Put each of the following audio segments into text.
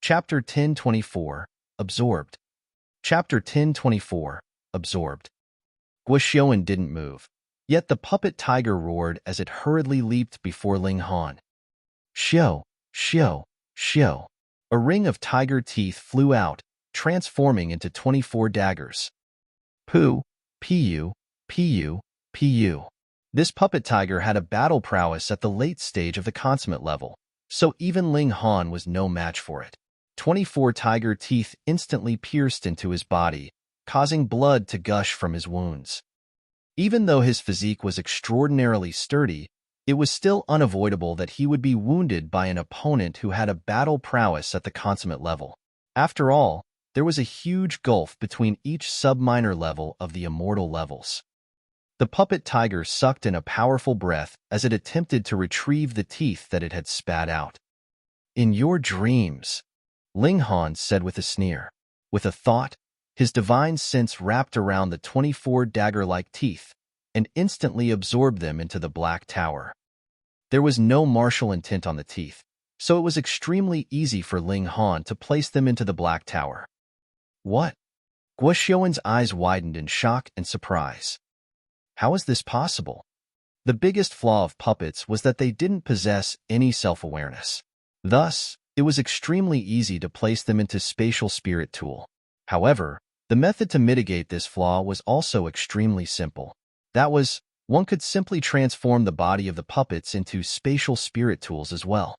Chapter 1024, Absorbed. Chapter 1024, Absorbed. Guoxiuan didn't move, yet the puppet tiger roared as it hurriedly leaped before Ling Han. Xiao, xiao, xiao. A ring of tiger teeth flew out, transforming into 24 daggers. Pu, pu, pu, pu. This puppet tiger had a battle prowess at the late stage of the consummate level, so even Ling Han was no match for it. 24 tiger teeth instantly pierced into his body, causing blood to gush from his wounds. Even though his physique was extraordinarily sturdy, it was still unavoidable that he would be wounded by an opponent who had a battle prowess at the consummate level. After all, there was a huge gulf between each sub-minor level of the immortal levels. The puppet tiger sucked in a powerful breath as it attempted to retrieve the teeth that it had spat out. "In your dreams," Ling Han said with a sneer. With a thought, his divine sense wrapped around the 24 dagger-like teeth and instantly absorbed them into the Black Tower. There was no martial intent on the teeth, so it was extremely easy for Ling Han to place them into the Black Tower. What? Guoxiuan's eyes widened in shock and surprise. How is this possible? The biggest flaw of puppets was that they didn't possess any self-awareness. Thus, it was extremely easy to place them into Spatial Spirit Tool. However, the method to mitigate this flaw was also extremely simple. That was, one could simply transform the body of the puppets into Spatial Spirit Tools as well.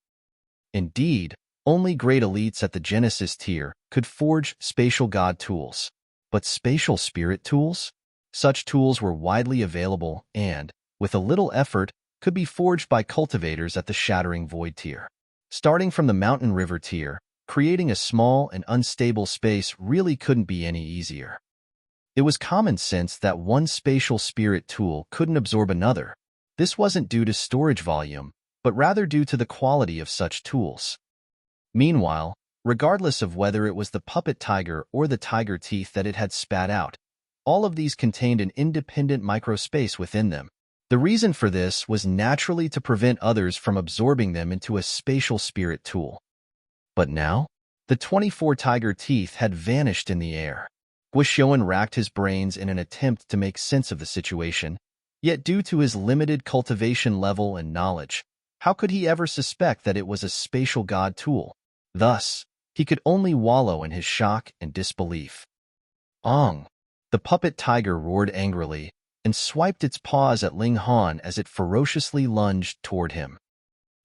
Indeed, only great elites at the Genesis tier could forge Spatial God Tools. But Spatial Spirit Tools? Such tools were widely available and, with a little effort, could be forged by cultivators at the Shattering Void tier. Starting from the Mountain River tier, creating a small and unstable space really couldn't be any easier. It was common sense that one spatial spirit tool couldn't absorb another. This wasn't due to storage volume, but rather due to the quality of such tools. Meanwhile, regardless of whether it was the puppet tiger or the tiger teeth that it had spat out, all of these contained an independent microspace within them. The reason for this was naturally to prevent others from absorbing them into a spatial spirit tool. But now, the 24 tiger teeth had vanished in the air. Guoxiuan racked his brains in an attempt to make sense of the situation, yet due to his limited cultivation level and knowledge, how could he ever suspect that it was a spatial god tool? Thus, he could only wallow in his shock and disbelief. Ong! The puppet tiger roared angrily and swiped its paws at Ling Han as it ferociously lunged toward him.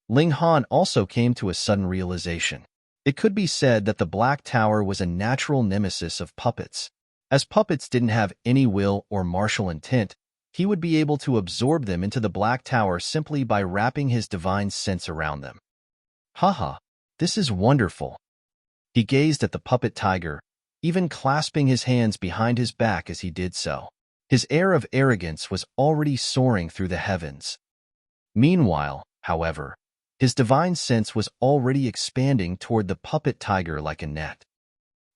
Ling Han also came to a sudden realization. It could be said that the Black Tower was a natural nemesis of puppets. As puppets didn't have any will or martial intent, he would be able to absorb them into the Black Tower simply by wrapping his divine sense around them. Haha, this is wonderful. He gazed at the puppet tiger, even clasping his hands behind his back as he did so. His air of arrogance was already soaring through the heavens. Meanwhile, however, his divine sense was already expanding toward the puppet tiger like a net.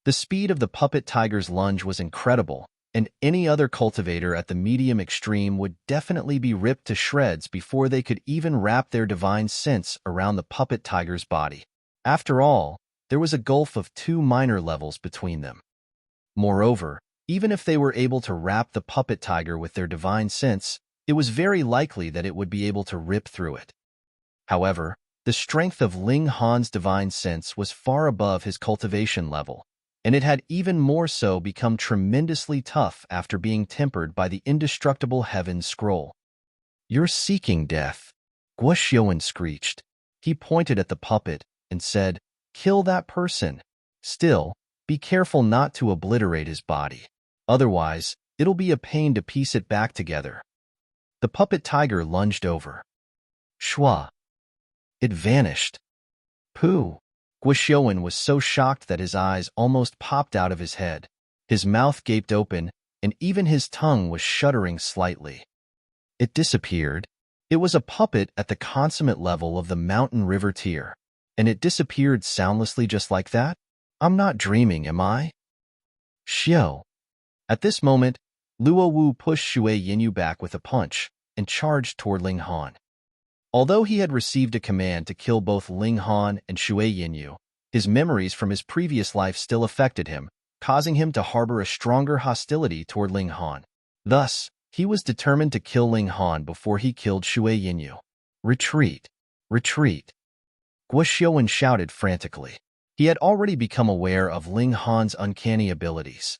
The speed of the puppet tiger's lunge was incredible, and any other cultivator at the medium extreme would definitely be ripped to shreds before they could even wrap their divine sense around the puppet tiger's body. After all, there was a gulf of 2 minor levels between them. Moreover, even if they were able to wrap the puppet tiger with their divine sense, it was very likely that it would be able to rip through it. However, the strength of Ling Han's divine sense was far above his cultivation level, and it had even more so become tremendously tough after being tempered by the indestructible Heaven Scroll. "You're seeking death," Guoxiuan screeched. He pointed at the puppet and said, "Kill that person. Still, be careful not to obliterate his body. Otherwise, it'll be a pain to piece it back together." The puppet tiger lunged over. Shwa! It vanished. Pooh! Guoxiuan was so shocked that his eyes almost popped out of his head. His mouth gaped open, and even his tongue was shuddering slightly. It disappeared. It was a puppet at the consummate level of the Mountain River tier, and it disappeared soundlessly just like that? I'm not dreaming, am I? Xiao. At this moment, Luo Wu pushed Shui Yinyu back with a punch and charged toward Ling Han. Although he had received a command to kill both Ling Han and Shui Yinyu, His memories from his previous life still affected him, causing him to harbor a stronger hostility toward Ling Han. Thus, he was determined to kill Ling Han before he killed Shui Yinyu. Retreat! Retreat! Guo Xiuwen shouted frantically. He had already become aware of Ling Han's uncanny abilities.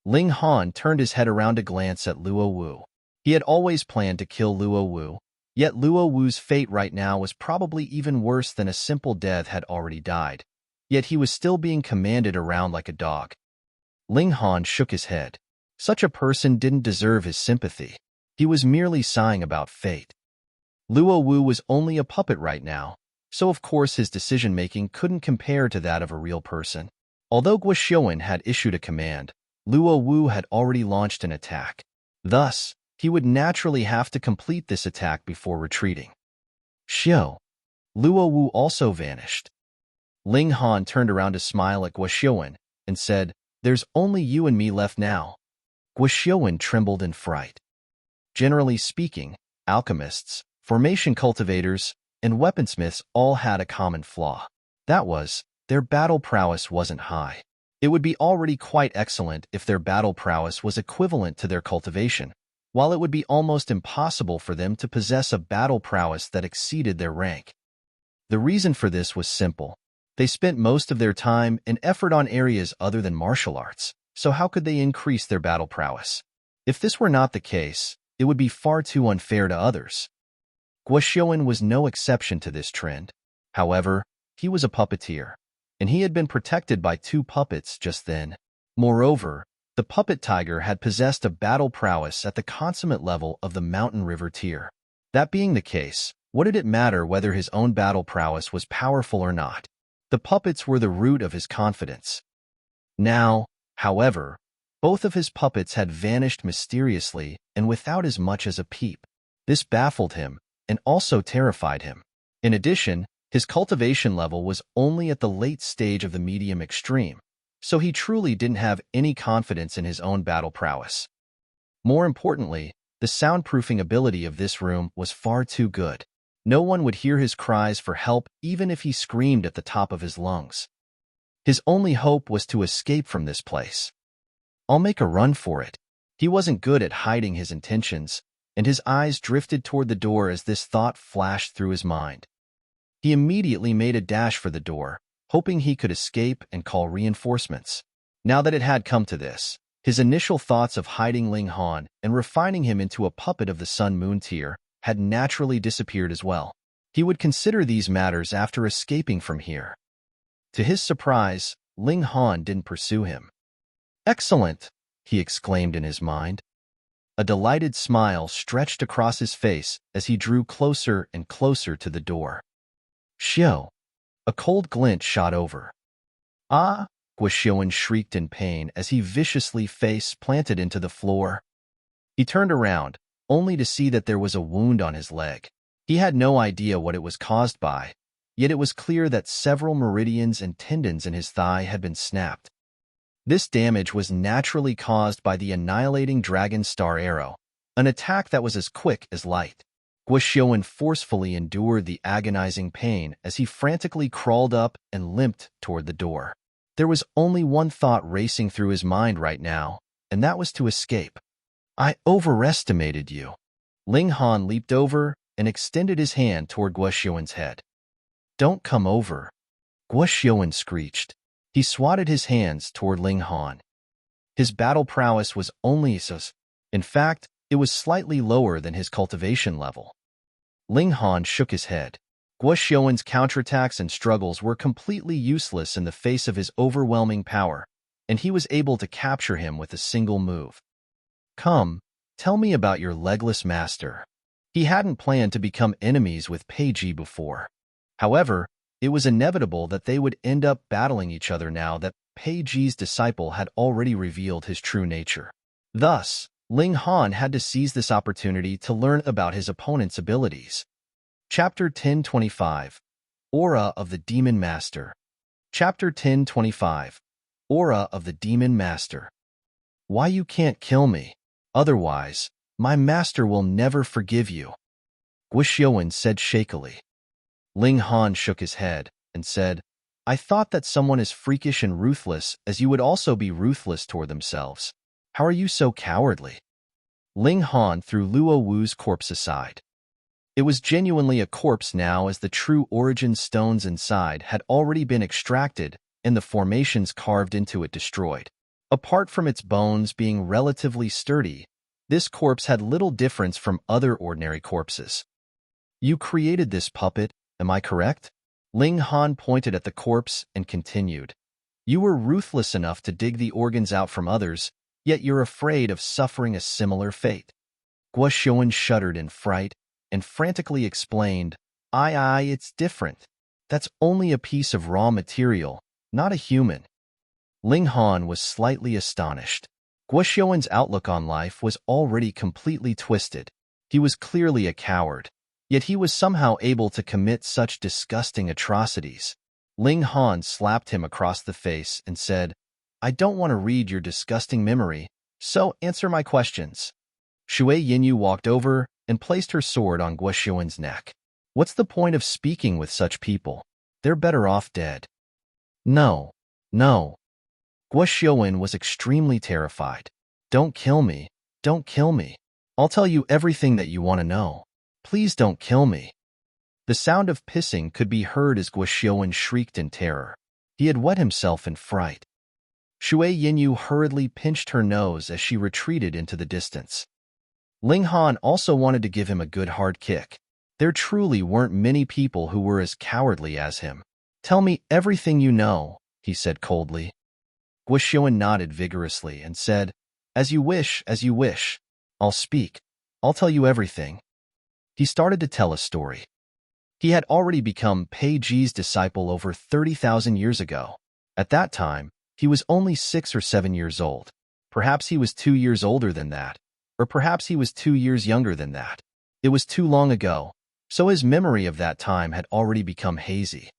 Ling Han turned his head around to glance at Luo Wu. He had always planned to kill Luo Wu, yet Luo Wu's fate right now was probably even worse than a simple death had already died. Yet he was still being commanded around like a dog. Ling Han shook his head. Such a person didn't deserve his sympathy. He was merely sighing about fate. Luo Wu was only a puppet right now, so of course his decision-making couldn't compare to that of a real person. Although Guo Xiuwen had issued a command, Luo Wu had already launched an attack. Thus, he would naturally have to complete this attack before retreating. Xiu. Luo Wu also vanished. Ling Han turned around to smile at Guo Xiuwen and said, "There's only you and me left now." Guo Xiuwen trembled in fright. Generally speaking, alchemists, formation cultivators, and weaponsmiths all had a common flaw. That was, their battle prowess wasn't high. It would be already quite excellent if their battle prowess was equivalent to their cultivation, while it would be almost impossible for them to possess a battle prowess that exceeded their rank. The reason for this was simple. They spent most of their time and effort on areas other than martial arts, so how could they increase their battle prowess? If this were not the case, it would be far too unfair to others. Guo Xiuwen was no exception to this trend. However, he was a puppeteer, and he had been protected by two puppets just then. Moreover, the puppet tiger had possessed a battle prowess at the consummate level of the mountain river tier. That being the case, what did it matter whether his own battle prowess was powerful or not? The puppets were the root of his confidence. Now, however, both of his puppets had vanished mysteriously and without as much as a peep. This baffled him and also terrified him. In addition, his cultivation level was only at the late stage of the medium extreme, so he truly didn't have any confidence in his own battle prowess. More importantly, the soundproofing ability of this room was far too good. No one would hear his cries for help even if he screamed at the top of his lungs. His only hope was to escape from this place. "I'll make a run for it." He wasn't good at hiding his intentions, and his eyes drifted toward the door as this thought flashed through his mind. He immediately made a dash for the door, hoping he could escape and call reinforcements. Now that it had come to this, his initial thoughts of hiding Ling Han and refining him into a puppet of the Sun-Moon tier had naturally disappeared as well. He would consider these matters after escaping from here. To his surprise, Ling Han didn't pursue him. "Excellent!" he exclaimed in his mind. A delighted smile stretched across his face as he drew closer and closer to the door. "Xiu!" A cold glint shot over. "Ah!" Guo Xiuwen shrieked in pain as he viciously face-planted into the floor. He turned around, only to see that there was a wound on his leg. He had no idea what it was caused by, yet it was clear that several meridians and tendons in his thigh had been snapped. This damage was naturally caused by the annihilating Dragon Star Arrow, an attack that was as quick as light. Guo Xiuwen forcefully endured the agonizing pain as he frantically crawled up and limped toward the door. There was only one thought racing through his mind right now, and that was to escape. "I overestimated you." Ling Han leaped over and extended his hand toward Guo Xiuwen's head. "Don't come over," Guo Xiuwen screeched. He swatted his hands toward Ling Han. His battle prowess was only sus. In fact, it was slightly lower than his cultivation level. Ling Han shook his head. Guo Xiuwen's counterattacks and struggles were completely useless in the face of his overwhelming power, and he was able to capture him with a single move. "Come, tell me about your legless master." He hadn't planned to become enemies with Pei Ji before. However, it was inevitable that they would end up battling each other now that Pei Ji's disciple had already revealed his true nature. Thus, Ling Han had to seize this opportunity to learn about his opponent's abilities. Chapter 1025, Aura of the Demon Master. Chapter 1025, Aura of the Demon Master. "Why you can't kill me? Otherwise, my master will never forgive you," Guo Xiuwen said shakily. Ling Han shook his head and said, I thought that someone as freakish and ruthless as you would also be ruthless toward themselves. How are you so cowardly? Ling Han threw Luo Wu's corpse aside. It was genuinely a corpse now, as the true origin stones inside had already been extracted and the formations carved into it destroyed. Apart from its bones being relatively sturdy, this corpse had little difference from other ordinary corpses. You created this puppet, am I correct? Ling Han pointed at the corpse and continued. You were ruthless enough to dig the organs out from others, yet you're afraid of suffering a similar fate. Guo Xiuan shuddered in fright and frantically explained, it's different. That's only a piece of raw material, not a human. Ling Han was slightly astonished. Guo Xiuan's outlook on life was already completely twisted. He was clearly a coward, yet he was somehow able to commit such disgusting atrocities. Ling Han slapped him across the face and said, I don't want to read your disgusting memory, so answer my questions. Shui Yinyu walked over and placed her sword on Guo Xiuan's neck. What's the point of speaking with such people? They're better off dead. No. Guo Xiuan was extremely terrified. Don't kill me. Don't kill me. I'll tell you everything that you want to know. Please don't kill me. The sound of pissing could be heard as Guo Xiuan shrieked in terror. He had wet himself in fright. Shui Yinyu hurriedly pinched her nose as she retreated into the distance. Ling Han also wanted to give him a good hard kick. There truly weren't many people who were as cowardly as him. Tell me everything you know, he said coldly. Guo Xiuan nodded vigorously and said, As you wish, as you wish. I'll speak. I'll tell you everything. He started to tell a story. He had already become Pei Ji's disciple over 30,000 years ago. At that time, he was only 6 or 7 years old. Perhaps he was 2 years older than that, or perhaps he was 2 years younger than that. It was too long ago, so his memory of that time had already become hazy.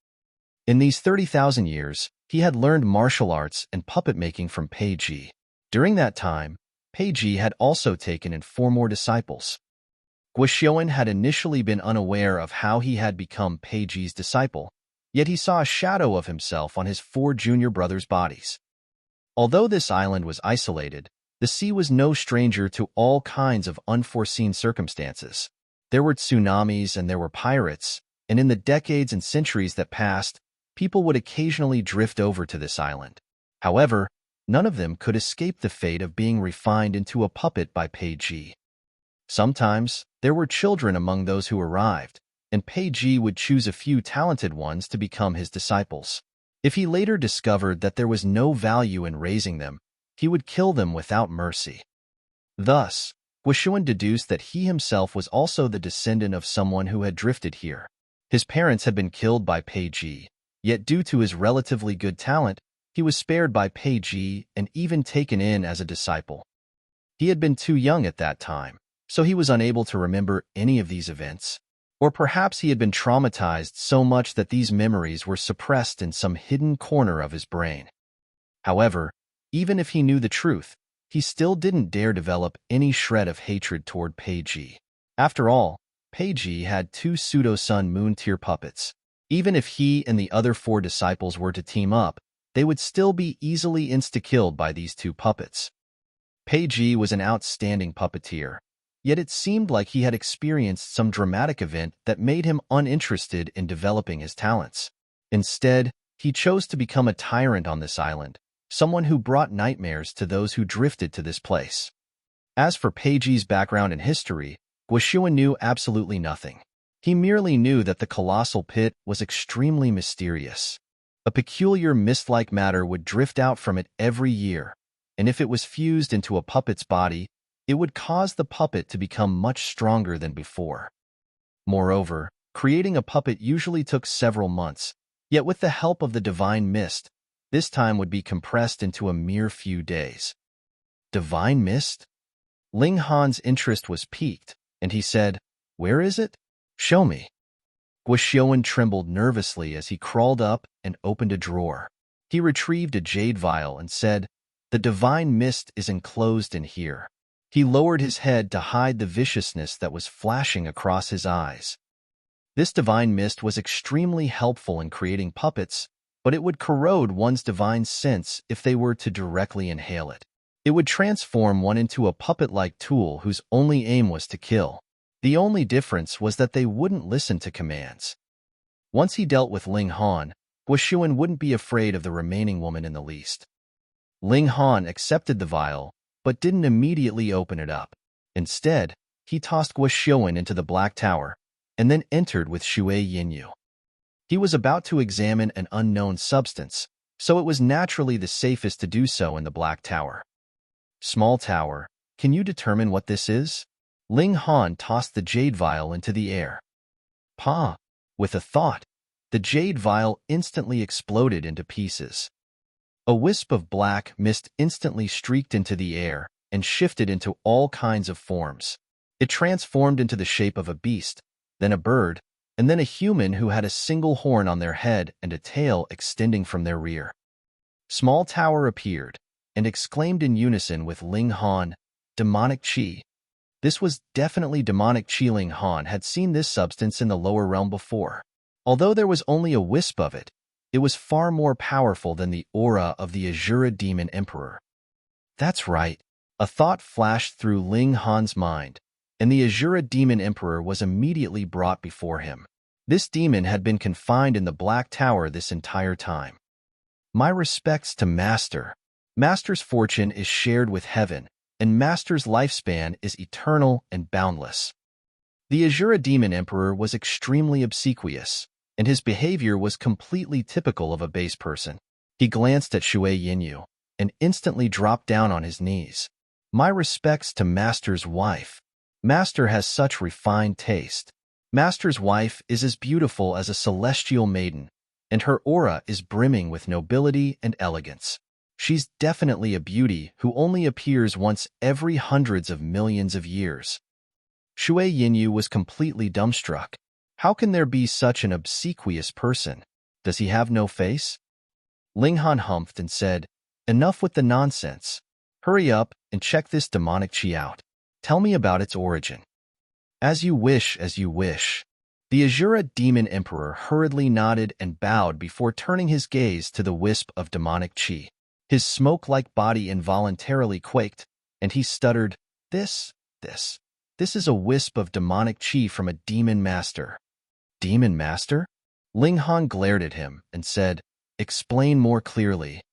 In these 30,000 years, he had learned martial arts and puppet making from Pei Ji. During that time, Pei Ji had also taken in 4 more disciples. Guo Xiuan had initially been unaware of how he had become Pei Ji's disciple, yet he saw a shadow of himself on his 4 junior brothers' bodies. Although this island was isolated, the sea was no stranger to all kinds of unforeseen circumstances. There were tsunamis and there were pirates, and in the decades and centuries that passed, people would occasionally drift over to this island. However, none of them could escape the fate of being refined into a puppet by Pei Ji. Sometimes, there were children among those who arrived, and Pei Ji would choose a few talented ones to become his disciples. If he later discovered that there was no value in raising them, he would kill them without mercy. Thus, Guo Xiuan deduced that he himself was also the descendant of someone who had drifted here. His parents had been killed by Pei Ji, yet due to his relatively good talent, he was spared by Pei Ji and even taken in as a disciple. He had been too young at that time, so he was unable to remember any of these events. Or perhaps he had been traumatized so much that these memories were suppressed in some hidden corner of his brain. However, even if he knew the truth, he still didn't dare develop any shred of hatred toward Pei Ji. After all, Pei Ji had 2 pseudo-Sun Moon tier puppets. Even if he and the other 4 disciples were to team up, they would still be easily insta-killed by these 2 puppets. Pei Ji was an outstanding puppeteer, yet it seemed like he had experienced some dramatic event that made him uninterested in developing his talents. Instead, he chose to become a tyrant on this island, someone who brought nightmares to those who drifted to this place. As for Pei Ji's background and history, Guo Xiuan knew absolutely nothing. He merely knew that the colossal pit was extremely mysterious. A peculiar mist-like matter would drift out from it every year, and if it was fused into a puppet's body, it would cause the puppet to become much stronger than before. Moreover, creating a puppet usually took several months, yet with the help of the divine mist, this time would be compressed into a mere few days. Divine mist? Ling Han's interest was piqued, and he said, Where is it? Show me. Guo Xiuan trembled nervously as he crawled up and opened a drawer. He retrieved a jade vial and said, The divine mist is enclosed in here. He lowered his head to hide the viciousness that was flashing across his eyes. This divine mist was extremely helpful in creating puppets, but it would corrode one's divine sense if they were to directly inhale it. It would transform one into a puppet-like tool whose only aim was to kill. The only difference was that they wouldn't listen to commands. Once he dealt with Ling Han, Guoshuan wouldn't be afraid of the remaining woman in the least. Ling Han accepted the vial, but didn't immediately open it up. Instead, he tossed Guoshuan into the Black Tower, and then entered with Shui Yinyu. He was about to examine an unknown substance, so it was naturally the safest to do so in the Black Tower. Small tower, can you determine what this is? Ling Han tossed the jade vial into the air. Pa! With a thought, the jade vial instantly exploded into pieces. A wisp of black mist instantly streaked into the air and shifted into all kinds of forms. It transformed into the shape of a beast, then a bird, and then a human who had a single horn on their head and a tail extending from their rear. Small Tower appeared and exclaimed in unison with Ling Han, "Demonic Qi." This was definitely demonic Qi. Ling Han had seen this substance in the lower realm before. Although there was only a wisp of it, it was far more powerful than the aura of the Azura Demon Emperor. That's right. A thought flashed through Ling Han's mind, and the Azura Demon Emperor was immediately brought before him. This demon had been confined in the Black Tower this entire time. My respects to Master. Master's fortune is shared with heaven, and Master's lifespan is eternal and boundless. The Azura Demon Emperor was extremely obsequious, and his behavior was completely typical of a base person. He glanced at Shui Yinyu and instantly dropped down on his knees. My respects to Master's wife. Master has such refined taste. Master's wife is as beautiful as a celestial maiden, and her aura is brimming with nobility and elegance. She's definitely a beauty who only appears once every hundreds of millions of years. Shui Yinyu was completely dumbstruck. How can there be such an obsequious person? Does he have no face? Ling Han humphed and said, "Enough with the nonsense. Hurry up and check this demonic Qi out. Tell me about its origin." As you wish, as you wish. The Azura Demon Emperor hurriedly nodded and bowed before turning his gaze to the wisp of demonic Qi. His smoke-like body involuntarily quaked, and he stuttered, This is a wisp of demonic Qi from a demon master." Demon master? Ling Han glared at him and said, "Explain more clearly."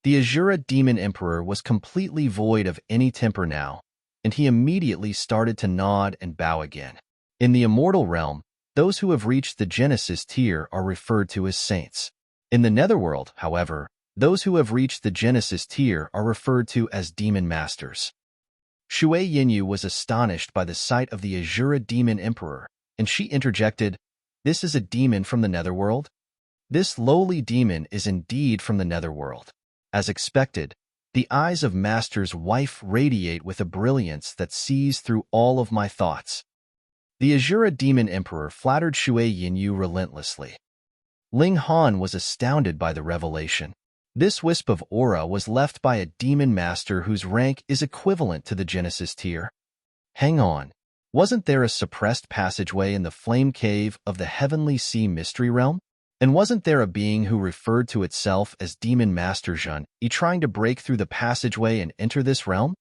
The Azura Demon Emperor was completely void of any temper now, and he immediately started to nod and bow again. In the immortal realm, those who have reached the Genesis tier are referred to as saints. In the netherworld, however, those who have reached the Genesis tier are referred to as demon masters. Shui Yinyu was astonished by the sight of the Azura Demon Emperor, and she interjected, "This is a demon from the netherworld?" This lowly demon is indeed from the netherworld. As expected, the eyes of Master's wife radiate with a brilliance that sees through all of my thoughts. The Azura Demon Emperor flattered Shui Yinyu relentlessly. Ling Han was astounded by the revelation. This wisp of aura was left by a demon master whose rank is equivalent to the Genesis tier. Hang on, wasn't there a suppressed passageway in the flame cave of the Heavenly Sea Mystery Realm? And wasn't there a being who referred to itself as Demon Master Zhen, trying to break through the passageway and enter this realm?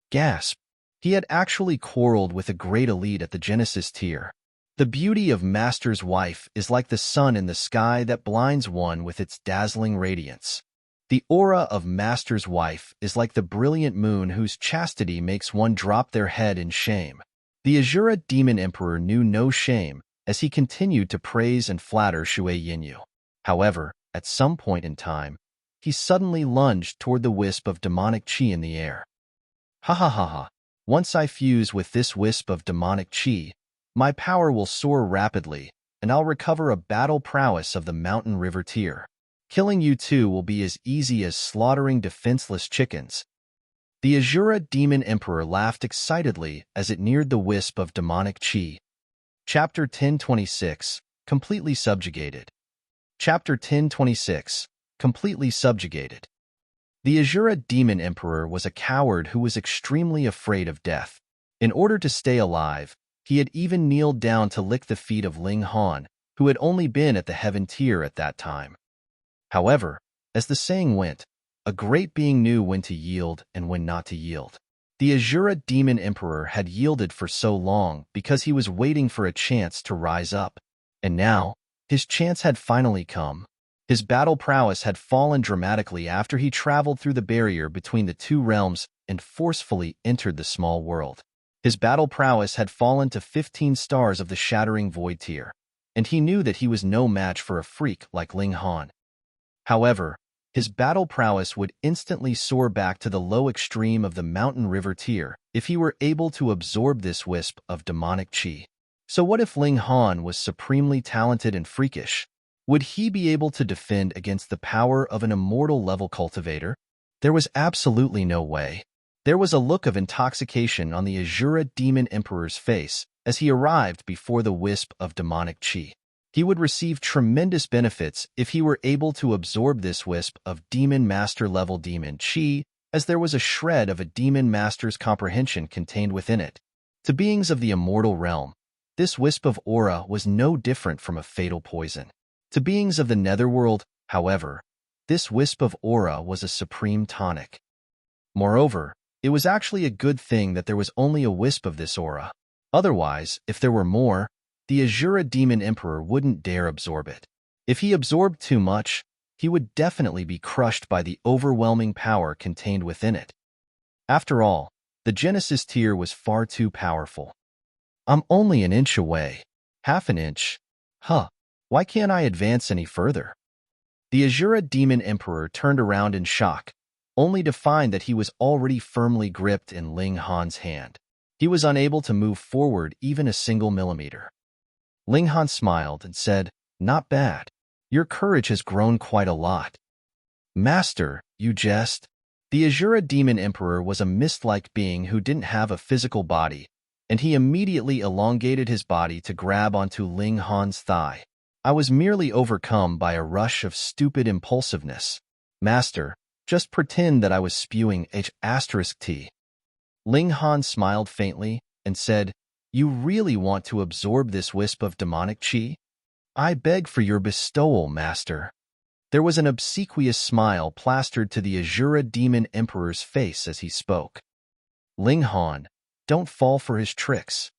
Gasp! He had actually quarreled with a great elite at the Genesis tier. The beauty of Master's wife is like the sun in the sky that blinds one with its dazzling radiance. The aura of Master's wife is like the brilliant moon whose chastity makes one drop their head in shame. The Azura Demon Emperor knew no shame as he continued to praise and flatter Shui Yinyu. However, at some point in time, he suddenly lunged toward the wisp of demonic Qi in the air. Ha ha ha ha! Once I fuse with this wisp of demonic Qi, my power will soar rapidly, and I'll recover a battle prowess of the Mountain River tier. Killing you two will be as easy as slaughtering defenseless chickens. The Azura Demon Emperor laughed excitedly as it neared the wisp of demonic Qi. Chapter 1026, Completely Subjugated. Chapter 1026, Completely Subjugated. The Azura Demon Emperor was a coward who was extremely afraid of death. In order to stay alive, he had even kneeled down to lick the feet of Ling Han, who had only been at the heaven tier at that time. However, as the saying went, a great being knew when to yield and when not to yield. The Azura Demon Emperor had yielded for so long because he was waiting for a chance to rise up. And now, his chance had finally come. His battle prowess had fallen dramatically after he traveled through the barrier between the two realms and forcefully entered the small world. His battle prowess had fallen to 15 stars of the Shattering Void tier, and he knew that he was no match for a freak like Ling Han. However, his battle prowess would instantly soar back to the low extreme of the Mountain River tier if he were able to absorb this wisp of demonic chi. So what if Ling Han was supremely talented and freakish? Would he be able to defend against the power of an immortal-level cultivator? There was absolutely no way. There was a look of intoxication on the Azura Demon Emperor's face as he arrived before the wisp of demonic chi. He would receive tremendous benefits if he were able to absorb this wisp of Demon Master-level demon chi, as there was a shred of a Demon Master's comprehension contained within it. To beings of the immortal realm, this wisp of aura was no different from a fatal poison. To beings of the netherworld, however, this wisp of aura was a supreme tonic. Moreover, it was actually a good thing that there was only a wisp of this aura. Otherwise, if there were more, the Azura Demon Emperor wouldn't dare absorb it. If he absorbed too much, he would definitely be crushed by the overwhelming power contained within it. After all, the Genesis tier was far too powerful. I'm only an inch away. Half an inch? Huh. Why can't I advance any further? The Azura Demon Emperor turned around in shock, only to find that he was already firmly gripped in Ling Han's hand. He was unable to move forward even a single millimeter. Ling Han smiled and said, "Not bad. Your courage has grown quite a lot." "Master, you jest?" The Azura Demon Emperor was a mist-like being who didn't have a physical body, and he immediately elongated his body to grab onto Ling Han's thigh. "I was merely overcome by a rush of stupid impulsiveness. Master, just pretend that I was spewing H*T. Ling Han smiled faintly and said, "You really want to absorb this wisp of demonic chi? I beg for your bestowal, Master." There was an obsequious smile plastered to the Azura Demon Emperor's face as he spoke. "Ling Han, don't fall for his tricks,"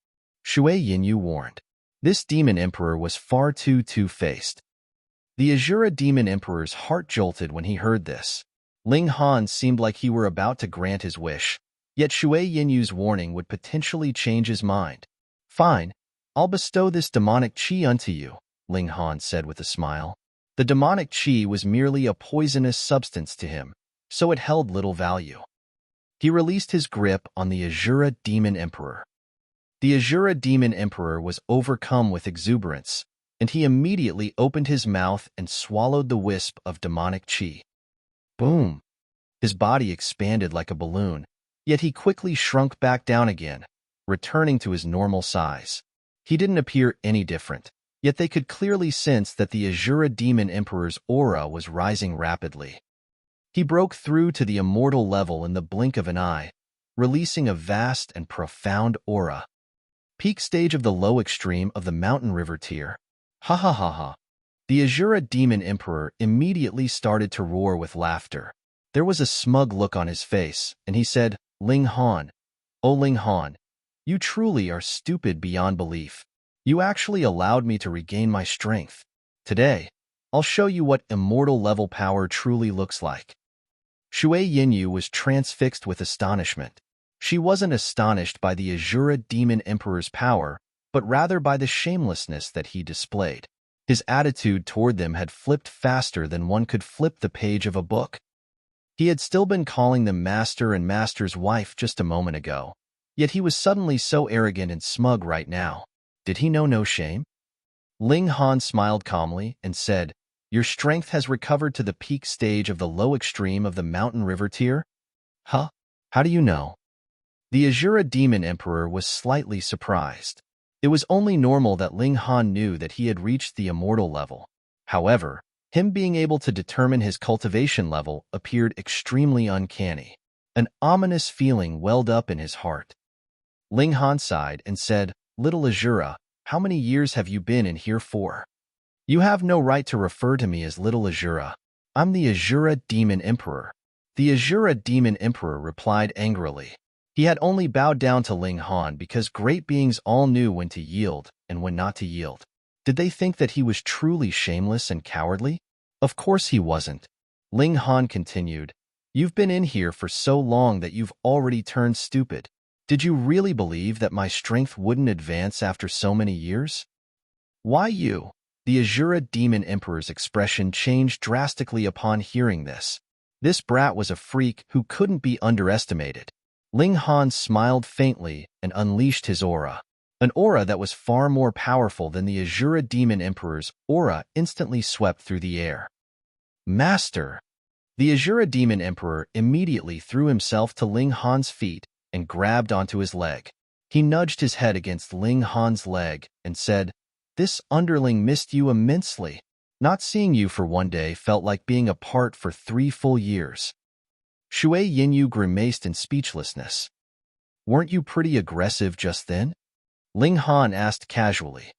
Shui Yinyu warned. This Demon Emperor was far too two-faced. The Azura Demon Emperor's heart jolted when he heard this. Ling Han seemed like he were about to grant his wish, yet Shui Yinyu's warning would potentially change his mind. "Fine, I'll bestow this demonic chi unto you," Ling Han said with a smile. The demonic chi was merely a poisonous substance to him, so it held little value. He released his grip on the Azura Demon Emperor. The Azura Demon Emperor was overcome with exuberance, and he immediately opened his mouth and swallowed the wisp of demonic chi. Boom! His body expanded like a balloon, yet he quickly shrunk back down again, returning to his normal size. He didn't appear any different, yet they could clearly sense that the Azura Demon Emperor's aura was rising rapidly. He broke through to the immortal level in the blink of an eye, releasing a vast and profound aura. Peak stage of the low extreme of the Mountain River tier. Ha ha ha ha. The Azura Demon Emperor immediately started to roar with laughter. There was a smug look on his face, and he said, "Ling Han, oh Ling Han, you truly are stupid beyond belief. You actually allowed me to regain my strength. Today, I'll show you what immortal-level power truly looks like." Shui Yinyu was transfixed with astonishment. She wasn't astonished by the Azura Demon Emperor's power, but rather by the shamelessness that he displayed. His attitude toward them had flipped faster than one could flip the page of a book. He had still been calling them master and master's wife just a moment ago, yet he was suddenly so arrogant and smug right now. Did he know no shame? Ling Han smiled calmly and said, "Your strength has recovered to the peak stage of the low extreme of the Mountain River tier?" "Huh? How do you know?" The Azura Demon Emperor was slightly surprised. It was only normal that Ling Han knew that he had reached the immortal level. However, him being able to determine his cultivation level appeared extremely uncanny. An ominous feeling welled up in his heart. Ling Han sighed and said, "Little Azura, how many years have you been in here for?" "You have no right to refer to me as Little Azura. I'm the Azura Demon Emperor. The Azura Demon Emperor replied angrily. He had only bowed down to Ling Han because great beings all knew when to yield and when not to yield. Did they think that he was truly shameless and cowardly? Of course he wasn't. Ling Han continued, "You've been in here for so long that you've already turned stupid. Did you really believe that my strength wouldn't advance after so many years?" "Why you?" The Azura Demon Emperor's expression changed drastically upon hearing this. This brat was a freak who couldn't be underestimated. Ling Han smiled faintly and unleashed his aura. An aura that was far more powerful than the Azura Demon Emperor's aura instantly swept through the air. "Master!" The Azura Demon Emperor immediately threw himself to Ling Han's feet and grabbed onto his leg. He nudged his head against Ling Han's leg and said, "This underling missed you immensely. Not seeing you for one day felt like being apart for 3 full years." Shui Yinyu grimaced in speechlessness. "Weren't you pretty aggressive just then?" Ling Han asked casually.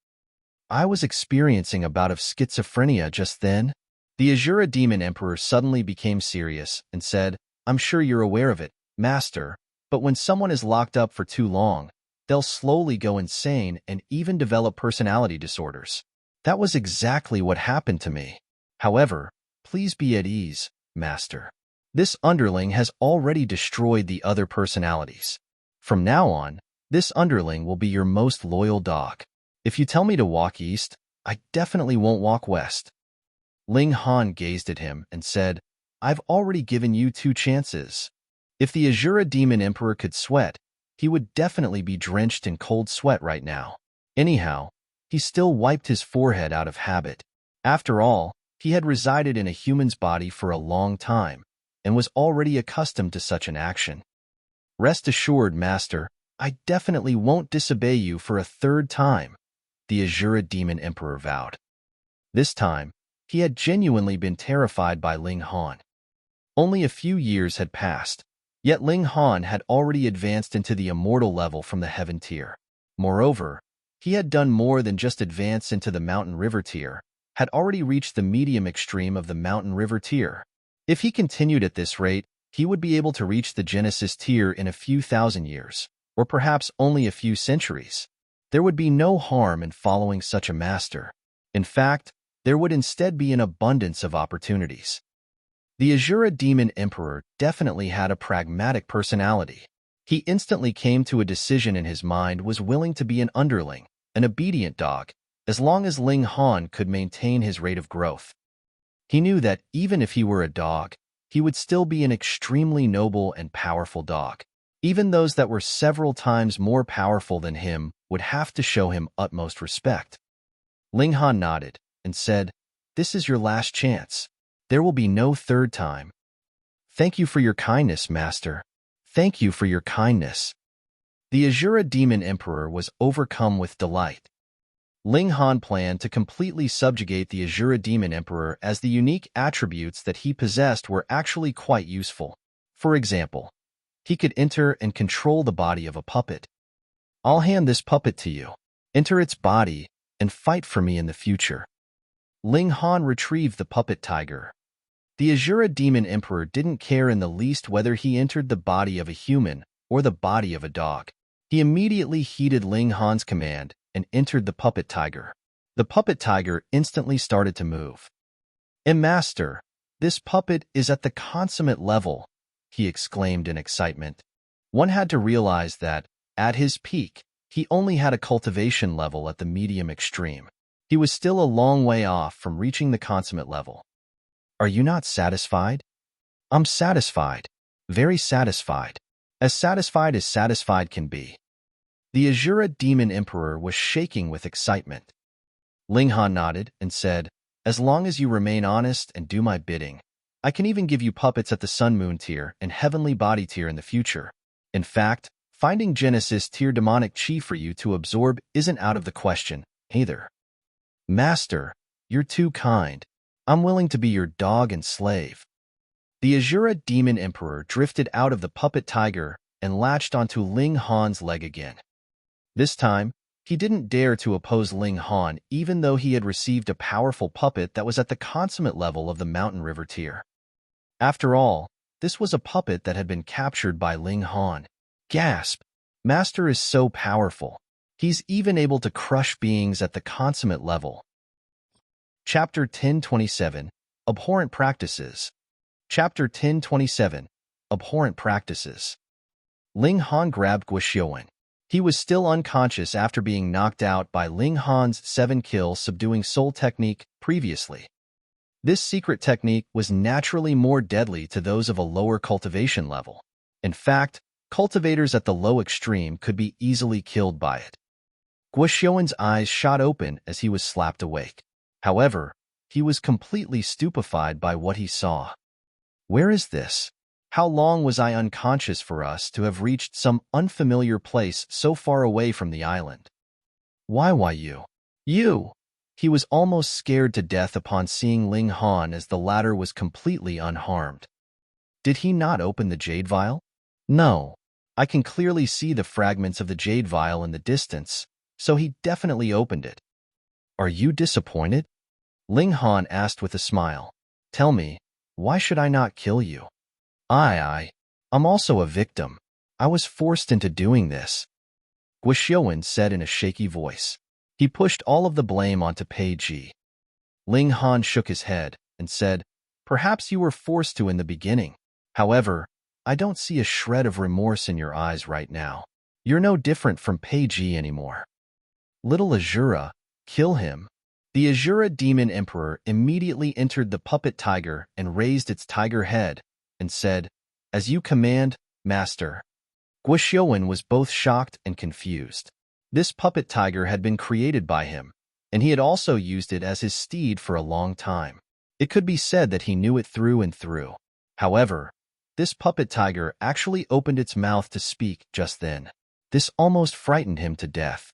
"I was experiencing a bout of schizophrenia just then." The Azura Demon Emperor suddenly became serious and said, "I'm sure you're aware of it, Master, but when someone is locked up for too long, they'll slowly go insane and even develop personality disorders. That was exactly what happened to me. However, please be at ease, Master. This underling has already destroyed the other personalities. From now on, this underling will be your most loyal dog. If you tell me to walk east, I definitely won't walk west." Ling Han gazed at him and said, "I've already given you 2 chances. If the Azura Demon Emperor could sweat, he would definitely be drenched in cold sweat right now. Anyhow, he still wiped his forehead out of habit. After all, he had resided in a human's body for a long time and was already accustomed to such an action. Rest assured, Master, I definitely won't disobey you for a 3rd time," the Azura Demon Emperor vowed. This time, he had genuinely been terrified by Ling Han. Only a few years had passed, yet Ling Han had already advanced into the immortal level from the heaven tier. Moreover, he had done more than just advance into the mountain river tier, had already reached the medium extreme of the mountain river tier. If he continued at this rate, he would be able to reach the Genesis tier in a few thousand years, or perhaps only a few centuries. There would be no harm in following such a master. In fact, there would instead be an abundance of opportunities. The Azura Demon Emperor definitely had a pragmatic personality. He instantly came to a decision in his mind, was willing to be an underling, an obedient dog, as long as Ling Han could maintain his rate of growth. He knew that even if he were a dog, he would still be an extremely noble and powerful dog. Even those that were several times more powerful than him would have to show him utmost respect. Ling Han nodded and said, "This is your last chance. There will be no 3rd time." "Thank you for your kindness, Master. Thank you for your kindness." The Azura Demon Emperor was overcome with delight. Ling Han planned to completely subjugate the Azura Demon Emperor, as the unique attributes that he possessed were actually quite useful. For example, he could enter and control the body of a puppet. "I'll hand this puppet to you. Enter its body and fight for me in the future." Ling Han retrieved the puppet tiger. The Azura Demon Emperor didn't care in the least whether he entered the body of a human or the body of a dog. He immediately heeded Ling Han's command and entered the puppet tiger. The puppet tiger instantly started to move. "Master, this puppet is at the consummate level," he exclaimed in excitement. One had to realize that, at his peak, he only had a cultivation level at the medium extreme. He was still a long way off from reaching the consummate level. "Are you not satisfied?" "I'm satisfied. Very satisfied. As satisfied can be." The Azura Demon Emperor was shaking with excitement. Ling Han nodded and said, "As long as you remain honest and do my bidding, I can even give you puppets at the Sun Moon tier and Heavenly Body tier in the future. In fact, finding Genesis tier demonic chi for you to absorb isn't out of the question, either." "Master, you're too kind. I'm willing to be your dog and slave." The Azura Demon Emperor drifted out of the puppet tiger and latched onto Ling Han's leg again. This time, He didn't dare to oppose Ling Han even though he had received a powerful puppet that was at the consummate level of the mountain river tier. After all, this was a puppet that had been captured by Ling Han. Gasp! Master is so powerful. He's even able to crush beings at the consummate level. Chapter 1027, Abhorrent Practices. Chapter 1027, Abhorrent Practices. Ling Han grabbed Guoxiuan. He was still unconscious after being knocked out by Ling Han's 7-kill subduing soul technique previously. This secret technique was naturally more deadly to those of a lower cultivation level. In fact, cultivators at the low extreme could be easily killed by it. Guoxiuan's eyes shot open as he was slapped awake. However, he was completely stupefied by what he saw. Where is this? How long was I unconscious for us to have reached some unfamiliar place so far away from the island? Why you? You! He was almost scared to death upon seeing Ling Han as the latter was completely unharmed. Did he not open the Jade Vial? No. I can clearly see the fragments of the Jade Vial in the distance, so he definitely opened it. Are you disappointed? Ling Han asked with a smile. Tell me, why should I not kill you? I'm also a victim. I was forced into doing this. Guoxiuan said in a shaky voice. He pushed all of the blame onto Pei Ji. Ling Han shook his head and said, Perhaps you were forced to in the beginning. However, I don't see a shred of remorse in your eyes right now. You're no different from Pei Ji anymore. Little Azura, kill him. The Azura Demon Emperor immediately entered the puppet tiger and raised its tiger head and said, As you command, Master. Guoxiuan was both shocked and confused. This puppet tiger had been created by him, and he had also used it as his steed for a long time. It could be said that he knew it through and through. However, this puppet tiger actually opened its mouth to speak just then. This almost frightened him to death.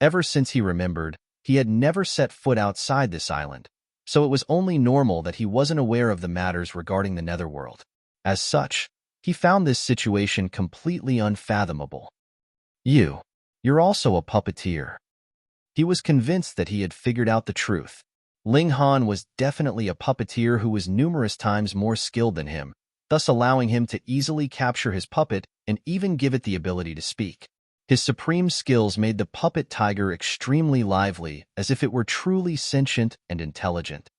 Ever since he remembered, he had never set foot outside this island, so it was only normal that he wasn't aware of the matters regarding the netherworld. As such, he found this situation completely unfathomable. You're also a puppeteer. He was convinced that he had figured out the truth. Ling Han was definitely a puppeteer who was numerous times more skilled than him, thus allowing him to easily capture his puppet and even give it the ability to speak. His supreme skills made the puppet tiger extremely lively, as if it were truly sentient and intelligent.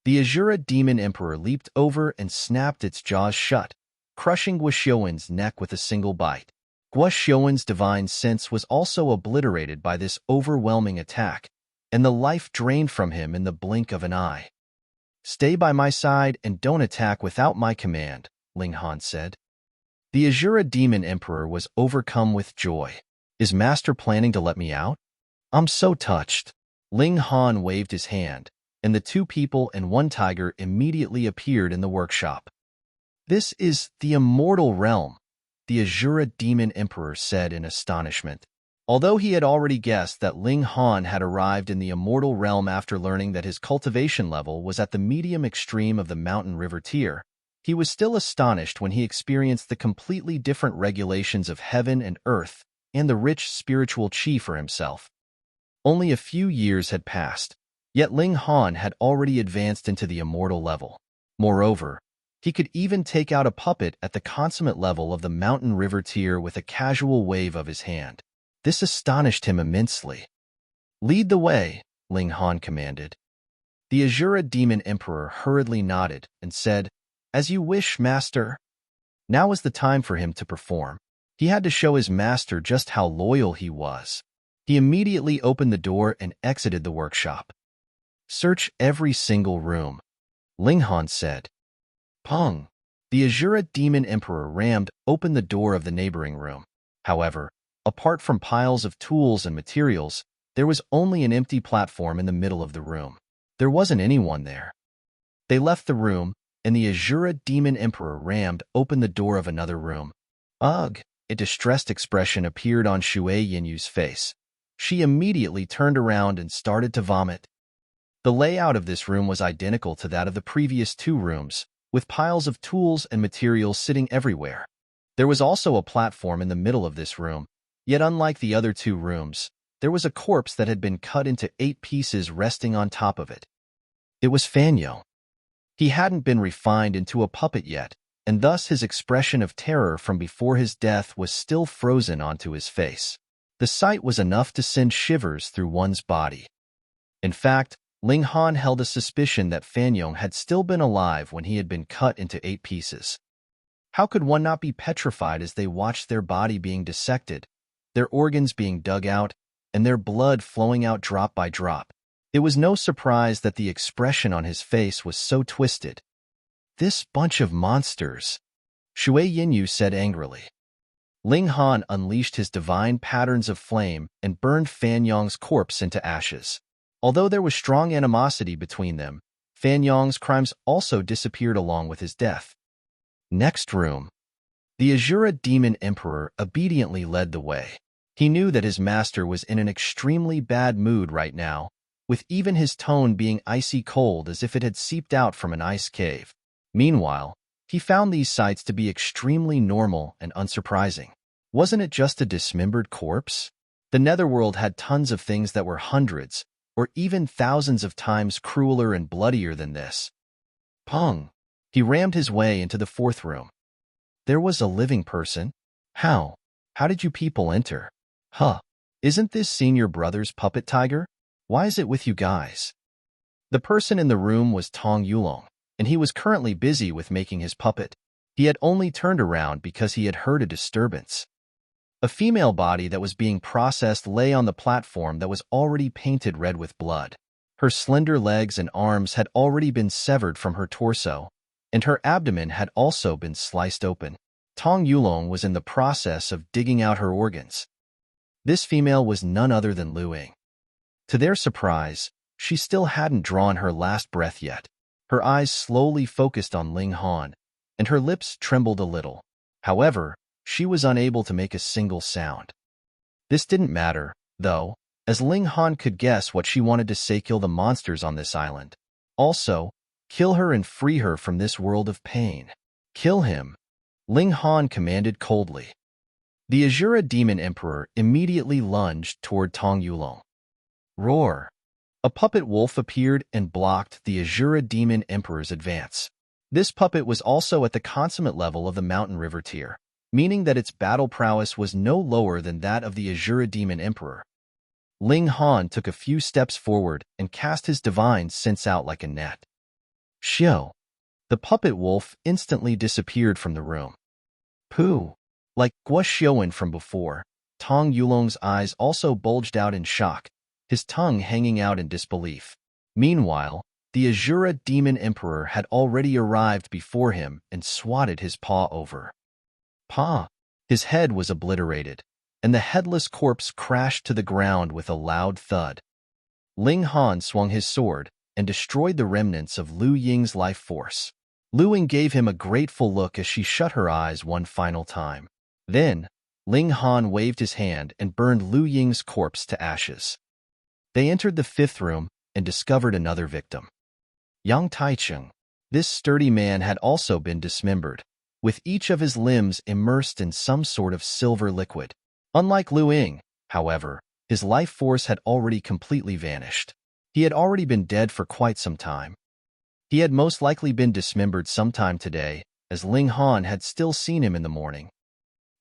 The Azura Demon Emperor leaped over and snapped its jaws shut, crushing Guoxiuan's neck with a single bite. Guoxiuan's divine sense was also obliterated by this overwhelming attack, and the life drained from him in the blink of an eye. Stay by my side and don't attack without my command, Ling Han said. The Azura Demon Emperor was overcome with joy. Is Master planning to let me out? I'm so touched. Ling Han waved his hand, and the two people and one tiger immediately appeared in the workshop. This is the immortal realm, the Azura Demon Emperor said in astonishment. Although he had already guessed that Ling Han had arrived in the immortal realm after learning that his cultivation level was at the medium extreme of the mountain river tier, he was still astonished when he experienced the completely different regulations of heaven and earth and the rich spiritual chi for himself. Only a few years had passed, yet Ling Han had already advanced into the immortal level. Moreover, he could even take out a puppet at the consummate level of the mountain river tier with a casual wave of his hand. This astonished him immensely. Lead the way, Ling Han commanded. The Azura Demon Emperor hurriedly nodded and said, As you wish, Master. Now was the time for him to perform. He had to show his master just how loyal he was. He immediately opened the door and exited the workshop. Search every single room, Ling Han said. Pong! The Azura Demon Emperor rammed open the door of the neighboring room. However, apart from piles of tools and materials, there was only an empty platform in the middle of the room. There wasn't anyone there. They left the room, and the Azura Demon Emperor rammed open the door of another room. Ugh! A distressed expression appeared on Shui Yinyu's face. She immediately turned around and started to vomit. The layout of this room was identical to that of the previous two rooms, with piles of tools and materials sitting everywhere. There was also a platform in the middle of this room, yet unlike the other two rooms, there was a corpse that had been cut into 8 pieces resting on top of it. It was Fanyong. He hadn't been refined into a puppet yet, and thus his expression of terror from before his death was still frozen onto his face. The sight was enough to send shivers through one's body. In fact, Ling Han held a suspicion that Fanyong had still been alive when he had been cut into 8 pieces. How could one not be petrified as they watched their body being dissected, their organs being dug out, and their blood flowing out drop by drop? It was no surprise that the expression on his face was so twisted. "This bunch of monsters," Shui Yinyu said angrily. Ling Han unleashed his divine patterns of flame and burned Fanyong's corpse into ashes. Although there was strong animosity between them, Fanyong's crimes also disappeared along with his death. Next room. The Azura Demon Emperor obediently led the way. He knew that his master was in an extremely bad mood right now, with even his tone being icy cold as if it had seeped out from an ice cave. Meanwhile, he found these sights to be extremely normal and unsurprising. Wasn't it just a dismembered corpse? The netherworld had tons of things that were hundreds, or even thousands of times crueler and bloodier than this. Pong! He rammed his way into the 4th room. There was a living person? How? How did you people enter? Huh. Isn't this senior brother's puppet tiger? Why is it with you guys? The person in the room was Tong Yulong, and he was currently busy with making his puppet. He had only turned around because he had heard a disturbance. A female body that was being processed lay on the platform that was already painted red with blood. Her slender legs and arms had already been severed from her torso, and her abdomen had also been sliced open. Tong Yulong was in the process of digging out her organs. This female was none other than Lu Ying. To their surprise, she still hadn't drawn her last breath yet. Her eyes slowly focused on Ling Han, and her lips trembled a little. However, she was unable to make a single sound. This didn't matter, though, as Ling Han could guess what she wanted to say: kill the monsters on this island. Also, kill her and free her from this world of pain. Kill him, Ling Han commanded coldly. The Azura Demon Emperor immediately lunged toward Tong Yulong. Roar! A puppet wolf appeared and blocked the Azura Demon Emperor's advance. This puppet was also at the consummate level of the Mountain River tier, meaning that its battle prowess was no lower than that of the Azura Demon Emperor. Ling Han took a few steps forward and cast his divine sense out like a net. Xiao! The puppet wolf instantly disappeared from the room. Pooh! Like Guo Xiaowen from before, Tong Yulong's eyes also bulged out in shock, his tongue hanging out in disbelief. Meanwhile, the Azura Demon Emperor had already arrived before him and swatted his paw over. Pa! His head was obliterated, and the headless corpse crashed to the ground with a loud thud. Ling Han swung his sword and destroyed the remnants of Lu Ying's life force. Lu Ying gave him a grateful look as she shut her eyes one final time. Then, Ling Han waved his hand and burned Lu Ying's corpse to ashes. They entered the 5th room and discovered another victim. Yang Taichung. This sturdy man had also been dismembered, with each of his limbs immersed in some sort of silver liquid. Unlike Lu Ying, however, his life force had already completely vanished. He had already been dead for quite some time. He had most likely been dismembered sometime today, as Ling Han had still seen him in the morning.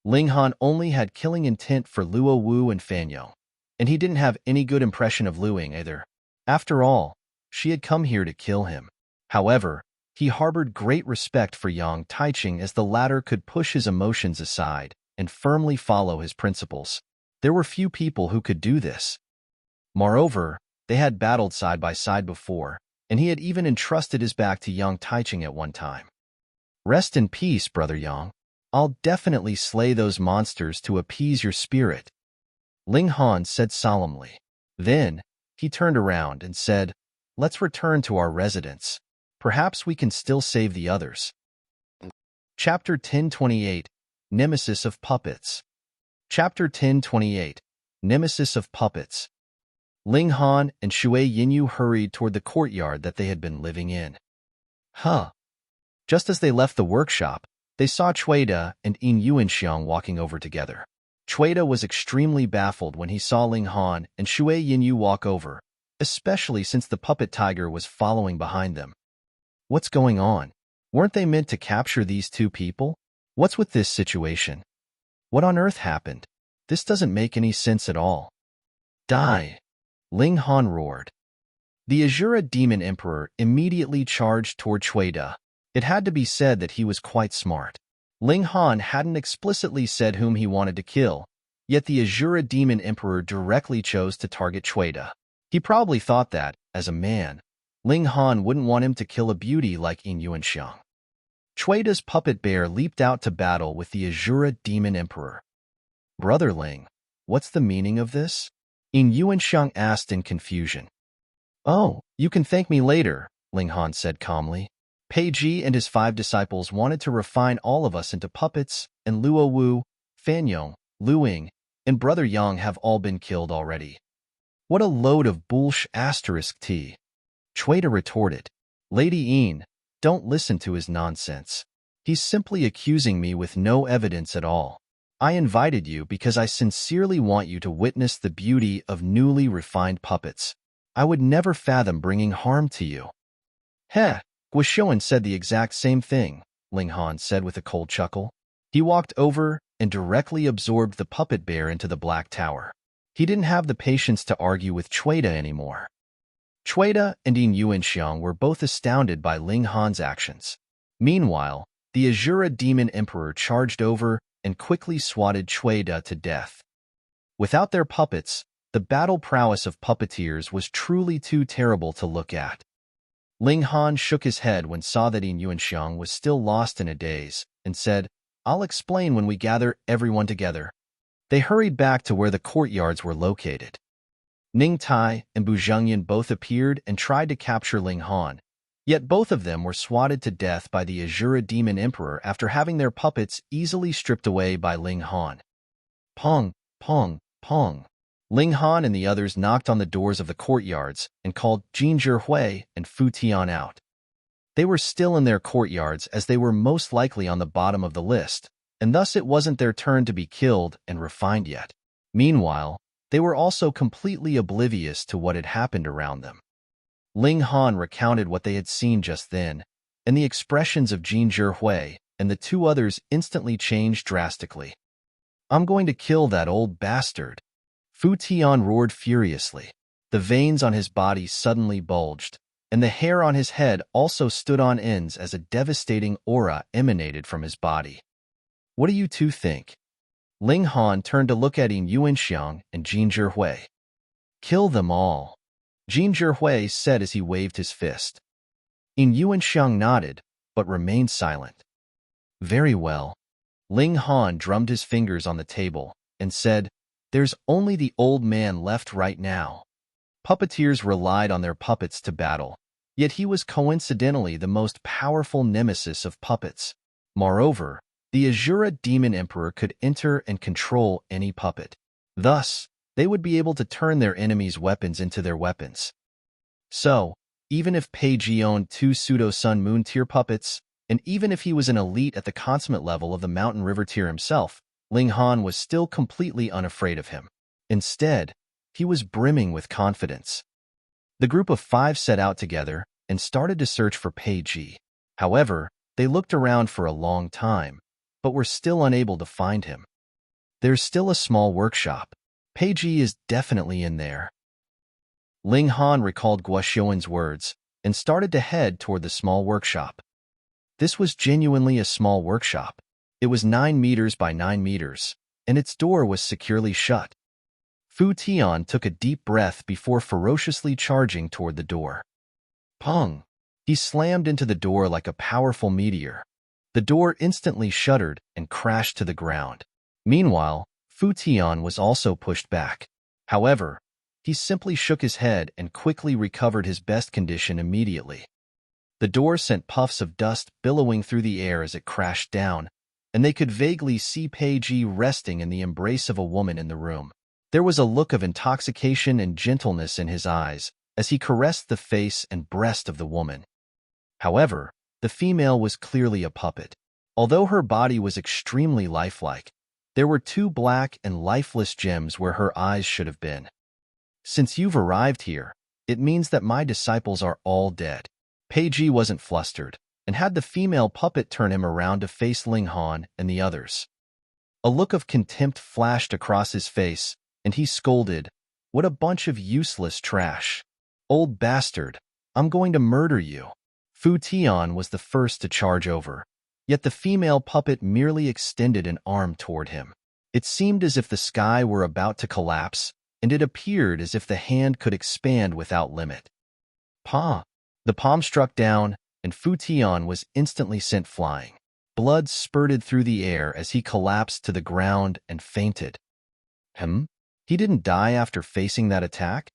Ling Han only had killing intent for Luo Wu and Fanyong, and he didn't have any good impression of Lu Ying either. After all, she had come here to kill him. However, he harbored great respect for Yang Taichung as the latter could push his emotions aside and firmly follow his principles. There were few people who could do this. Moreover, they had battled side by side before, and he had even entrusted his back to Yang Taichung at one time. Rest in peace, Brother Yang. I'll definitely slay those monsters to appease your spirit, Ling Han said solemnly. Then, he turned around and said, let's return to our residence. Perhaps we can still save the others. Chapter 1028, Nemesis of Puppets. Chapter 1028, Nemesis of Puppets. Ling Han and Shui Yinyu hurried toward the courtyard that they had been living in. Just as they left the workshop, they saw Chuida and Yuanxiang walking over together. Chueda was extremely baffled when he saw Ling Han and Shui Yinyu walk over, especially since the puppet tiger was following behind them. What's going on? Weren't they meant to capture these two people? What's with this situation? What on earth happened? This doesn't make any sense at all. Die! Ling Han roared. The Azura Demon Emperor immediately charged toward Chueda. It had to be said that he was quite smart. Ling Han hadn't explicitly said whom he wanted to kill, yet the Azura Demon Emperor directly chose to target Chueda. He probably thought that, as a man, Ling Han wouldn't want him to kill a beauty like Yuanxiang. Chueda's puppet bear leaped out to battle with the Azura Demon Emperor. Brother Ling, what's the meaning of this? Yuanxiang asked in confusion. Oh, you can thank me later, Ling Han said calmly. Pei Ji and his 5 disciples wanted to refine all of us into puppets, and Luo Wu, Fanyong, Luing, and Brother Yang have all been killed already. What a load of bullsh**. Chueda retorted. Lady Yin, don't listen to his nonsense. He's simply accusing me with no evidence at all. I invited you because I sincerely want you to witness the beauty of newly refined puppets. I would never fathom bringing harm to you. Heh, Guoshuan said the exact same thing, Ling Han said with a cold chuckle. He walked over and directly absorbed the puppet bear into the Black Tower. He didn't have the patience to argue with Chueda anymore. Chueda and Yuanxiang were both astounded by Ling Han's actions. Meanwhile, the Azura Demon Emperor charged over and quickly swatted Chueda to death. Without their puppets, the battle prowess of puppeteers was truly too terrible to look at. Ling Han shook his head when saw that Yuanxiang was still lost in a daze, and said, I'll explain when we gather everyone together. They hurried back to where the courtyards were located. Ning Tai and Bu Zhengyan both appeared and tried to capture Ling Han, yet both of them were swatted to death by the Azura Demon Emperor after having their puppets easily stripped away by Ling Han. Pong, pong, pong. Ling Han and the others knocked on the doors of the courtyards and called Jin Zhihui and Fu Tian out. They were still in their courtyards as they were most likely on the bottom of the list, and thus it wasn't their turn to be killed and refined yet. Meanwhile, they were also completely oblivious to what had happened around them. Ling Han recounted what they had seen just then, and the expressions of Jin Zhihui and the 2 others instantly changed drastically. I'm going to kill that old bastard. Fu Tian roared furiously. The veins on his body suddenly bulged, and the hair on his head also stood on ends as a devastating aura emanated from his body. What do you two think? Ling Han turned to look at Yuanxiang and Jin Zhihui. Kill them all, Jin Zhihui said as he waved his fist. Yuanxiang nodded, but remained silent. Very well. Ling Han drummed his fingers on the table and said, There's only the old man left right now. Puppeteers relied on their puppets to battle, yet he was coincidentally the most powerful nemesis of puppets. Moreover, the Azura Demon Emperor could enter and control any puppet. Thus, they would be able to turn their enemies' weapons into their weapons. So, even if Pei Ji owned 2 pseudo-Sun Moon tier puppets, and even if he was an elite at the consummate level of the Mountain River tier himself, Ling Han was still completely unafraid of him. Instead, he was brimming with confidence. The group of 5 set out together and started to search for Pei Ji. However, they looked around for a long time, but were still unable to find him. There's still a small workshop. Pei Ji is definitely in there. Ling Han recalled Guoshuan's words and started to head toward the small workshop. This was genuinely a small workshop. It was 9 meters by 9 meters, and its door was securely shut. Fu Tian took a deep breath before ferociously charging toward the door. Pong! He slammed into the door like a powerful meteor. The door instantly shuddered and crashed to the ground. Meanwhile, Fu Tian was also pushed back. However, he simply shook his head and quickly recovered his best condition immediately. The door sent puffs of dust billowing through the air as it crashed down, and they could vaguely see Pei Ji resting in the embrace of a woman in the room. There was a look of intoxication and gentleness in his eyes as he caressed the face and breast of the woman. However, the female was clearly a puppet. Although her body was extremely lifelike, There were two black and lifeless gems where her eyes should have been. Since you've arrived here, it means that my disciples are all dead. Pei Ji wasn't flustered, and had the female puppet turn him around to face Ling Han and the others. A look of contempt flashed across his face, and he scolded, "What a bunch of useless trash. Old bastard, I'm going to murder you." Fu Tian was the first to charge over, yet the female puppet merely extended an arm toward him. It seemed as if the sky were about to collapse, and it appeared as if the hand could expand without limit. Pa! The palm struck down, and Fu Tian was instantly sent flying. Blood spurted through the air as he collapsed to the ground and fainted. He didn't die after facing that attack?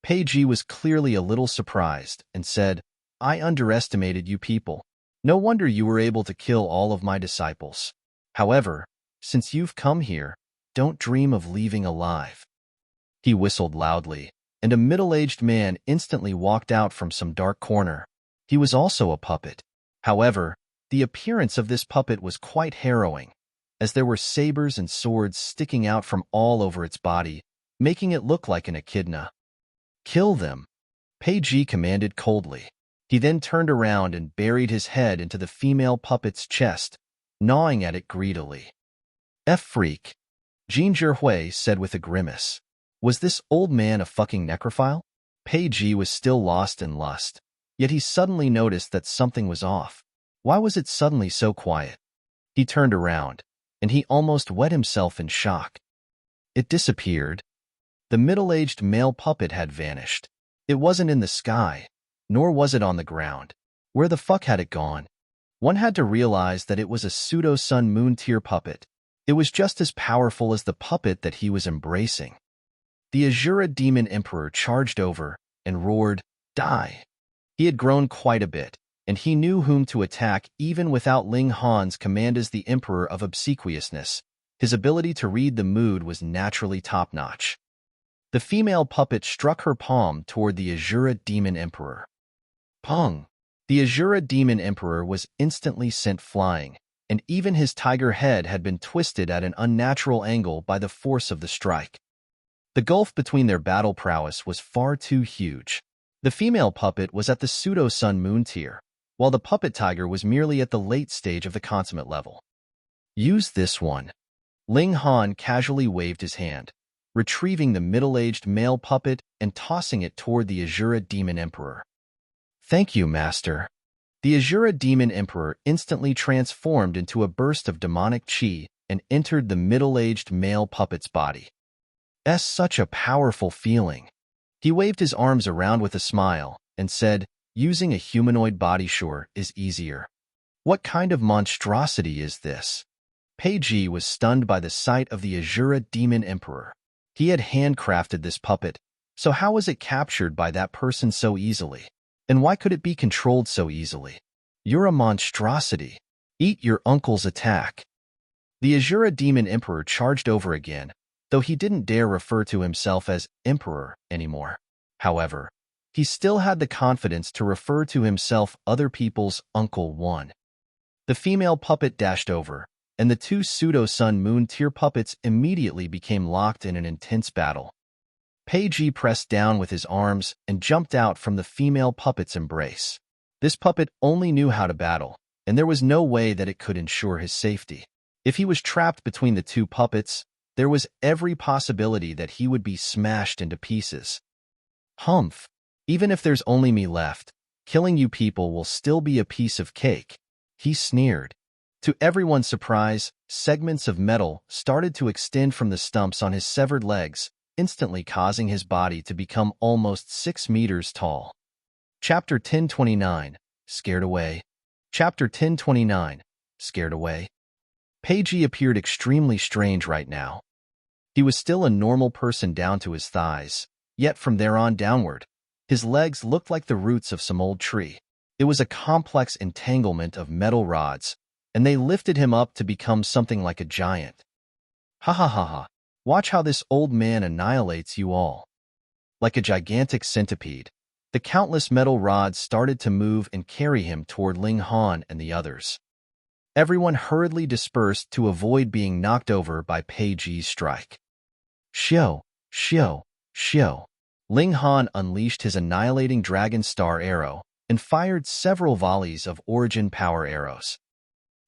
Pei Ji was clearly a little surprised and said, "I underestimated you people. No wonder you were able to kill all of my disciples. However, since you've come here, don't dream of leaving alive." He whistled loudly, and a middle-aged man instantly walked out from some dark corner. He was also a puppet. However, the appearance of this puppet was quite harrowing, as there were sabers and swords sticking out from all over its body, making it look like an echidna. "Kill them," Pei Ji commanded coldly. He then turned around and buried his head into the female puppet's chest, gnawing at it greedily. "Freak," Jin Zhihui said with a grimace. Was this old man a fucking necrophile? Pei Ji was still lost in lust, yet he suddenly noticed that something was off. Why was it suddenly so quiet? He turned around, and he almost wet himself in shock. It disappeared. The middle-aged male puppet had vanished. It wasn't in the sky, nor was it on the ground. Where the fuck had it gone? One had to realize that it was a pseudo-sun moon tier puppet. It was just as powerful as the puppet that he was embracing. The Azura Demon Emperor charged over and roared, "Die!" He had grown quite a bit, and he knew whom to attack even without Ling Han's command as the Emperor of Obsequiousness. His ability to read the mood was naturally top-notch. The female puppet struck her palm toward the Azura Demon Emperor. Pong! The Azura Demon Emperor was instantly sent flying, and even his tiger head had been twisted at an unnatural angle by the force of the strike. The gulf between their battle prowess was far too huge. The female puppet was at the pseudo-sun moon tier, while the puppet tiger was merely at the late stage of the consummate level. "Use this one." Ling Han casually waved his hand, retrieving the middle-aged male puppet and tossing it toward the Azura Demon Emperor. "Thank you, Master." The Azura Demon Emperor instantly transformed into a burst of demonic chi and entered the middle-aged male puppet's body. Such a powerful feeling. He waved his arms around with a smile and said, "Using a humanoid body sure is easier." What kind of monstrosity is this? Pei Ji was stunned by the sight of the Azura Demon Emperor. He had handcrafted this puppet, so how was it captured by that person so easily? And why could it be controlled so easily? "You're a monstrosity. Eat your uncle's attack." The Azura Demon Emperor charged over again, though he didn't dare refer to himself as Emperor anymore. However, he still had the confidence to refer to himself other people's Uncle One. The female puppet dashed over, and the two pseudo-sun moon tier puppets immediately became locked in an intense battle. Pei Ji pressed down with his arms and jumped out from the female puppet's embrace. This puppet only knew how to battle, and there was no way that it could ensure his safety. If he was trapped between the two puppets, there was every possibility that he would be smashed into pieces. "Humph! Even if there's only me left, killing you people will still be a piece of cake," he sneered. To everyone's surprise, segments of metal started to extend from the stumps on his severed legs, instantly causing his body to become almost 6 meters tall. Chapter 1029, Scared Away. Chapter 1029, Scared Away. Pei Ji appeared extremely strange right now. He was still a normal person down to his thighs, yet from there on downward, his legs looked like the roots of some old tree. It was a complex entanglement of metal rods, and they lifted him up to become something like a giant. "Ha ha ha ha, watch how this old man annihilates you all." Like a gigantic centipede, the countless metal rods started to move and carry him toward Ling Han and the others. Everyone hurriedly dispersed to avoid being knocked over by Pei Ji's strike. Xiao, xiao, xiao. Ling Han unleashed his annihilating Dragon Star arrow and fired several volleys of origin power arrows.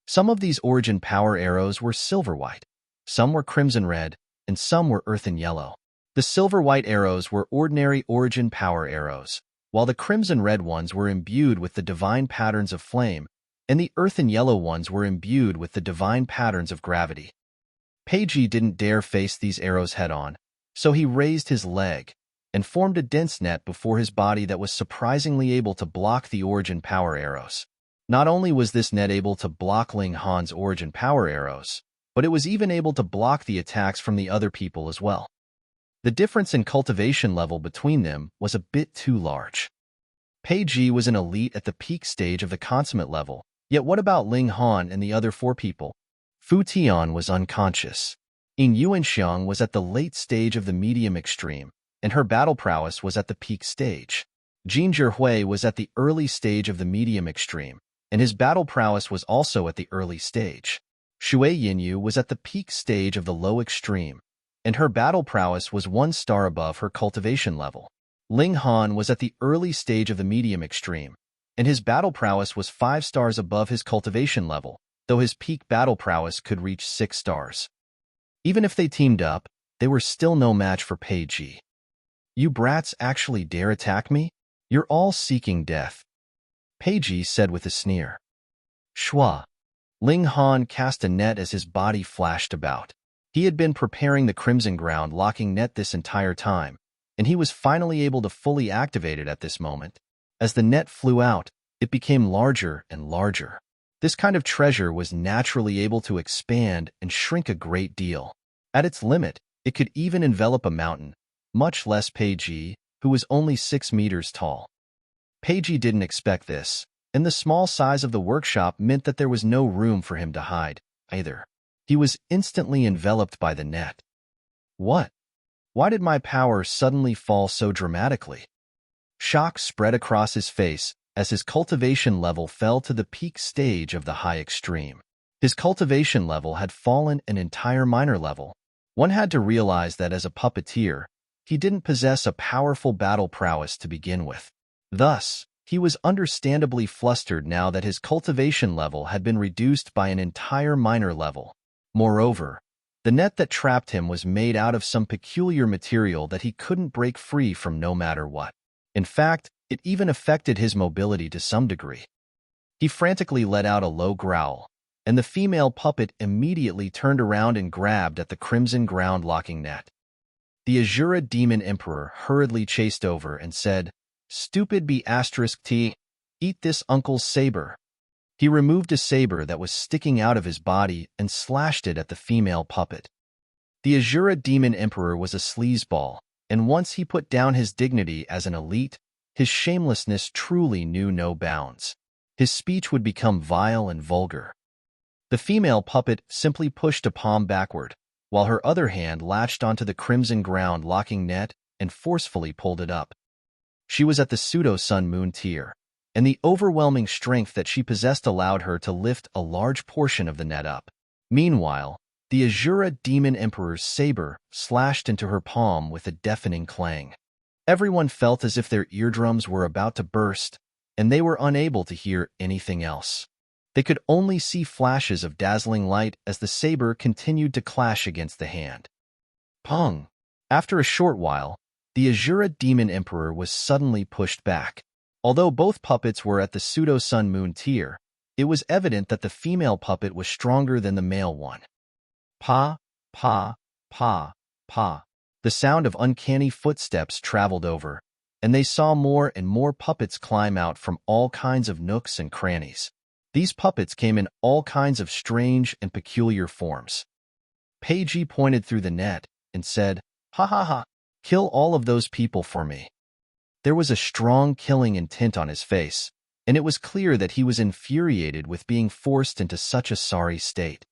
Some of these origin power arrows were silver-white, some were crimson-red, and some were earthen-yellow. The silver-white arrows were ordinary origin power arrows, while the crimson-red ones were imbued with the divine patterns of flame, and the earthen-yellow ones were imbued with the divine patterns of gravity. Pei Ji didn't dare face these arrows head-on, so he raised his leg and formed a dense net before his body that was surprisingly able to block the origin power arrows. Not only was this net able to block Ling Han's origin power arrows, but it was even able to block the attacks from the other people as well. The difference in cultivation level between them was a bit too large. Pei Ji was an elite at the peak stage of the consummate level, yet what about Ling Han and the other 4 people? Fu Tian was unconscious. Yuanxiang was at the late stage of the medium extreme, and her battle prowess was at the peak stage. Jin Zhihui was at the early stage of the medium extreme, and his battle prowess was also at the early stage. Shui Yinyu was at the peak stage of the low extreme, and her battle prowess was 1 star above her cultivation level. Ling Han was at the early stage of the medium extreme, and his battle prowess was 5 stars above his cultivation level, though his peak battle prowess could reach 6 stars. Even if they teamed up, they were still no match for Pei Ji. You brats actually dare attack me? You're all seeking death, Pei Ji said with a sneer. Shua. Ling Han cast a net as his body flashed about. He had been preparing the Crimson Ground locking net this entire time, and he was finally able to fully activate it at this moment. As the net flew out, it became larger and larger. This kind of treasure was naturally able to expand and shrink a great deal. At its limit, it could even envelop a mountain, much less Pei Ji, who was only 6 meters tall. Pei Ji didn't expect this, and the small size of the workshop meant that there was no room for him to hide, either. He was instantly enveloped by the net. What? Why did my power suddenly fall so dramatically? Shock spread across his face as his cultivation level fell to the peak stage of the high extreme. His cultivation level had fallen an entire minor level. One had to realize that as a puppeteer, he didn't possess a powerful battle prowess to begin with. Thus, he was understandably flustered now that his cultivation level had been reduced by an entire minor level. Moreover, the net that trapped him was made out of some peculiar material that he couldn't break free from no matter what. In fact, it even affected his mobility to some degree. He frantically let out a low growl, and the female puppet immediately turned around and grabbed at the Crimson Ground locking net. The Azura Demon Emperor hurriedly chased over and said, "Stupid B*T, eat this uncle's saber." He removed a saber that was sticking out of his body and slashed it at the female puppet. The Azura Demon Emperor was a sleazeball, and once he put down his dignity as an elite, his shamelessness truly knew no bounds. His speech would become vile and vulgar. The female puppet simply pushed a palm backward, while her other hand latched onto the Crimson Ground locking net and forcefully pulled it up. She was at the pseudo-sun moon tier, and the overwhelming strength that she possessed allowed her to lift a large portion of the net up. Meanwhile, the Azura Demon Emperor's saber slashed into her palm with a deafening clang. Everyone felt as if their eardrums were about to burst, and they were unable to hear anything else. They could only see flashes of dazzling light as the saber continued to clash against the hand. Pong! After a short while, the Azura Demon Emperor was suddenly pushed back. Although both puppets were at the pseudo-sun moon tier, it was evident that the female puppet was stronger than the male one. Pa, pa, pa, pa. The sound of uncanny footsteps traveled over, and they saw more and more puppets climb out from all kinds of nooks and crannies. These puppets came in all kinds of strange and peculiar forms. Pei Ji pointed through the net and said, "Ha ha ha, kill all of those people for me." There was a strong killing intent on his face, and it was clear that he was infuriated with being forced into such a sorry state.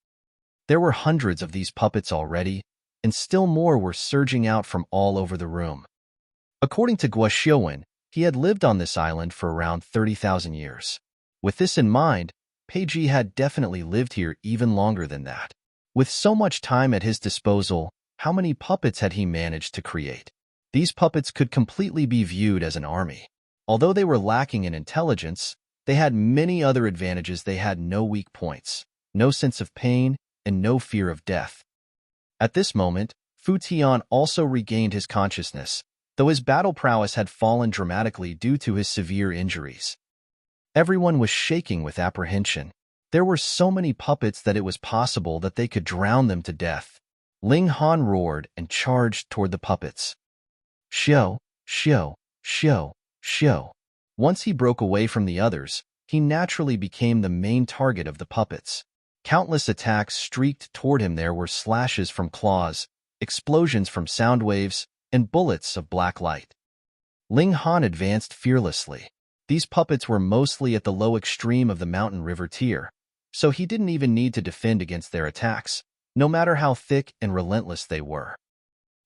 There were hundreds of these puppets already, and still more were surging out from all over the room. According to Guoxiuan, he had lived on this island for around 30,000 years. With this in mind, Pei Ji had definitely lived here even longer than that. With so much time at his disposal, how many puppets had he managed to create? These puppets could completely be viewed as an army. Although they were lacking in intelligence, they had many other advantages. They had no weak points, no sense of pain, and no fear of death. At this moment, Fu Tian also regained his consciousness, though his battle prowess had fallen dramatically due to his severe injuries. Everyone was shaking with apprehension. There were so many puppets that it was possible that they could drown them to death. Ling Han roared and charged toward the puppets. Shio, shio, shio, shio. Once he broke away from the others, he naturally became the main target of the puppets. Countless attacks streaked toward him. There were slashes from claws, explosions from sound waves, and bullets of black light. Ling Han advanced fearlessly. These puppets were mostly at the low extreme of the mountain river tier, so he didn't even need to defend against their attacks, no matter how thick and relentless they were.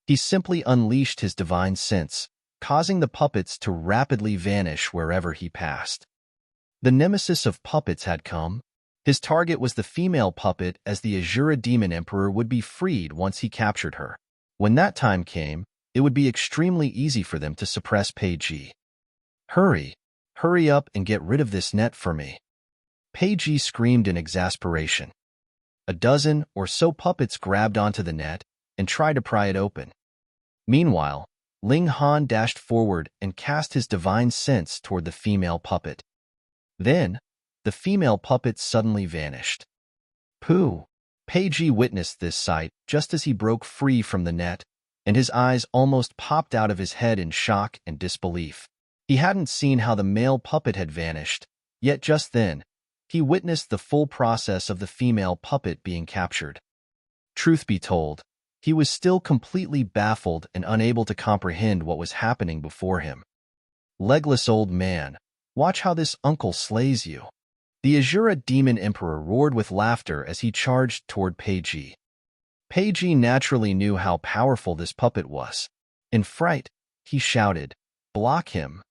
He simply unleashed his divine sense, causing the puppets to rapidly vanish wherever he passed. The nemesis of puppets had come. His target was the female puppet, as the Azura Demon Emperor would be freed once he captured her. When that time came, it would be extremely easy for them to suppress Pei Ji. Hurry up and get rid of this net for me. Pei Ji screamed in exasperation. A dozen or so puppets grabbed onto the net and tried to pry it open. Meanwhile, Ling Han dashed forward and cast his divine sense toward the female puppet. Then, the female puppet suddenly vanished. Pooh! Pei Ji witnessed this sight just as he broke free from the net, and his eyes almost popped out of his head in shock and disbelief. He hadn't seen how the male puppet had vanished, yet just then, he witnessed the full process of the female puppet being captured. Truth be told, he was still completely baffled and unable to comprehend what was happening before him. Legless old man, watch how this uncle slays you. The Azura Demon Emperor roared with laughter as he charged toward Pei Ji. Pei Ji naturally knew how powerful this puppet was. In fright, he shouted, "Block him!"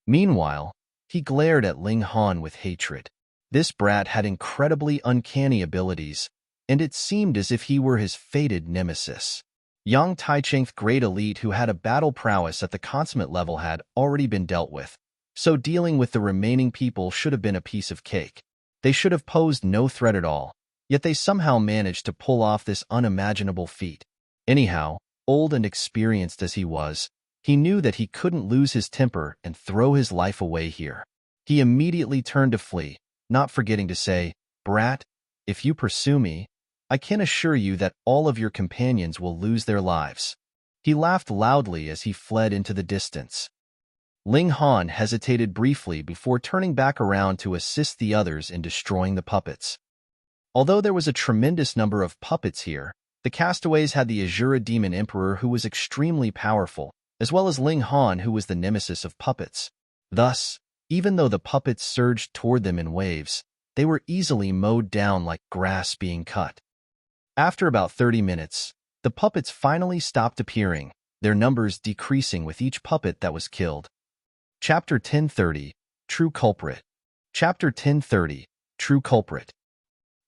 Meanwhile, he glared at Ling Han with hatred. This brat had incredibly uncanny abilities, and it seemed as if he were his fated nemesis. Yang Taicheng's great elite, who had a battle prowess at the consummate level, had already been dealt with, so dealing with the remaining people should have been a piece of cake. They should have posed no threat at all, yet they somehow managed to pull off this unimaginable feat. Anyhow, old and experienced as he was, he knew that he couldn't lose his temper and throw his life away here. He immediately turned to flee, not forgetting to say, "Brat, if you pursue me, I can assure you that all of your companions will lose their lives." He laughed loudly as he fled into the distance. Ling Han hesitated briefly before turning back around to assist the others in destroying the puppets. Although there was a tremendous number of puppets here, the castaways had the Azura Demon Emperor, who was extremely powerful, as well as Ling Han, who was the nemesis of puppets. Thus, even though the puppets surged toward them in waves, they were easily mowed down like grass being cut. After about 30 minutes, the puppets finally stopped appearing, their numbers decreasing with each puppet that was killed. Chapter 1030, True Culprit. Chapter 1030, True Culprit.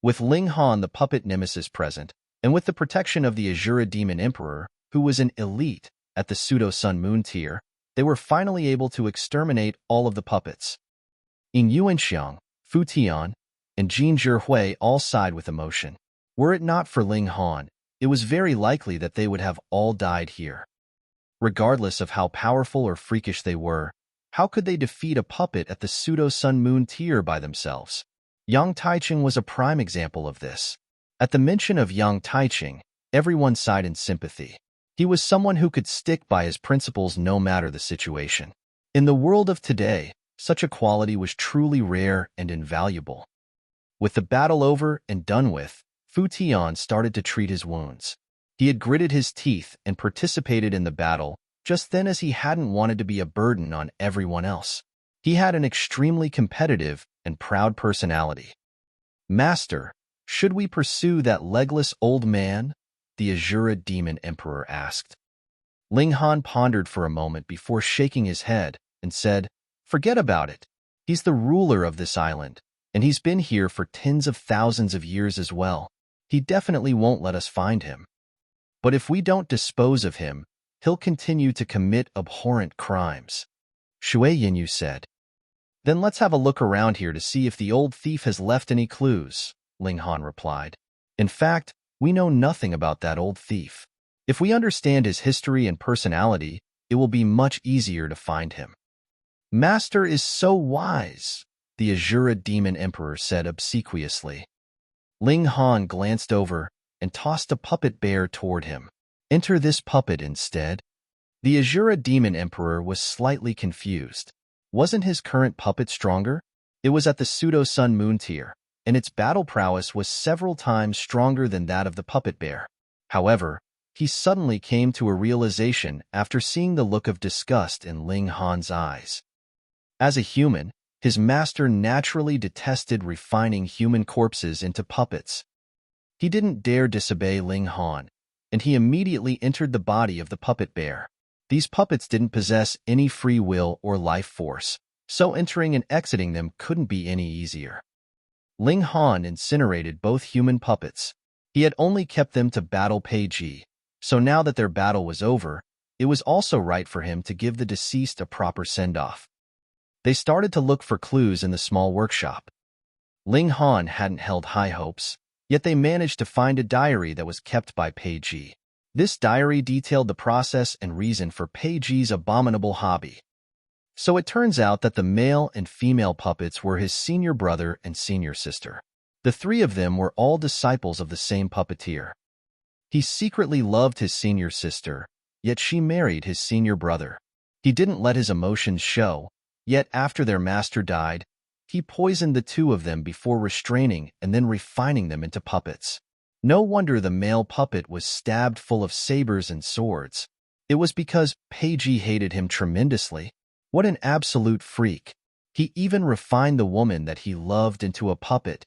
With Ling Han, the puppet nemesis, present, and with the protection of the Azura Demon Emperor, who was an elite at the Pseudo-Sun Moon tier, they were finally able to exterminate all of the puppets. In Yuanxiang, Fu Tian, and Jin Zhihui all sighed with emotion. Were it not for Ling Han, it was very likely that they would have all died here. Regardless of how powerful or freakish they were, how could they defeat a puppet at the Pseudo-Sun Moon tier by themselves? Yang Taicheng was a prime example of this. At the mention of Yang Taicheng, everyone sighed in sympathy. He was someone who could stick by his principles no matter the situation. In the world of today, such a quality was truly rare and invaluable. With the battle over and done with, Fu Tian started to treat his wounds. He had gritted his teeth and participated in the battle just then, as he hadn't wanted to be a burden on everyone else. He had an extremely competitive and proud personality. "Master, should we pursue that legless old man?" the Azura Demon Emperor asked. Ling Han pondered for a moment before shaking his head and said, "Forget about it. He's the ruler of this island. And he's been here for tens of thousands of years as well. He definitely won't let us find him. But if we don't dispose of him, he'll continue to commit abhorrent crimes, Shui Yinyu said. Then let's have a look around here to see if the old thief has left any clues, Ling Han replied. In fact, we know nothing about that old thief. If we understand his history and personality, it will be much easier to find him. Master is so wise, the Azura Demon Emperor said obsequiously. Ling Han glanced over and tossed a puppet bear toward him. Enter this puppet instead. The Azura Demon Emperor was slightly confused. Wasn't his current puppet stronger? It was at the pseudo-sun moon tier, and its battle prowess was several times stronger than that of the puppet bear. However, he suddenly came to a realization after seeing the look of disgust in Ling Han's eyes. As a human, his master naturally detested refining human corpses into puppets. He didn't dare disobey Ling Han, and he immediately entered the body of the puppet bear. These puppets didn't possess any free will or life force, so entering and exiting them couldn't be any easier. Ling Han incinerated both human puppets. He had only kept them to battle Pei Ji, so now that their battle was over, it was also right for him to give the deceased a proper send-off. They started to look for clues in the small workshop. Ling Han hadn't held high hopes, yet they managed to find a diary that was kept by Pei Ji. This diary detailed the process and reason for Pei Ji's abominable hobby. So it turns out that the male and female puppets were his senior brother and senior sister. The three of them were all disciples of the same puppeteer. He secretly loved his senior sister, yet she married his senior brother. He didn't let his emotions show, yet after their master died, he poisoned the two of them before restraining and then refining them into puppets. No wonder the male puppet was stabbed full of sabers and swords. It was because Pei Ji hated him tremendously. What an absolute freak. He even refined the woman that he loved into a puppet.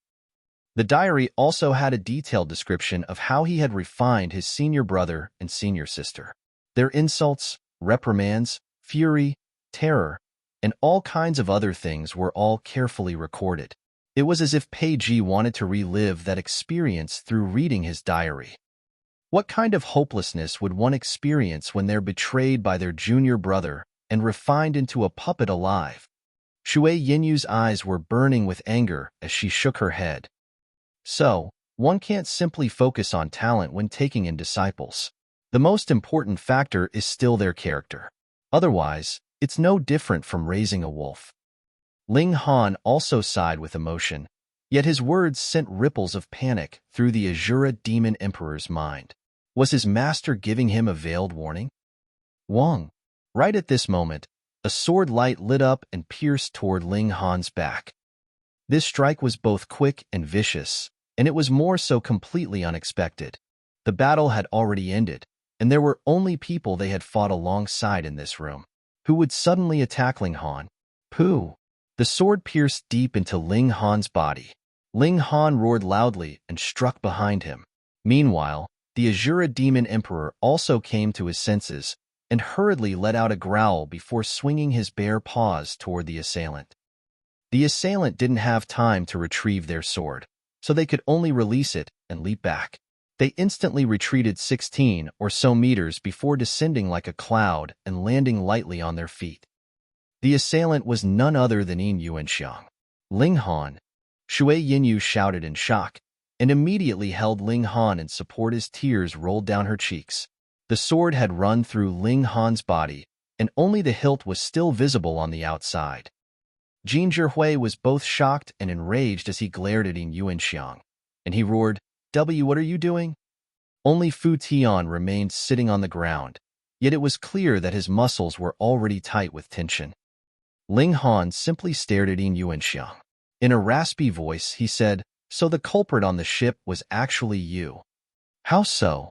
The diary also had a detailed description of how he had refined his senior brother and senior sister. Their insults, reprimands, fury, terror, and all kinds of other things were all carefully recorded. It was as if Pei Ji wanted to relive that experience through reading his diary. What kind of hopelessness would one experience when they're betrayed by their junior brother and refined into a puppet alive? Shui Yinyu's eyes were burning with anger as she shook her head. So, one can't simply focus on talent when taking in disciples. The most important factor is still their character. Otherwise, it's no different from raising a wolf. Ling Han also sighed with emotion, yet his words sent ripples of panic through the Azura Demon Emperor's mind. Was his master giving him a veiled warning? Wang. Right at this moment, a sword light lit up and pierced toward Ling Han's back. This strike was both quick and vicious, and it was more so completely unexpected. The battle had already ended, and there were only people they had fought alongside in this room. Who would suddenly attack Ling Han? Pooh! The sword pierced deep into Ling Han's body. Ling Han roared loudly and struck behind him. Meanwhile, the Azura Demon Emperor also came to his senses and hurriedly let out a growl before swinging his bare paws toward the assailant. The assailant didn't have time to retrieve their sword, so they could only release it and leap back. They instantly retreated 16 or so meters before descending like a cloud and landing lightly on their feet. The assailant was none other than Yuanxiang. Ling Han. Shui Yinyu shouted in shock, and immediately held Ling Han in support as tears rolled down her cheeks. The sword had run through Ling Han's body, and only the hilt was still visible on the outside. Jin Zhihui was both shocked and enraged as he glared at Yuanxiang, and he roared, What are you doing? Only Fu Tian remained sitting on the ground, yet it was clear that his muscles were already tight with tension. Ling Han simply stared at Yuanxiang. In a raspy voice, he said, So the culprit on the ship was actually you. How so?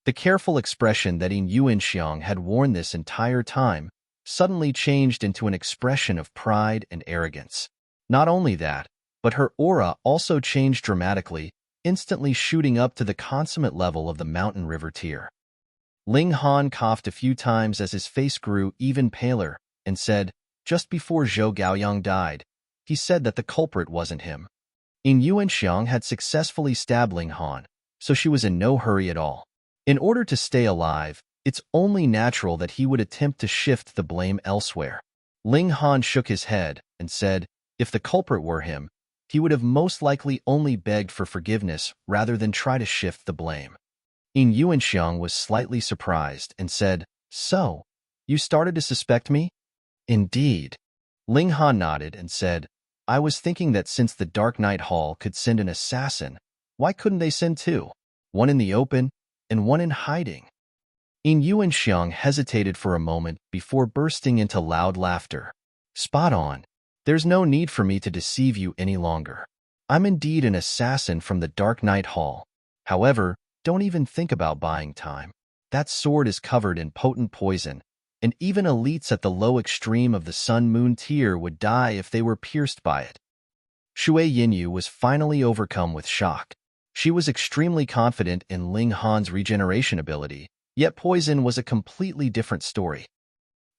The careful expression that Yuanxiang had worn this entire time suddenly changed into an expression of pride and arrogance. Not only that, but her aura also changed dramatically, instantly shooting up to the consummate level of the mountain river tier. Ling Han coughed a few times as his face grew even paler and said, Just before Zhou Gaoyang died, he said that the culprit wasn't him. Yuanxiang had successfully stabbed Ling Han, so she was in no hurry at all. In order to stay alive, it's only natural that he would attempt to shift the blame elsewhere. Ling Han shook his head and said, if the culprit were him, he would have most likely only begged for forgiveness rather than try to shift the blame. Yuanxiang was slightly surprised and said, so, you started to suspect me? Indeed. Ling Han nodded and said, I was thinking that since the Dark Night Hall could send an assassin, why couldn't they send two? One in the open and one in hiding. Yuanxiang hesitated for a moment before bursting into loud laughter. Spot on. There's no need for me to deceive you any longer. I'm indeed an assassin from the Dark Night Hall. However, don't even think about buying time. That sword is covered in potent poison, and even elites at the low extreme of the Sun-Moon tier would die if they were pierced by it. Shui Yinyu was finally overcome with shock. She was extremely confident in Ling Han's regeneration ability, yet poison was a completely different story.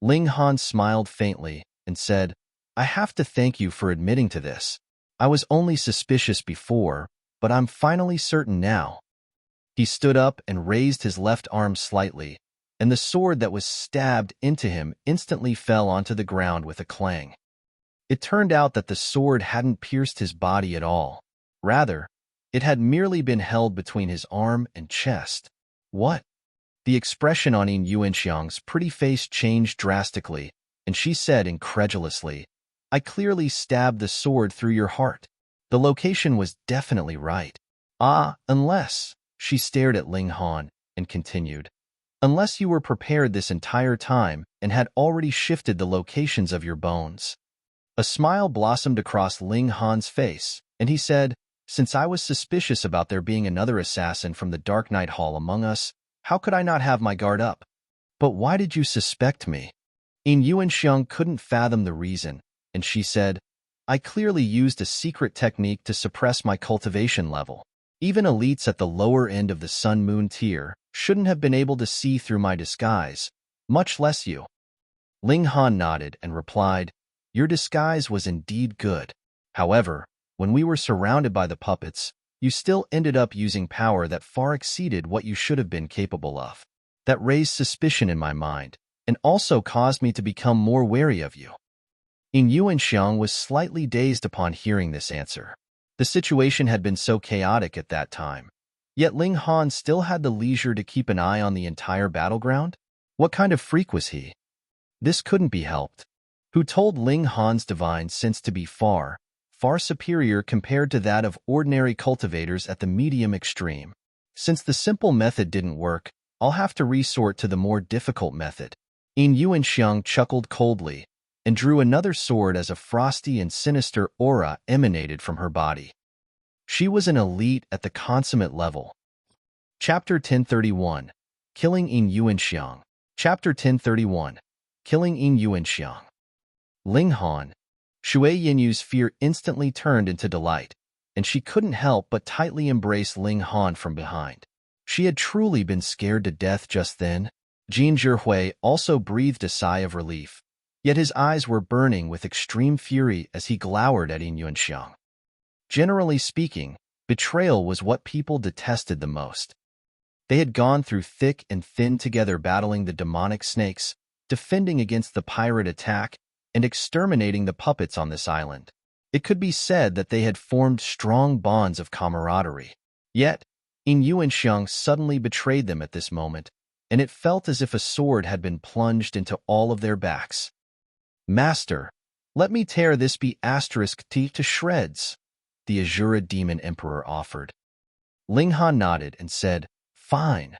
Ling Han smiled faintly and said, I have to thank you for admitting to this. I was only suspicious before, but I'm finally certain now. He stood up and raised his left arm slightly, and the sword that was stabbed into him instantly fell onto the ground with a clang. It turned out that the sword hadn't pierced his body at all. Rather, it had merely been held between his arm and chest. What? The expression on Yuanxiang's pretty face changed drastically, and she said incredulously, I clearly stabbed the sword through your heart. The location was definitely right. Unless, she stared at Ling Han and continued, unless you were prepared this entire time and had already shifted the locations of your bones. A smile blossomed across Ling Han's face, and he said, since I was suspicious about there being another assassin from the Dark Night Hall among us, how could I not have my guard up? But why did you suspect me? Yuanxiang couldn't fathom the reason, and she said, I clearly used a secret technique to suppress my cultivation level. Even elites at the lower end of the Sun-Moon tier shouldn't have been able to see through my disguise, much less you. Ling Han nodded and replied, your disguise was indeed good. However, when we were surrounded by the puppets, you still ended up using power that far exceeded what you should have been capable of. That raised suspicion in my mind, and also caused me to become more wary of you. Yuanxiang was slightly dazed upon hearing this answer. The situation had been so chaotic at that time, yet Ling Han still had the leisure to keep an eye on the entire battleground? What kind of freak was he? This couldn't be helped. Who told Ling Han's divine sense to be far superior compared to that of ordinary cultivators at the medium extreme. Since the simple method didn't work, I'll have to resort to the more difficult method. Yuanxiang chuckled coldly and drew another sword as a frosty and sinister aura emanated from her body. She was an elite at the consummate level. Chapter 1031. Killing Yuanxiang. Chapter 1031. Killing Yuanxiang. Ling Han. Shui Yinyu's fear instantly turned into delight, and she couldn't help but tightly embrace Ling Han from behind. She had truly been scared to death just then. Jin Zhihui also breathed a sigh of relief, yet his eyes were burning with extreme fury as he glowered at Yuanxiang. Generally speaking, betrayal was what people detested the most. They had gone through thick and thin together battling the demonic snakes, defending against the pirate attack, and exterminating the puppets on this island. It could be said that they had formed strong bonds of camaraderie. Yet, Yuanxiang suddenly betrayed them at this moment, and it felt as if a sword had been plunged into all of their backs. Master, let me tear this B*T to shreds, the Azura Demon Emperor offered. Ling Han nodded and said, fine.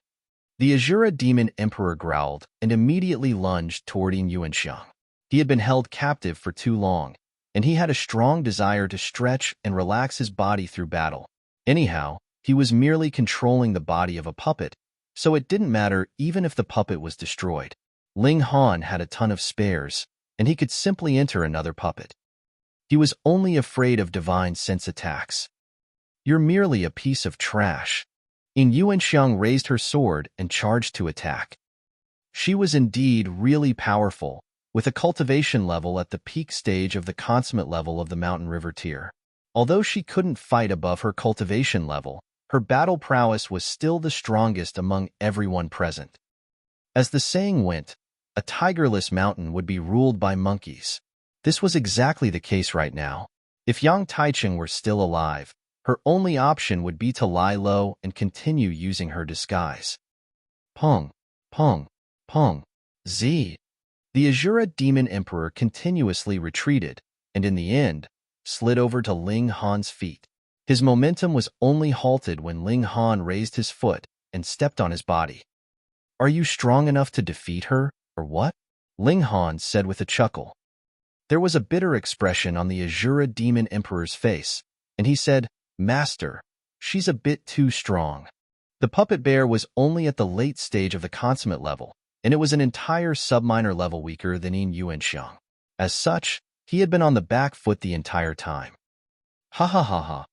The Azura Demon Emperor growled and immediately lunged toward Yuanxiang. He had been held captive for too long, and he had a strong desire to stretch and relax his body through battle. Anyhow, he was merely controlling the body of a puppet, so it didn't matter even if the puppet was destroyed. Ling Han had a ton of spares, and he could simply enter another puppet. He was only afraid of divine sense attacks. You're merely a piece of trash. Yuanxiang raised her sword and charged to attack. She was indeed really powerful, with a cultivation level at the peak stage of the consummate level of the Mountain River tier. Although she couldn't fight above her cultivation level, her battle prowess was still the strongest among everyone present. As the saying went, a tigerless mountain would be ruled by monkeys. This was exactly the case right now. If Yang Taicheng were still alive, her only option would be to lie low and continue using her disguise. Pong, pong, pong, z. The Azura Demon Emperor continuously retreated, and in the end, slid over to Ling Han's feet. His momentum was only halted when Ling Han raised his foot and stepped on his body. "Are you strong enough to defeat her, or what?" Ling Han said with a chuckle. There was a bitter expression on the Azura Demon Emperor's face, and he said, "Master, she's a bit too strong." The puppet bear was only at the late stage of the consummate level, and it was an entire subminor level weaker than Yuanxiang. As such, he had been on the back foot the entire time. "Ha ha ha ha."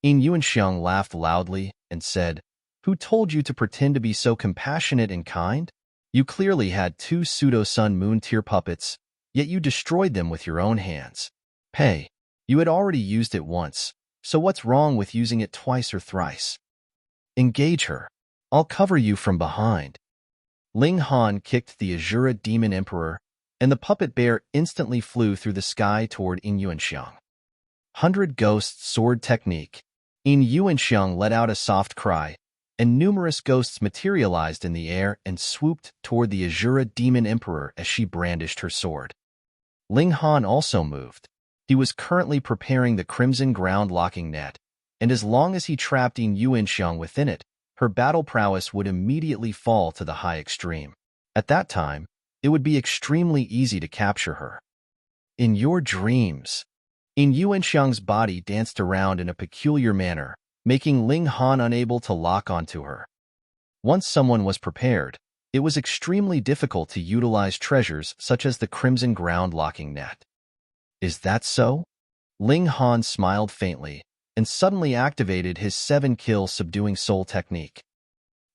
Yuanxiang laughed loudly and said, "Who told you to pretend to be so compassionate and kind? You clearly had 2 pseudo-sun moon tier puppets, yet you destroyed them with your own hands. Pei, you had already used it once, so what's wrong with using it twice or thrice? Engage her. I'll cover you from behind." Ling Han kicked the Azura Demon Emperor, and the puppet bear instantly flew through the sky toward Yuanxiang. 100 Ghosts Sword Technique. Yuanxiang let out a soft cry, and numerous ghosts materialized in the air and swooped toward the Azura Demon Emperor as she brandished her sword. Ling Han also moved. He was currently preparing the Crimson Ground locking net, and as long as he trapped Yuanxiang within it, her battle prowess would immediately fall to the high extreme. At that time, it would be extremely easy to capture her. In your dreams. Yuanxiang's body danced around in a peculiar manner, making Ling Han unable to lock onto her. Once someone was prepared, it was extremely difficult to utilize treasures such as the Crimson Ground locking net. Is that so? Ling Han smiled faintly, and suddenly activated his 7-kill subduing soul technique.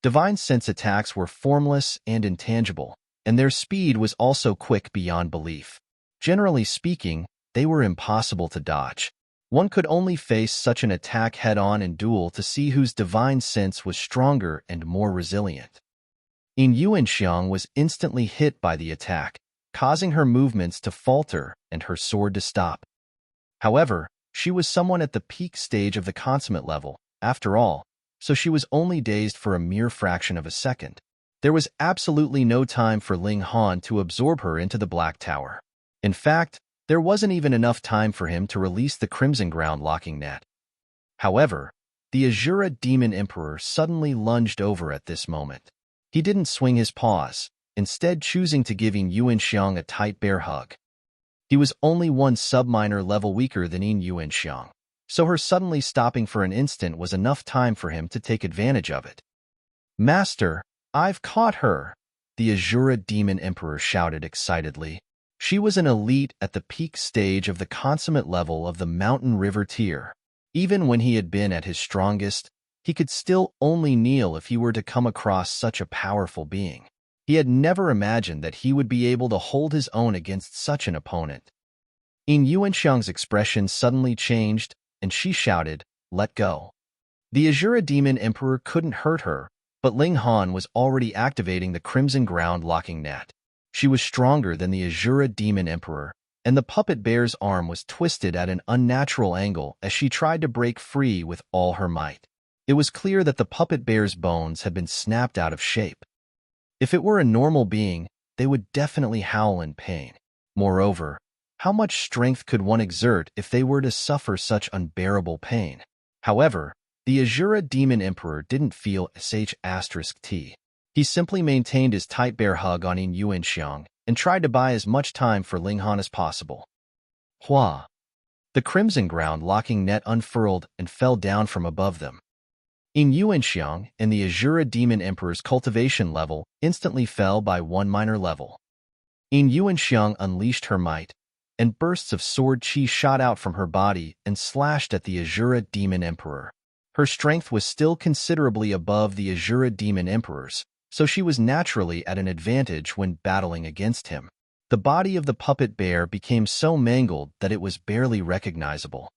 Divine Sense attacks were formless and intangible, and their speed was also quick beyond belief. Generally speaking, they were impossible to dodge. One could only face such an attack head-on in duel to see whose divine sense was stronger and more resilient. Yuanxiang was instantly hit by the attack, causing her movements to falter and her sword to stop. However, she was someone at the peak stage of the consummate level, after all, so she was only dazed for a mere fraction of a second. There was absolutely no time for Ling Han to absorb her into the Black Tower. In fact, there wasn't even enough time for him to release the Crimson Ground locking net. However, the Azura Demon Emperor suddenly lunged over at this moment. He didn't swing his paws, instead choosing to give Yuanxiang a tight bear hug. He was only 1 subminor level weaker than Yuanxiang, so her suddenly stopping for an instant was enough time for him to take advantage of it. "Master, I've caught her!" the Azura Demon Emperor shouted excitedly. She was an elite at the peak stage of the consummate level of the Mountain River tier. Even when he had been at his strongest, he could still only kneel if he were to come across such a powerful being. He had never imagined that he would be able to hold his own against such an opponent. Yuanxiang's expression suddenly changed, and she shouted, "Let go." The Azura Demon Emperor couldn't hurt her, but Ling Han was already activating the Crimson Ground locking net. She was stronger than the Azura Demon Emperor, and the puppet bear's arm was twisted at an unnatural angle as she tried to break free with all her might. It was clear that the puppet bear's bones had been snapped out of shape. If it were a normal being, they would definitely howl in pain. Moreover, how much strength could one exert if they were to suffer such unbearable pain? However, the Azura Demon Emperor didn't feel sh*t. He simply maintained his tight bear hug on Yuanxiang and tried to buy as much time for Ling Han as possible. Hua! The Crimson Ground locking net unfurled and fell down from above them. Yuanxiang and the Azura Demon Emperor's cultivation level instantly fell by 1 minor level. Yuanxiang unleashed her might, and bursts of sword chi shot out from her body and slashed at the Azura Demon Emperor. Her strength was still considerably above the Azura Demon Emperor's, so she was naturally at an advantage when battling against him. The body of the puppet bear became so mangled that it was barely recognizable.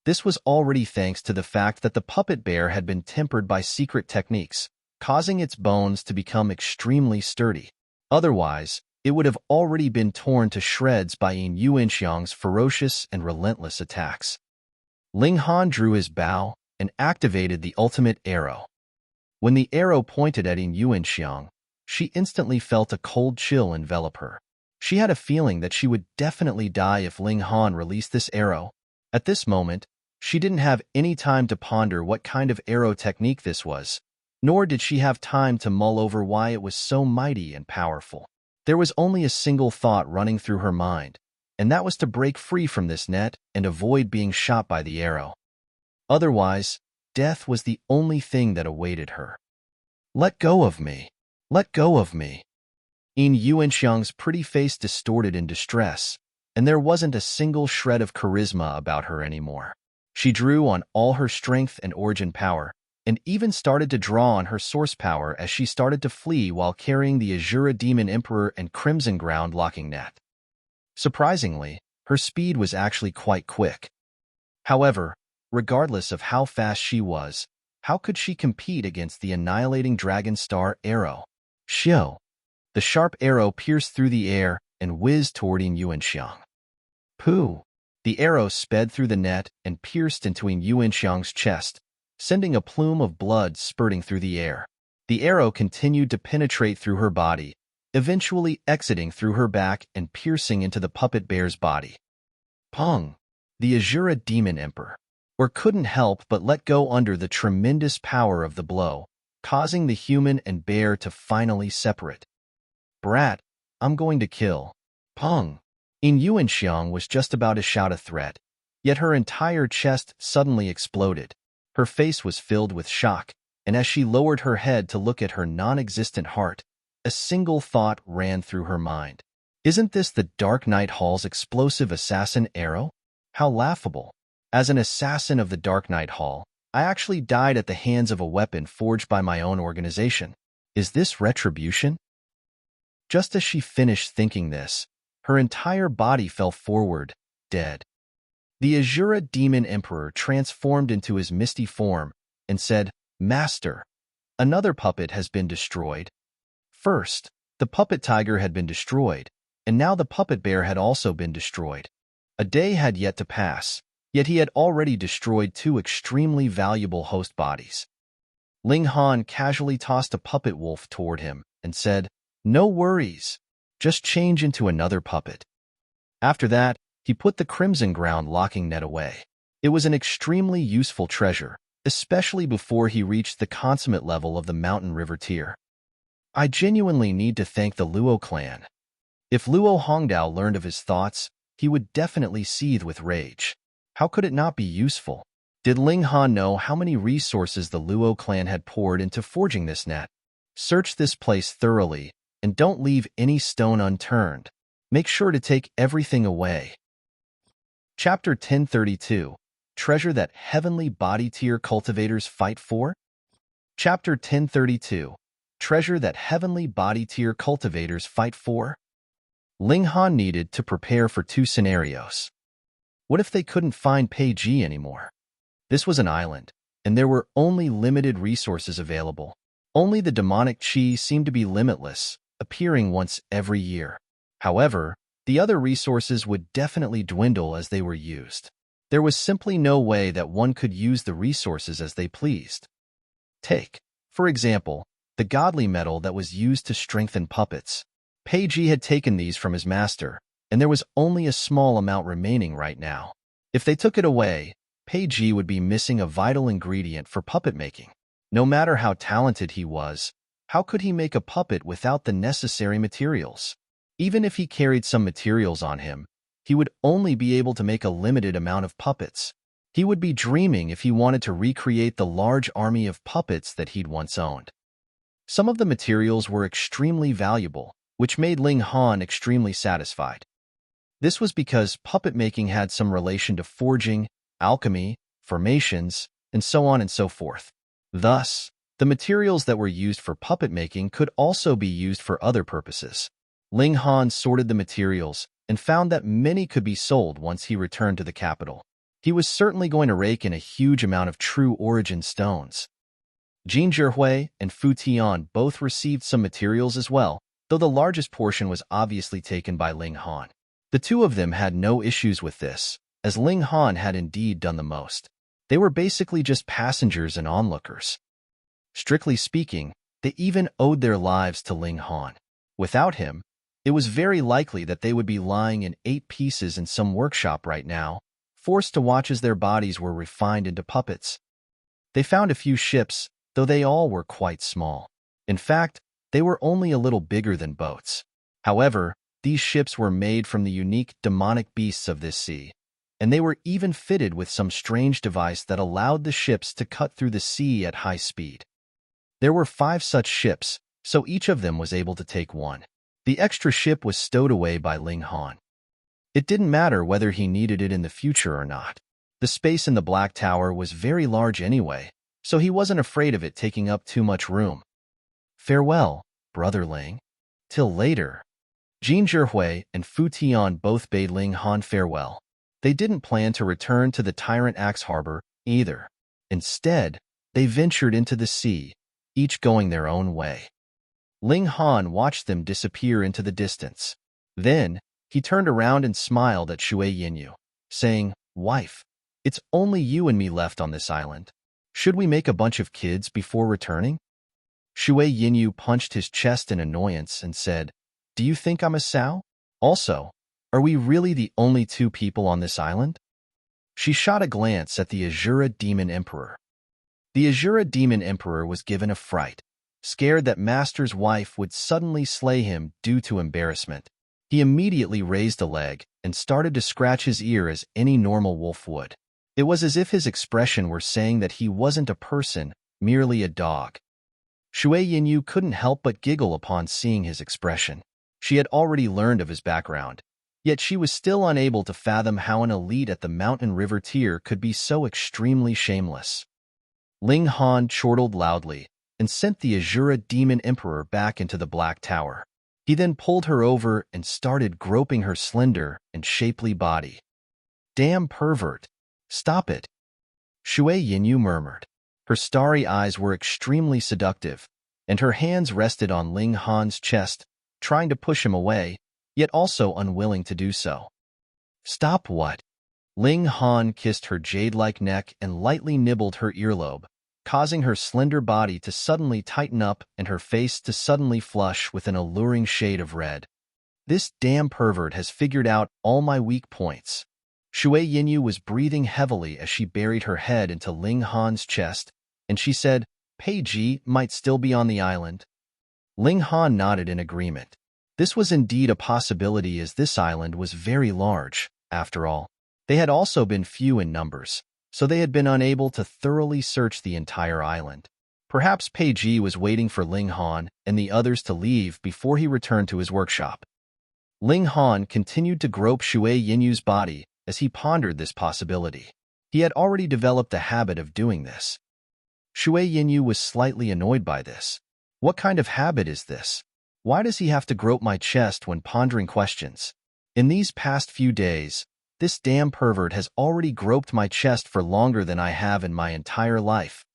This was already thanks to the fact that the puppet bear had been tempered by secret techniques, causing its bones to become extremely sturdy. Otherwise, it would have already been torn to shreds by Yuanxiang's ferocious and relentless attacks. Ling Han drew his bow and activated the ultimate arrow. When the arrow pointed at Yuanxiang, she instantly felt a cold chill envelop her. She had a feeling that she would definitely die if Ling Han released this arrow. At this moment, she didn't have any time to ponder what kind of arrow technique this was, nor did she have time to mull over why it was so mighty and powerful. There was only a single thought running through her mind, and that was to break free from this net and avoid being shot by the arrow. Otherwise, death was the only thing that awaited her. "Let go of me! Let go of me!" Yuanxiang's pretty face distorted in distress, and there wasn't a single shred of charisma about her anymore. She drew on all her strength and origin power, and even started to draw on her source power as she started to flee while carrying the Azura Demon Emperor and Crimson Ground locking net. Surprisingly, her speed was actually quite quick. However, regardless of how fast she was, how could she compete against the annihilating Dragon Star arrow? Xiao! The sharp arrow pierced through the air and whizzed toward Yuanxiang. Pooh! The arrow sped through the net and pierced into Yuanxiang's chest, sending a plume of blood spurting through the air. The arrow continued to penetrate through her body, eventually exiting through her back and piercing into the puppet bear's body. Pong! The Azura Demon Emperor couldn't help but let go under the tremendous power of the blow, causing the human and bear to finally separate. "Brat, I'm going to kill." Pong! Yuanxiang was just about to shout a threat, yet her entire chest suddenly exploded. Her face was filled with shock, and as she lowered her head to look at her non-existent heart, a single thought ran through her mind. Isn't this the Dark Knight Hall's explosive assassin arrow? How laughable. As an assassin of the Dark Knight Hall, I actually died at the hands of a weapon forged by my own organization. Is this retribution? Just as she finished thinking this, her entire body fell forward, dead. The Azura Demon Emperor transformed into his misty form and said, "Master, another puppet has been destroyed." First, the puppet tiger had been destroyed, and now the puppet bear had also been destroyed. A day had yet to pass, yet he had already destroyed two extremely valuable host bodies. Ling Han casually tossed a puppet wolf toward him and said, "No worries, just change into another puppet." After that, he put the Crimson Ground locking net away. It was an extremely useful treasure, especially before he reached the consummate level of the Mountain River tier. I genuinely need to thank the Luo clan. If Luo Hongdao learned of his thoughts, he would definitely seethe with rage. How could it not be useful? Did Ling Han know how many resources the Luo clan had poured into forging this net? Search this place thoroughly, and don't leave any stone unturned. Make sure to take everything away. Chapter 1032, Treasure That Heavenly Body Tier Cultivators Fight For? Chapter 1032, Treasure That Heavenly Body Tier Cultivators Fight For? Ling Han needed to prepare for two scenarios. What if they couldn't find Pei Ji anymore? This was an island, and there were only limited resources available. Only the demonic chi seemed to be limitless, appearing once every year. However, the other resources would definitely dwindle as they were used. There was simply no way that one could use the resources as they pleased. Take, for example, the godly metal that was used to strengthen puppets. Pei Ji had taken these from his master, and there was only a small amount remaining right now. If they took it away, Pei Ji would be missing a vital ingredient for puppet making. No matter how talented he was, how could he make a puppet without the necessary materials? Even if he carried some materials on him, he would only be able to make a limited amount of puppets. He would be dreaming if he wanted to recreate the large army of puppets that he'd once owned. Some of the materials were extremely valuable, which made Ling Han extremely satisfied. This was because puppet making had some relation to forging, alchemy, formations, and so on and so forth. Thus, the materials that were used for puppet making could also be used for other purposes. Ling Han sorted the materials and found that many could be sold once he returned to the capital. He was certainly going to rake in a huge amount of true origin stones. Jin Zhihui and Fu Tian both received some materials as well, though the largest portion was obviously taken by Ling Han. The two of them had no issues with this, as Ling Han had indeed done the most. They were basically just passengers and onlookers. Strictly speaking, they even owed their lives to Ling Han. Without him, it was very likely that they would be lying in 8 pieces in some workshop right now, forced to watch as their bodies were refined into puppets. They found a few ships, though they all were quite small. In fact, they were only a little bigger than boats. However, these ships were made from the unique demonic beasts of this sea, and they were even fitted with some strange device that allowed the ships to cut through the sea at high speed. There were 5 such ships, so each of them was able to take one. The extra ship was stowed away by Ling Han. It didn't matter whether he needed it in the future or not. The space in the Black Tower was very large anyway, so he wasn't afraid of it taking up too much room. Farewell, Brother Ling. Till later. Jin Zhihui and Fu Tian both bade Ling Han farewell. They didn't plan to return to the Tyrant Axe Harbor either. Instead, they ventured into the sea, each going their own way. Ling Han watched them disappear into the distance. Then, he turned around and smiled at Shui Yinyu, saying, "Wife, it's only you and me left on this island. Should we make a bunch of kids before returning?" Shui Yinyu punched his chest in annoyance and said, "Do you think I'm a sow? Also, are we really the only 2 people on this island?" She shot a glance at the Azura Demon Emperor. The Azura Demon Emperor was given a fright, scared that Master's wife would suddenly slay him due to embarrassment. He immediately raised a leg and started to scratch his ear as any normal wolf would. It was as if his expression were saying that he wasn't a person, merely a dog. Shui Yinyu couldn't help but giggle upon seeing his expression. She had already learned of his background, yet she was still unable to fathom how an elite at the Mountain River tier could be so extremely shameless. Ling Han chortled loudly and sent the Azura Demon Emperor back into the Black Tower. He then pulled her over and started groping her slender and shapely body. "Damn pervert! Stop it!" Shui Yinyu murmured. Her starry eyes were extremely seductive, and her hands rested on Ling Han's chest, trying to push him away, yet also unwilling to do so. "Stop what?" Ling Han kissed her jade-like neck and lightly nibbled her earlobe, causing her slender body to suddenly tighten up and her face to suddenly flush with an alluring shade of red. "This damn pervert has figured out all my weak points." Shui Yinyu was breathing heavily as she buried her head into Ling Han's chest, and she said, "Pei Ji might still be on the island." Ling Han nodded in agreement. This was indeed a possibility, as this island was very large, after all. They had also been few in numbers, so they had been unable to thoroughly search the entire island. Perhaps Pei Ji was waiting for Ling Han and the others to leave before he returned to his workshop. Ling Han continued to grope Shui Yinyu's body as he pondered this possibility. He had already developed a habit of doing this. Shui Yinyu was slightly annoyed by this. What kind of habit is this? Why does he have to grope my chest when pondering questions? In these past few days, this damn pervert has already groped my chest for longer than I have in my entire life.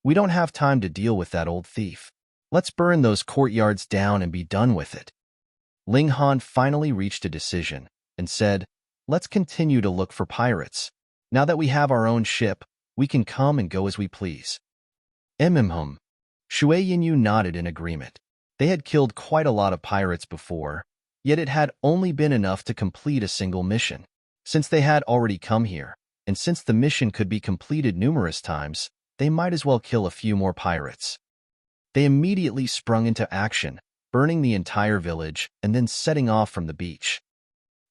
We don't have time to deal with that old thief. Let's burn those courtyards down and be done with it. Ling Han finally reached a decision and said, "Let's continue to look for pirates. Now that we have our own ship, we can come and go as we please." Shui Yinyu nodded in agreement. They had killed quite a lot of pirates before, yet it had only been enough to complete a single mission. Since they had already come here, and since the mission could be completed numerous times, they might as well kill a few more pirates. They immediately sprung into action, burning the entire village and then setting off from the beach.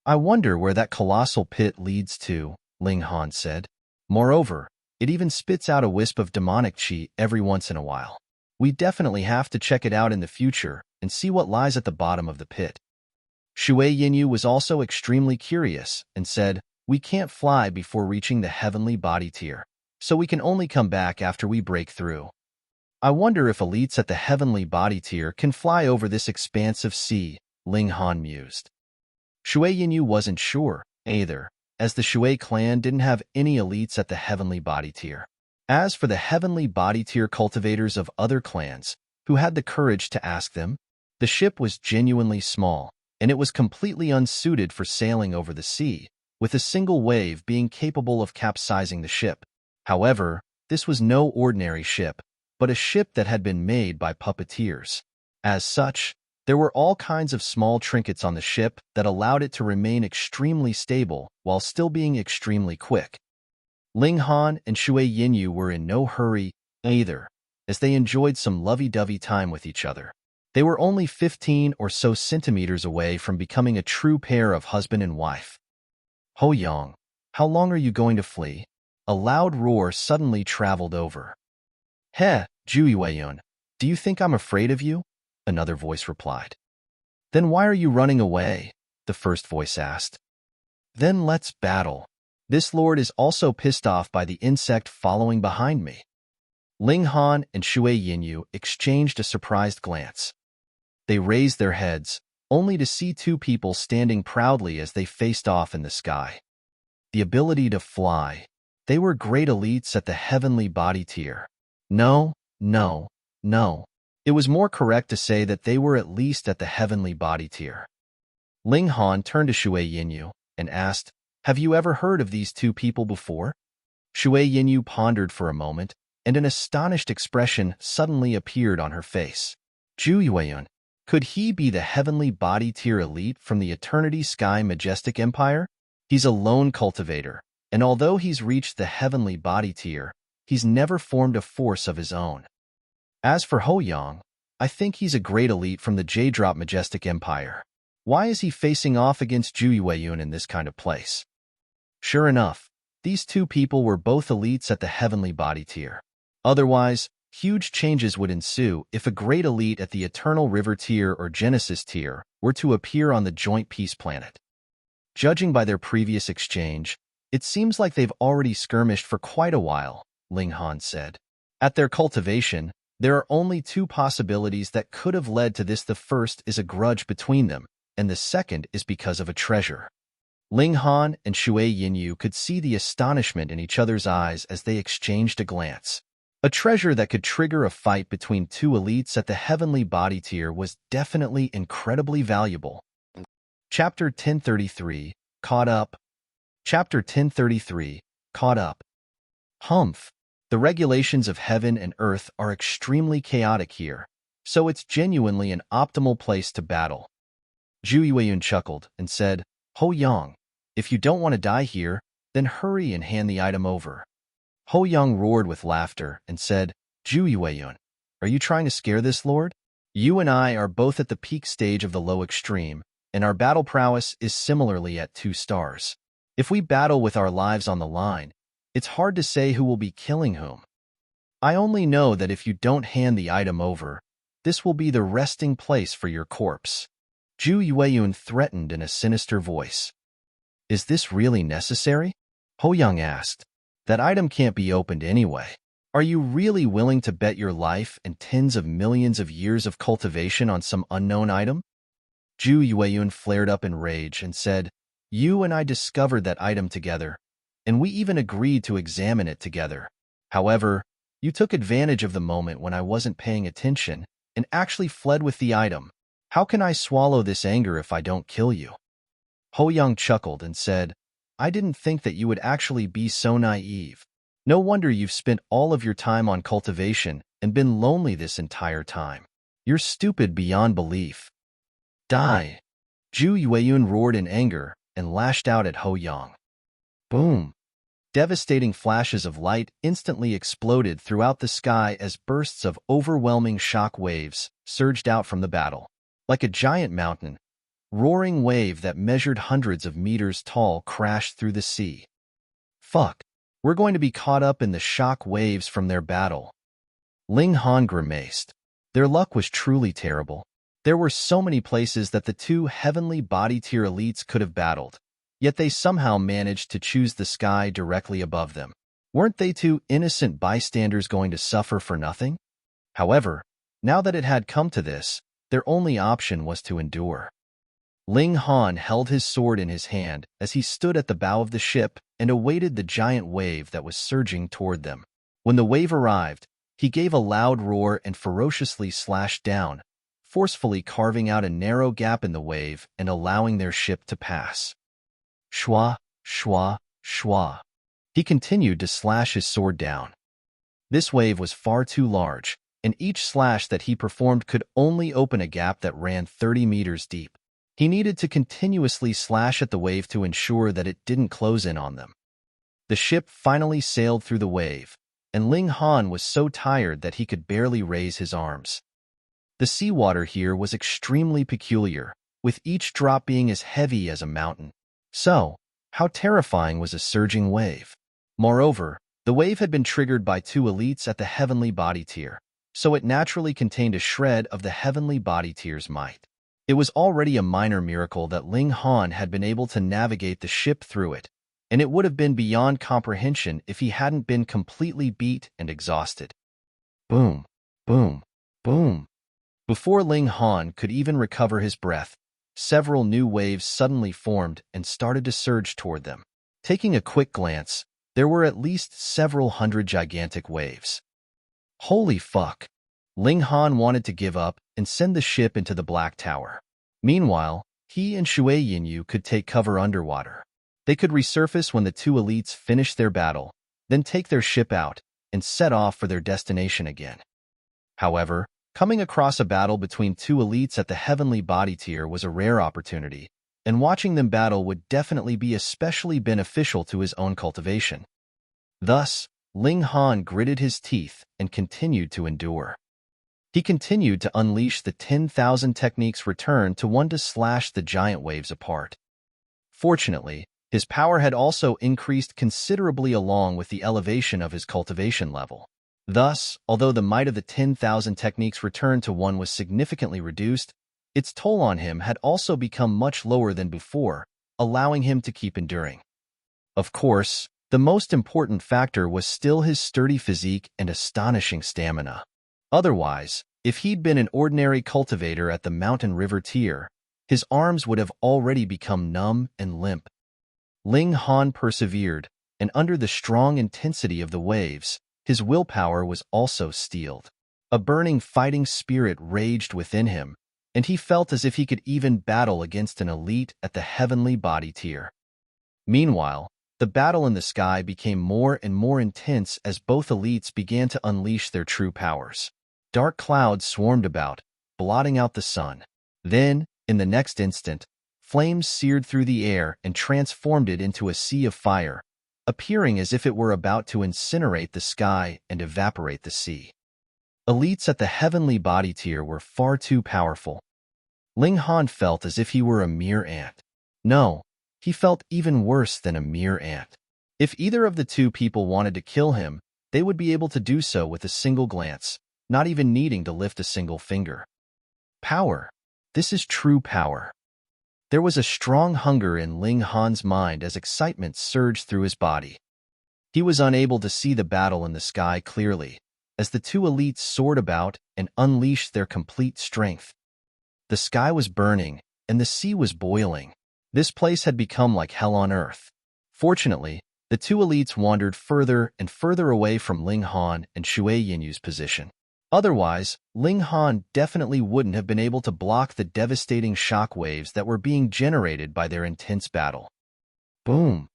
"I wonder where that colossal pit leads to," Ling Han said. "Moreover, it even spits out a wisp of demonic chi every once in a while. We definitely have to check it out in the future and see what lies at the bottom of the pit." Shui Yinyu was also extremely curious and said, "We can't fly before reaching the heavenly body tier, so we can only come back after we break through. I wonder if elites at the heavenly body tier can fly over this expansive sea," Ling Han mused. Shui Yinyu wasn't sure, either, as the Shui clan didn't have any elites at the heavenly body tier. As for the heavenly body tier cultivators of other clans, who had the courage to ask them, the ship was genuinely small, and it was completely unsuited for sailing over the sea, with a single wave being capable of capsizing the ship. However, this was no ordinary ship, but a ship that had been made by puppeteers. As such, there were all kinds of small trinkets on the ship that allowed it to remain extremely stable while still being extremely quick. Ling Han and Shui Yinyu were in no hurry either, as they enjoyed some lovey-dovey time with each other. They were only 15 or so centimeters away from becoming a true pair of husband and wife. Ho Yang, how long are you going to flee? A loud roar suddenly traveled over. Heh, Ju Yueyun, do you think I'm afraid of you? Another voice replied. Then why are you running away? The first voice asked. Then let's battle. This lord is also pissed off by the insect following behind me. Ling Han and Shui Yinyu exchanged a surprised glance. They raised their heads, only to see two people standing proudly as they faced off in the sky. The ability to fly. They were great elites at the heavenly body tier. No. It was more correct to say that they were at least at the heavenly body tier. Ling Han turned to Shui Yinyu and asked, have you ever heard of these two people before? Shui Yinyu pondered for a moment, and an astonished expression suddenly appeared on her face. Ju Yueyun, could he be the heavenly body tier elite from the Eternity Sky Majestic Empire? He's a lone cultivator, and although he's reached the heavenly body tier, he's never formed a force of his own. As for Ho Yang, I think he's a great elite from the Jade Majestic Empire. Why is he facing off against Ju Yueyun in this kind of place? Sure enough, these two people were both elites at the heavenly body tier. Otherwise, huge changes would ensue if a great elite at the Eternal River tier or Genesis tier were to appear on the joint peace planet. Judging by their previous exchange, it seems like they've already skirmished for quite a while, Ling Han said. At their cultivation, there are only two possibilities that could have led to this. The first is a grudge between them, and the second is because of a treasure. Ling Han and Shui Yinyu could see the astonishment in each other's eyes as they exchanged a glance. A treasure that could trigger a fight between two elites at the heavenly body tier was definitely incredibly valuable. Chapter 1033, Caught Up. Chapter 1033, Caught Up. Humph. The regulations of heaven and earth are extremely chaotic here, so it's genuinely an optimal place to battle. Ju Yueyun chuckled and said, Ho Yang, if you don't want to die here, then hurry and hand the item over. Ho Yang roared with laughter and said, Ju Yueyun, are you trying to scare this lord? You and I are both at the peak stage of the low extreme, and our battle prowess is similarly at 2 stars. If we battle with our lives on the line, it's hard to say who will be killing whom. I only know that if you don't hand the item over, this will be the resting place for your corpse. Ju Yueyun threatened in a sinister voice. Is this really necessary? Ho Yang asked. That item can't be opened anyway. Are you really willing to bet your life and tens of millions of years of cultivation on some unknown item? Ju Yueyun flared up in rage and said, You and I discovered that item together, and we even agreed to examine it together. However, you took advantage of the moment when I wasn't paying attention and actually fled with the item. How can I swallow this anger if I don't kill you? Ho Yang chuckled and said, I didn't think that you would actually be so naive. No wonder you've spent all of your time on cultivation and been lonely this entire time. You're stupid beyond belief. Die! Ju Yueyun roared in anger and lashed out at Ho Yang. Boom! Devastating flashes of light instantly exploded throughout the sky as bursts of overwhelming shock waves surged out from the battle. Like a giant mountain, roaring wave that measured hundreds of meters tall crashed through the sea. Fuck, we're going to be caught up in the shock waves from their battle. Ling Han grimaced. Their luck was truly terrible. There were so many places that the two heavenly body tier elites could have battled, yet they somehow managed to choose the sky directly above them. Weren't they two innocent bystanders going to suffer for nothing? However, now that it had come to this, their only option was to endure. Ling Han held his sword in his hand as he stood at the bow of the ship and awaited the giant wave that was surging toward them. When the wave arrived, he gave a loud roar and ferociously slashed down, forcefully carving out a narrow gap in the wave and allowing their ship to pass. Shwa, shwa, shwa. He continued to slash his sword down. This wave was far too large, and each slash that he performed could only open a gap that ran 30 meters deep. He needed to continuously slash at the wave to ensure that it didn't close in on them. The ship finally sailed through the wave, and Ling Han was so tired that he could barely raise his arms. The seawater here was extremely peculiar, with each drop being as heavy as a mountain. So, how terrifying was a surging wave? Moreover, the wave had been triggered by 2 elites at the heavenly body tier, so it naturally contained a shred of the heavenly body tier's might. It was already a minor miracle that Ling Han had been able to navigate the ship through it, and it would have been beyond comprehension if he hadn't been completely beat and exhausted. Boom, boom, boom. Before Ling Han could even recover his breath, several new waves suddenly formed and started to surge toward them. Taking a quick glance, there were at least several hundred gigantic waves. Holy fuck! Ling Han wanted to give up and send the ship into the Black Tower. Meanwhile, he and Shui Yinyu could take cover underwater. They could resurface when the 2 elites finished their battle, then take their ship out and set off for their destination again. However, coming across a battle between 2 elites at the heavenly body tier was a rare opportunity, and watching them battle would definitely be especially beneficial to his own cultivation. Thus, Ling Han gritted his teeth and continued to endure. He continued to unleash the 10,000 techniques returned to one to slash the giant waves apart. Fortunately, his power had also increased considerably along with the elevation of his cultivation level. Thus, although the might of the 10,000 techniques returned to one was significantly reduced, its toll on him had also become much lower than before, allowing him to keep enduring. Of course, the most important factor was still his sturdy physique and astonishing stamina. Otherwise, if he'd been an ordinary cultivator at the mountain river tier, his arms would have already become numb and limp. Ling Han persevered, and under the strong intensity of the waves, his willpower was also steeled. A burning fighting spirit raged within him, and he felt as if he could even battle against an elite at the heavenly body tier. Meanwhile, the battle in the sky became more and more intense as both elites began to unleash their true powers. Dark clouds swarmed about, blotting out the sun. Then, in the next instant, flames seared through the air and transformed it into a sea of fire, appearing as if it were about to incinerate the sky and evaporate the sea. Elites at the heavenly body tier were far too powerful. Ling Han felt as if he were a mere ant. No, he felt even worse than a mere ant. If either of the 2 people wanted to kill him, they would be able to do so with a single glance, not even needing to lift a single finger. Power. This is true power. There was a strong hunger in Ling Han's mind as excitement surged through his body. He was unable to see the battle in the sky clearly, as the 2 elites soared about and unleashed their complete strength. The sky was burning, and the sea was boiling. This place had become like hell on earth. Fortunately, the 2 elites wandered further and further away from Ling Han and Shui Yinyu's position. Otherwise, Ling Han definitely wouldn't have been able to block the devastating shock waves that were being generated by their intense battle. Boom!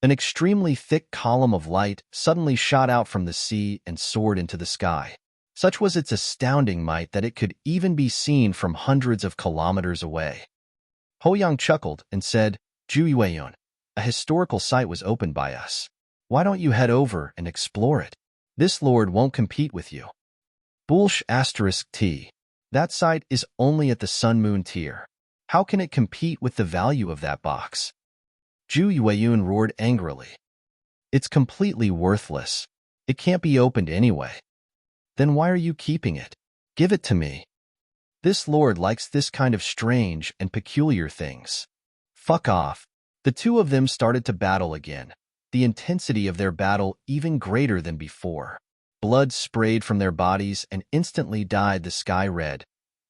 An extremely thick column of light suddenly shot out from the sea and soared into the sky. Such was its astounding might that it could even be seen from hundreds of kilometers away. Hoyang chuckled and said, "Ju Yueyun, a historical site was opened by us. Why don't you head over and explore it? This lord won't compete with you." Bullsh *T. That site is only at the Sun-Moon tier. How can it compete with the value of that box? Ju Yueyun roared angrily. It's completely worthless. It can't be opened anyway. Then why are you keeping it? Give it to me. This lord likes this kind of strange and peculiar things. Fuck off. The 2 of them started to battle again, the intensity of their battle even greater than before. Blood sprayed from their bodies and instantly dyed the sky red,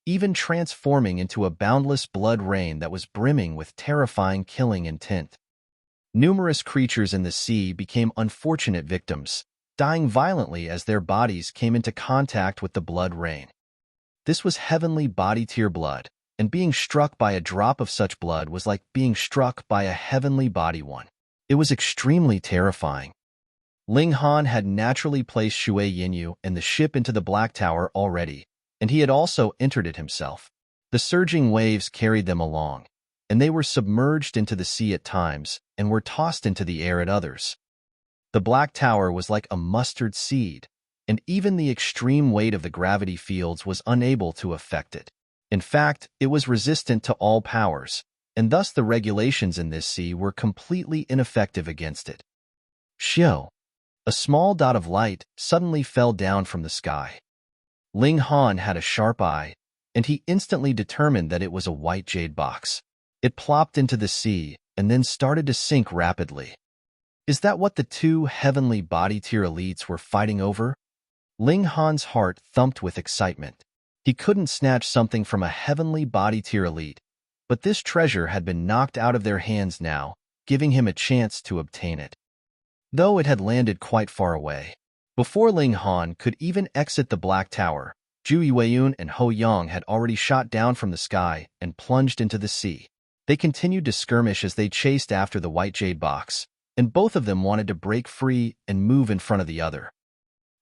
even transforming into a boundless blood rain that was brimming with terrifying killing intent. Numerous creatures in the sea became unfortunate victims, dying violently as their bodies came into contact with the blood rain. This was heavenly body-tier blood, and being struck by a drop of such blood was like being struck by a heavenly body one. It was extremely terrifying. Ling Han had naturally placed Shui Yinyu and the ship into the Black Tower already, and he had also entered it himself. The surging waves carried them along, and they were submerged into the sea at times and were tossed into the air at others. The Black Tower was like a mustard seed, and even the extreme weight of the gravity fields was unable to affect it. In fact, it was resistant to all powers, and thus the regulations in this sea were completely ineffective against it. Xiao. A small dot of light suddenly fell down from the sky. Ling Han had a sharp eye, and he instantly determined that it was a white jade box. It plopped into the sea and then started to sink rapidly. Is that what the two heavenly body-tier elites were fighting over? Ling Han's heart thumped with excitement. He couldn't snatch something from a heavenly body-tier elite, but this treasure had been knocked out of their hands now, giving him a chance to obtain it. Though it had landed quite far away. Before Ling Han could even exit the Black Tower, Zhu Yueyun and Ho Yang had already shot down from the sky and plunged into the sea. They continued to skirmish as they chased after the white jade box, and both of them wanted to break free and move in front of the other.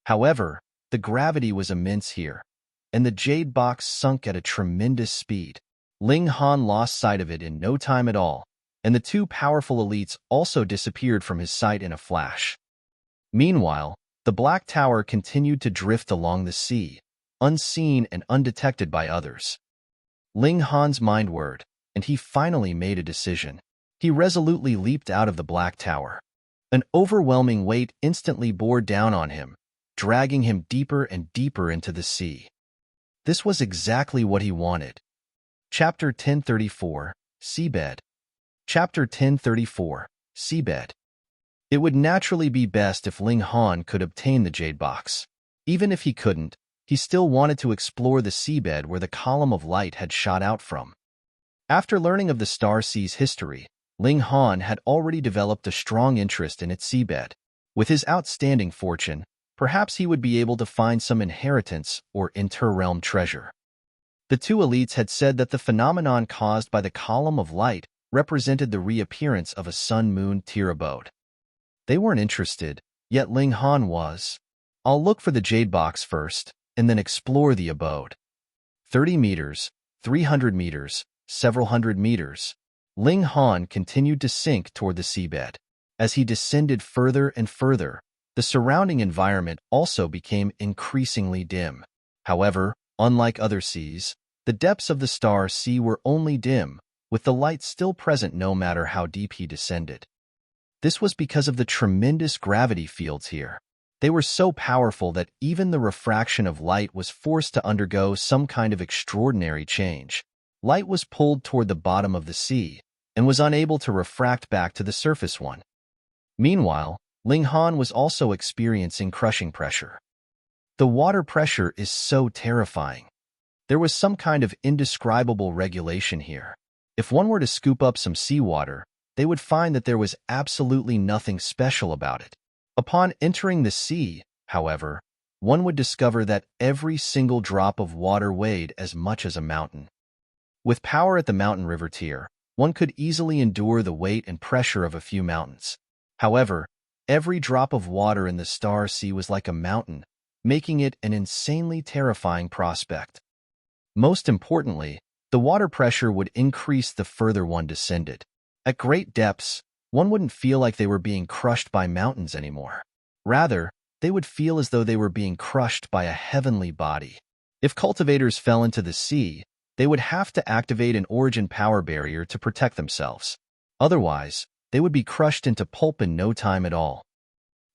However, the gravity was immense here, and the jade box sunk at a tremendous speed. Ling Han lost sight of it in no time at all, and the two powerful elites also disappeared from his sight in a flash. Meanwhile, the Black Tower continued to drift along the sea, unseen and undetected by others. Ling Han's mind whirred, and he finally made a decision. He resolutely leaped out of the Black Tower. An overwhelming weight instantly bore down on him, dragging him deeper and deeper into the sea. This was exactly what he wanted. Chapter 1034, Seabed. Chapter 1034, Seabed. It would naturally be best if Ling Han could obtain the jade box. Even if he couldn't, he still wanted to explore the seabed where the column of light had shot out from. After learning of the Star Sea's history, Ling Han had already developed a strong interest in its seabed. With his outstanding fortune, perhaps he would be able to find some inheritance or inter-realm treasure. The two elites had said that the phenomenon caused by the column of light represented the reappearance of a sun-moon tier abode. They weren't interested, yet Ling Han was. I'll look for the jade box first, and then explore the abode. 30 meters, 300 meters, several hundred meters. Ling Han continued to sink toward the seabed. As he descended further and further, the surrounding environment also became increasingly dim. However, unlike other seas, the depths of the Star Sea were only dim, with the light still present no matter how deep he descended. This was because of the tremendous gravity fields here. They were so powerful that even the refraction of light was forced to undergo some kind of extraordinary change. Light was pulled toward the bottom of the sea and was unable to refract back to the surface one. Meanwhile, Ling Han was also experiencing crushing pressure. The water pressure is so terrifying. There was some kind of indescribable regulation here. If one were to scoop up some seawater, they would find that there was absolutely nothing special about it. Upon entering the sea, however, one would discover that every single drop of water weighed as much as a mountain. With power at the mountain river tier, one could easily endure the weight and pressure of a few mountains. However, every drop of water in the Star Sea was like a mountain, making it an insanely terrifying prospect. Most importantly, the water pressure would increase the further one descended. At great depths, one wouldn't feel like they were being crushed by mountains anymore. Rather, they would feel as though they were being crushed by a heavenly body. If cultivators fell into the sea, they would have to activate an origin power barrier to protect themselves. Otherwise, they would be crushed into pulp in no time at all.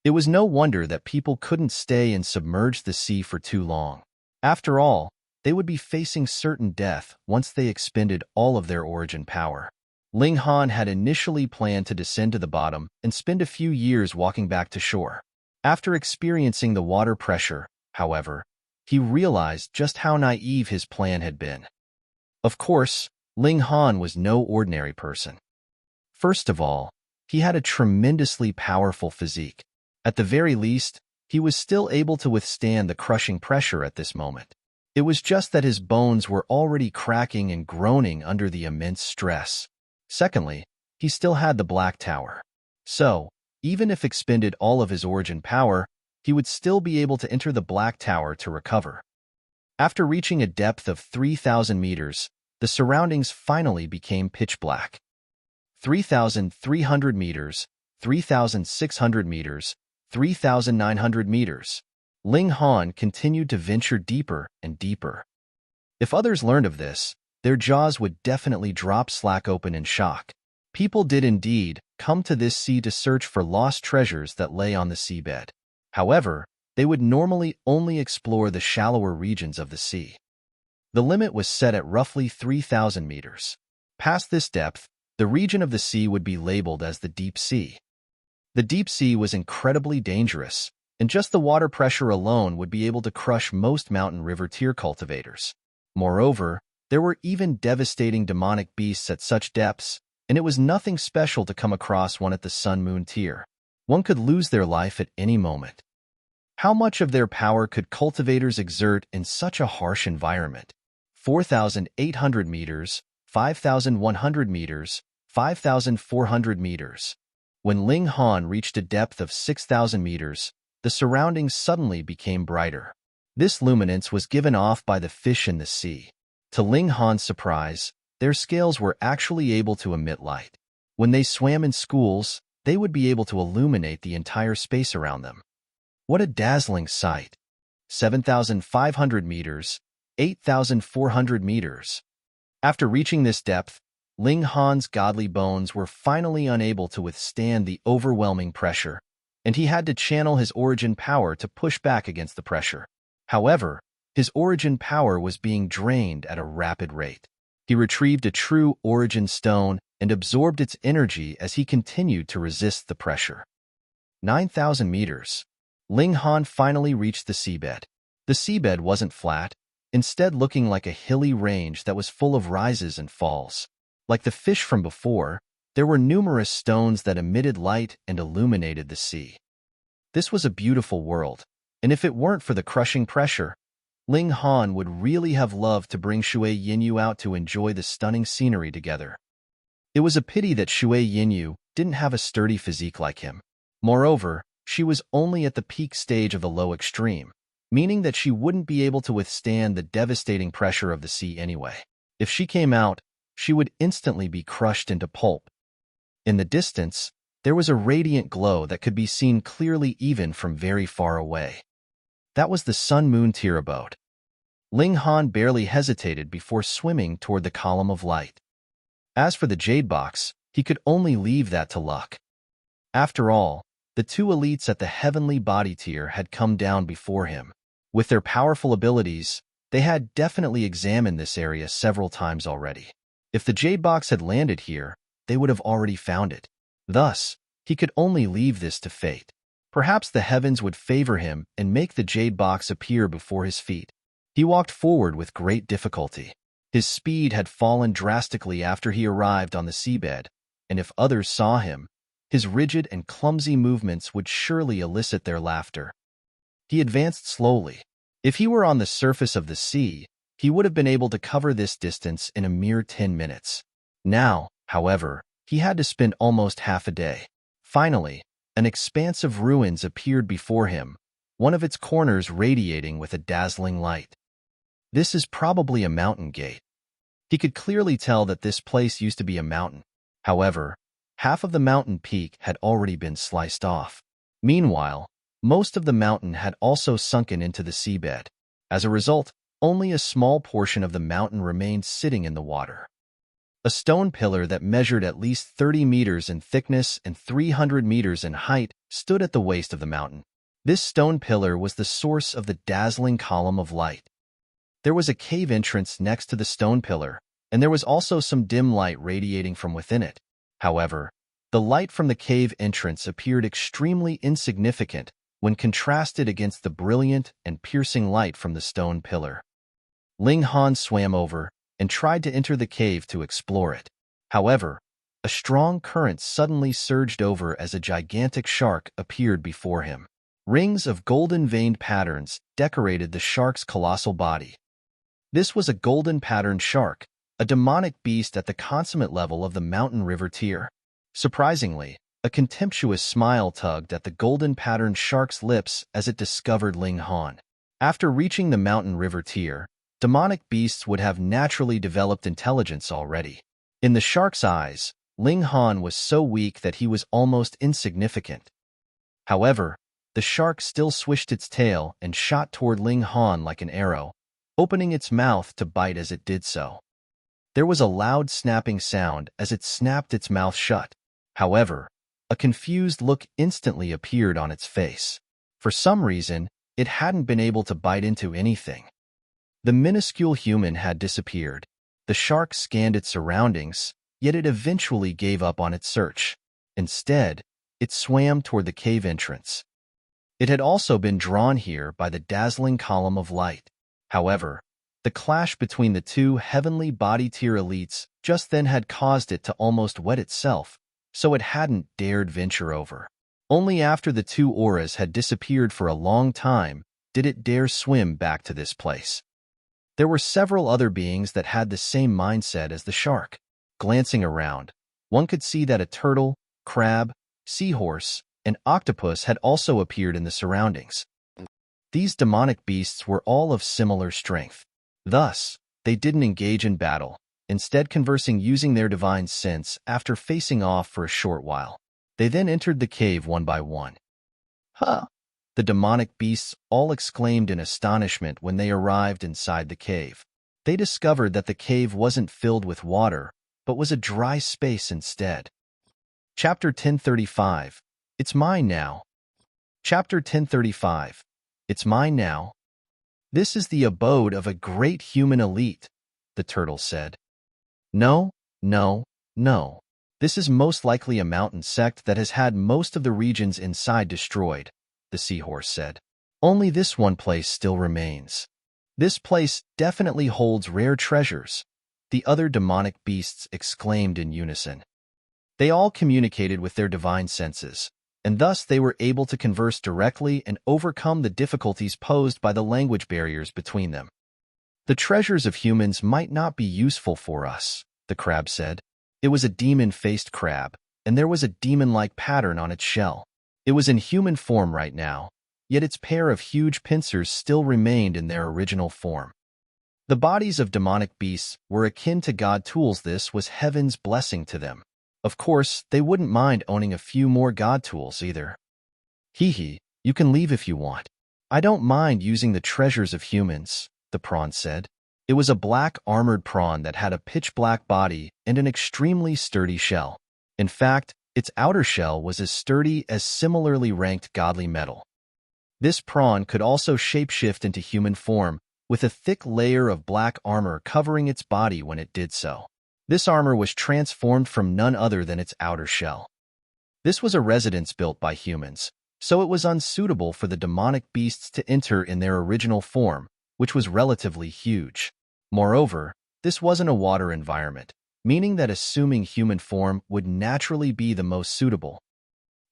It was no wonder that people couldn't stay and submerge the sea for too long. After all, they would be facing certain death once they expended all of their origin power. Ling Han had initially planned to descend to the bottom and spend a few years walking back to shore. After experiencing the water pressure, however, he realized just how naive his plan had been. Of course, Ling Han was no ordinary person. First of all, he had a tremendously powerful physique. At the very least, he was still able to withstand the crushing pressure at this moment. It was just that his bones were already cracking and groaning under the immense stress. Secondly, he still had the Black Tower. So, even if expended all of his origin power, he would still be able to enter the Black Tower to recover. After reaching a depth of 3,000 meters, the surroundings finally became pitch black. 3,300 meters, 3,600 meters, 3,900 meters. Ling Han continued to venture deeper and deeper. If others learned of this, their jaws would definitely drop slack open in shock. People did indeed come to this sea to search for lost treasures that lay on the seabed. However, they would normally only explore the shallower regions of the sea. The limit was set at roughly 3,000 meters. Past this depth, the region of the sea would be labeled as the deep sea. The deep sea was incredibly dangerous, and just the water pressure alone would be able to crush most mountain river tier cultivators. Moreover, there were even devastating demonic beasts at such depths, and it was nothing special to come across one at the sun-moon tier. One could lose their life at any moment. How much of their power could cultivators exert in such a harsh environment? 4,800 meters, 5,100 meters, 5,400 meters. When Ling Han reached a depth of 6,000 meters, the surroundings suddenly became brighter. This luminance was given off by the fish in the sea. To Ling Han's surprise, their scales were actually able to emit light. When they swam in schools, they would be able to illuminate the entire space around them. What a dazzling sight! 7,500 meters, 8,400 meters. After reaching this depth, Ling Han's godly bones were finally unable to withstand the overwhelming pressure, and he had to channel his origin power to push back against the pressure. However, his origin power was being drained at a rapid rate. He retrieved a true origin stone and absorbed its energy as he continued to resist the pressure. 9,000 meters. Ling Han finally reached the seabed. The seabed wasn't flat, instead looking like a hilly range that was full of rises and falls. Like the fish from before, there were numerous stones that emitted light and illuminated the sea. This was a beautiful world, and if it weren't for the crushing pressure, Ling Han would really have loved to bring Shui Yinyu out to enjoy the stunning scenery together. It was a pity that Shui Yinyu didn't have a sturdy physique like him. Moreover, she was only at the peak stage of the low extreme, meaning that she wouldn't be able to withstand the devastating pressure of the sea anyway. If she came out, she would instantly be crushed into pulp. In the distance, there was a radiant glow that could be seen clearly even from very far away. That was the sun-moon tier abode. Ling Han barely hesitated before swimming toward the column of light. As for the Jade box, he could only leave that to luck. After all, the two elites at the heavenly body tier had come down before him. With their powerful abilities, they had definitely examined this area several times already. If the Jade box had landed here, they would have already found it. Thus, he could only leave this to fate. Perhaps the heavens would favor him and make the Jade box appear before his feet. He walked forward with great difficulty. His speed had fallen drastically after he arrived on the seabed, and if others saw him, his rigid and clumsy movements would surely elicit their laughter. He advanced slowly. If he were on the surface of the sea, he would have been able to cover this distance in a mere 10 minutes. Now, however, he had to spend almost half a day. Finally, an expanse of ruins appeared before him, one of its corners radiating with a dazzling light. This is probably a mountain gate. He could clearly tell that this place used to be a mountain. However, half of the mountain peak had already been sliced off. Meanwhile, most of the mountain had also sunken into the seabed. As a result, only a small portion of the mountain remained sitting in the water. A stone pillar that measured at least 30 meters in thickness and 300 meters in height stood at the waist of the mountain. This stone pillar was the source of the dazzling column of light. There was a cave entrance next to the stone pillar, and there was also some dim light radiating from within it. However, the light from the cave entrance appeared extremely insignificant when contrasted against the brilliant and piercing light from the stone pillar. Ling Han swam over and tried to enter the cave to explore it. However, a strong current suddenly surged over as a gigantic shark appeared before him. Rings of golden-veined patterns decorated the shark's colossal body. This was a golden-patterned shark, a demonic beast at the consummate level of the mountain river tier. Surprisingly, a contemptuous smile tugged at the golden-patterned shark's lips as it discovered Ling Han. After reaching the mountain river tier, demonic beasts would have naturally developed intelligence already. In the shark's eyes, Ling Han was so weak that he was almost insignificant. However, the shark still swished its tail and shot toward Ling Han like an arrow, opening its mouth to bite as it did so. There was a loud snapping sound as it snapped its mouth shut. However, a confused look instantly appeared on its face. For some reason, it hadn't been able to bite into anything. The minuscule human had disappeared. The shark scanned its surroundings, yet it eventually gave up on its search. Instead, it swam toward the cave entrance. It had also been drawn here by the dazzling column of light. However, the clash between the two heavenly body tier elites just then had caused it to almost wet itself, so it hadn't dared venture over. Only after the two auras had disappeared for a long time did it dare swim back to this place. There were several other beings that had the same mindset as the shark. Glancing around, one could see that a turtle, crab, seahorse, and octopus had also appeared in the surroundings. These demonic beasts were all of similar strength. Thus, they didn't engage in battle, instead conversing using their divine sense after facing off for a short while. They then entered the cave one by one. "Huh!" The demonic beasts all exclaimed in astonishment when they arrived inside the cave. They discovered that the cave wasn't filled with water, but was a dry space instead. Chapter 1035. It's mine now. Chapter 1035. It's mine now. This is the abode of a great human elite, the turtle said. No, no, no. This is most likely a mountain sect that has had most of the regions inside destroyed, the seahorse said. Only this one place still remains. This place definitely holds rare treasures, the other demonic beasts exclaimed in unison. They all communicated with their divine senses, and thus they were able to converse directly and overcome the difficulties posed by the language barriers between them. The treasures of humans might not be useful for us, the crab said. It was a demon-faced crab, and there was a demon-like pattern on its shell. It was in human form right now, yet its pair of huge pincers still remained in their original form. The bodies of demonic beasts were akin to god tools. This was heaven's blessing to them. Of course, they wouldn't mind owning a few more god tools either. Hee, you can leave if you want. I don't mind using the treasures of humans, the prawn said. It was a black armored prawn that had a pitch-black body and an extremely sturdy shell. In fact, its outer shell was as sturdy as similarly ranked godly metal. This prawn could also shapeshift into human form, with a thick layer of black armor covering its body when it did so. This armor was transformed from none other than its outer shell. This was a residence built by humans, so it was unsuitable for the demonic beasts to enter in their original form, which was relatively huge. Moreover, this wasn't a water environment, meaning that assuming human form would naturally be the most suitable.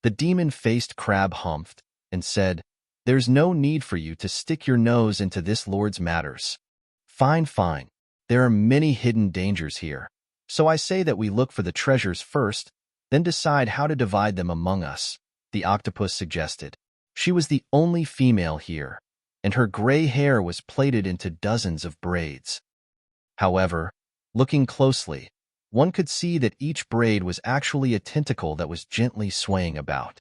The demon-faced crab humphed and said, "There's no need for you to stick your nose into this lord's matters. Fine, fine. There are many hidden dangers here. So I say that we look for the treasures first, then decide how to divide them among us," the octopus suggested. She was the only female here, and her gray hair was plaited into dozens of braids. However, looking closely, one could see that each braid was actually a tentacle that was gently swaying about.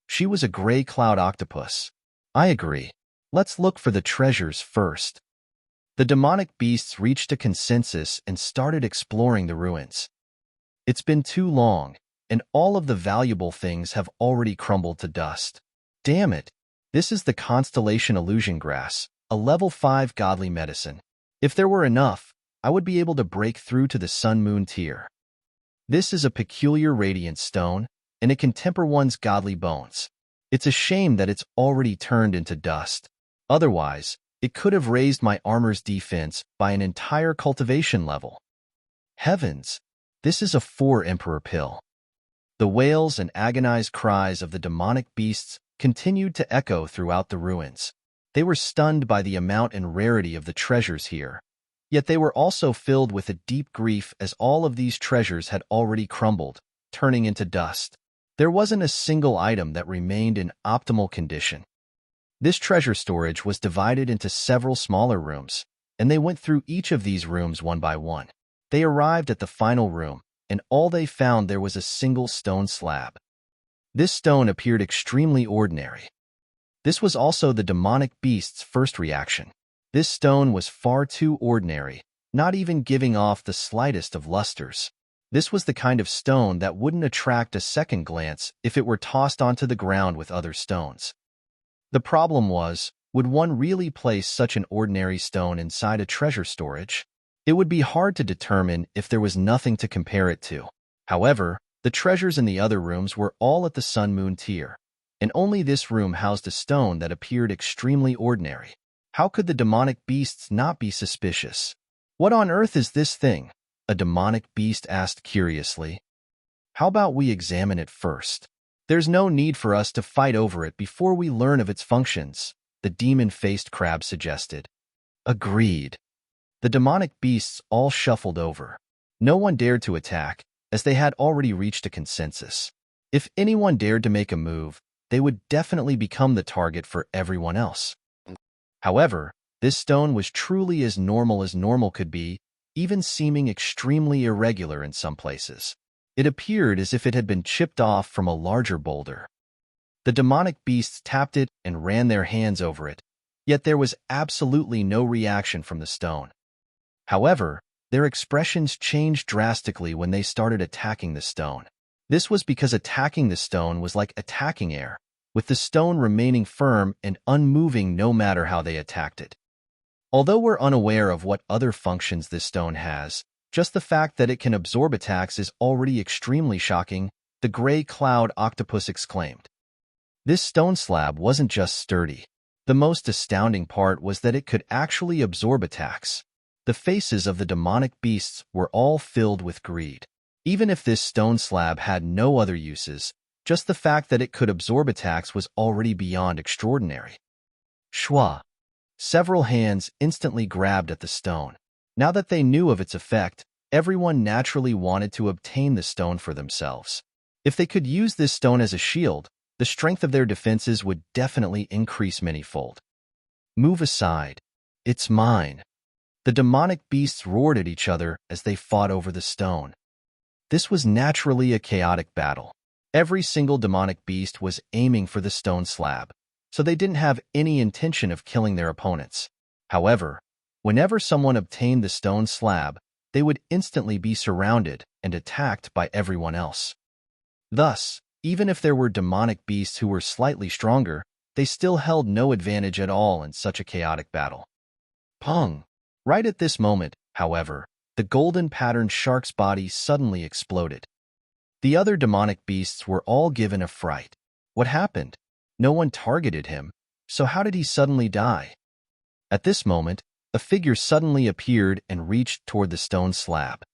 She was a gray cloud octopus. I agree. Let's look for the treasures first. The demonic beasts reached a consensus and started exploring the ruins. It's been too long, and all of the valuable things have already crumbled to dust. Damn it! This is the Constellation Illusion Grass, a level 5 godly medicine. If there were enough, I would be able to break through to the Sun-Moon tier. This is a peculiar radiant stone, and it can temper one's godly bones. It's a shame that it's already turned into dust. Otherwise, it could have raised my armor's defense by an entire cultivation level. Heavens, this is a 4-emperor pill. The wails and agonized cries of the demonic beasts continued to echo throughout the ruins. They were stunned by the amount and rarity of the treasures here. Yet they were also filled with a deep grief as all of these treasures had already crumbled, turning into dust. There wasn't a single item that remained in optimal condition. This treasure storage was divided into several smaller rooms, and they went through each of these rooms one by one. They arrived at the final room, and all they found there was a single stone slab. This stone appeared extremely ordinary. This was also the demonic beast's first reaction. This stone was far too ordinary, not even giving off the slightest of lusters. This was the kind of stone that wouldn't attract a second glance if it were tossed onto the ground with other stones. The problem was, would one really place such an ordinary stone inside a treasure storage? It would be hard to determine if there was nothing to compare it to. However, the treasures in the other rooms were all at the Sun-Moon tier, and only this room housed a stone that appeared extremely ordinary. How could the demonic beasts not be suspicious? "What on earth is this thing?" a demonic beast asked curiously. "How about we examine it first? There's no need for us to fight over it before we learn of its functions," the demon-faced crab suggested. Agreed. The demonic beasts all shuffled over. No one dared to attack, as they had already reached a consensus. If anyone dared to make a move, they would definitely become the target for everyone else. However, this stone was truly as normal could be, even seeming extremely irregular in some places. It appeared as if it had been chipped off from a larger boulder. The demonic beasts tapped it and ran their hands over it, yet there was absolutely no reaction from the stone. However, their expressions changed drastically when they started attacking the stone. This was because attacking the stone was like attacking air, with the stone remaining firm and unmoving no matter how they attacked it. Although we're unaware of what other functions this stone has, just the fact that it can absorb attacks is already extremely shocking, the gray cloud octopus exclaimed. This stone slab wasn't just sturdy. The most astounding part was that it could actually absorb attacks. The faces of the demonic beasts were all filled with greed. Even if this stone slab had no other uses, just the fact that it could absorb attacks was already beyond extraordinary. Shwa. Several hands instantly grabbed at the stone. Now that they knew of its effect, everyone naturally wanted to obtain the stone for themselves. If they could use this stone as a shield, the strength of their defenses would definitely increase manyfold. "Move aside. It's mine." The demonic beasts roared at each other as they fought over the stone. This was naturally a chaotic battle. Every single demonic beast was aiming for the stone slab, so they didn't have any intention of killing their opponents. However, whenever someone obtained the stone slab, they would instantly be surrounded and attacked by everyone else. Thus, even if there were demonic beasts who were slightly stronger, they still held no advantage at all in such a chaotic battle. Pong! Right at this moment, however, the golden patterned shark's body suddenly exploded. The other demonic beasts were all given a fright. What happened? No one targeted him, so how did he suddenly die? At this moment, a figure suddenly appeared and reached toward the stone slab.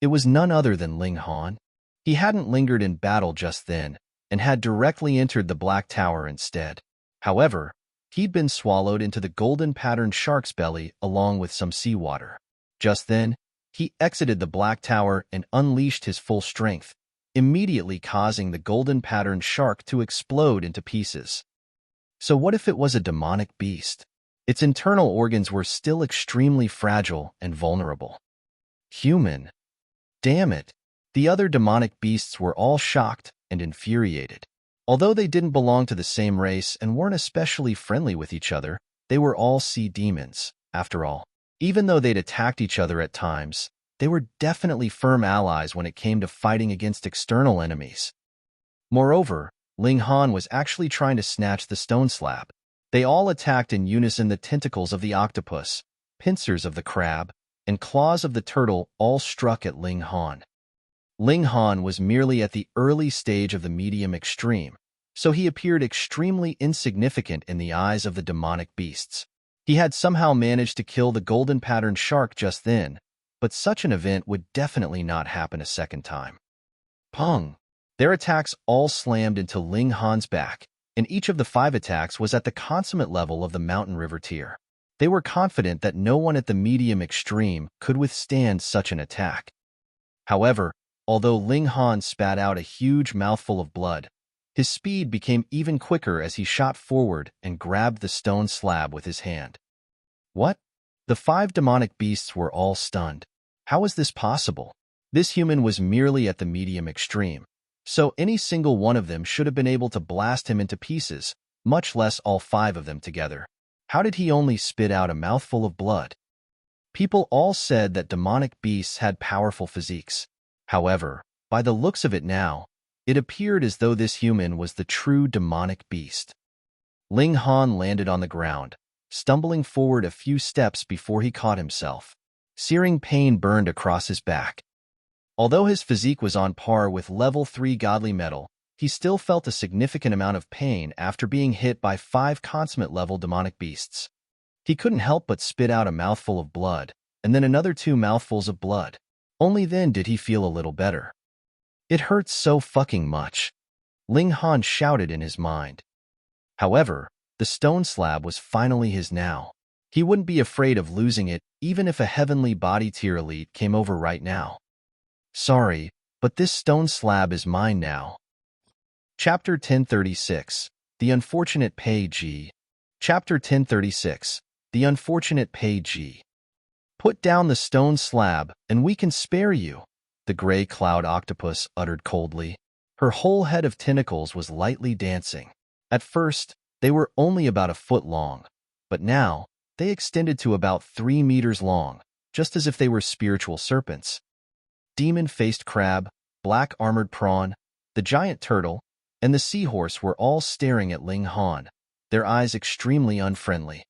It was none other than Ling Han. He hadn't lingered in battle just then, and had directly entered the Black Tower instead. However, he'd been swallowed into the golden patterned shark's belly along with some seawater. Just then, he exited the Black Tower and unleashed his full strength, immediately causing the golden patterned shark to explode into pieces. So what if it was a demonic beast? Its internal organs were still extremely fragile and vulnerable. Human. Damn it. The other demonic beasts were all shocked and infuriated. Although they didn't belong to the same race and weren't especially friendly with each other, they were all sea demons, after all. Even though they'd attacked each other at times, they were definitely firm allies when it came to fighting against external enemies. Moreover, Ling Han was actually trying to snatch the stone slab. They all attacked in unison. The tentacles of the octopus, pincers of the crab, and claws of the turtle all struck at Ling Han. Ling Han was merely at the early stage of the medium extreme, so he appeared extremely insignificant in the eyes of the demonic beasts. He had somehow managed to kill the golden-patterned shark just then, but such an event would definitely not happen a second time. Pong! Their attacks all slammed into Ling Han's back, and each of the 5 attacks was at the consummate level of the mountain river tier. They were confident that no one at the medium extreme could withstand such an attack. However, although Ling Han spat out a huge mouthful of blood, his speed became even quicker as he shot forward and grabbed the stone slab with his hand. What? The 5 demonic beasts were all stunned. How was this possible? This human was merely at the medium extreme, so any single one of them should have been able to blast him into pieces, much less all 5 of them together. How did he only spit out a mouthful of blood? People all said that demonic beasts had powerful physiques. However, by the looks of it now, it appeared as though this human was the true demonic beast. Ling Han landed on the ground, stumbling forward a few steps before he caught himself. Searing pain burned across his back. Although his physique was on par with level 3 godly metal, he still felt a significant amount of pain after being hit by 5 consummate-level demonic beasts. He couldn't help but spit out a mouthful of blood, and then another 2 mouthfuls of blood. Only then did he feel a little better. It hurts so fucking much, Ling Han shouted in his mind. However, the stone slab was finally his now. He wouldn't be afraid of losing it even if a heavenly body tier elite came over right now. Sorry, but this stone slab is mine now. Chapter 1036, The Unfortunate Pei Ji. Chapter 1036, The Unfortunate Pei Ji. Put down the stone slab, and we can spare you, the gray cloud octopus uttered coldly. Her whole head of tentacles was lightly dancing. At first, they were only about a foot long, but now, they extended to about 3 meters long, just as if they were spiritual serpents. Demon-faced crab, black-armored prawn, the giant turtle, and the seahorse were all staring at Ling Han, their eyes extremely unfriendly.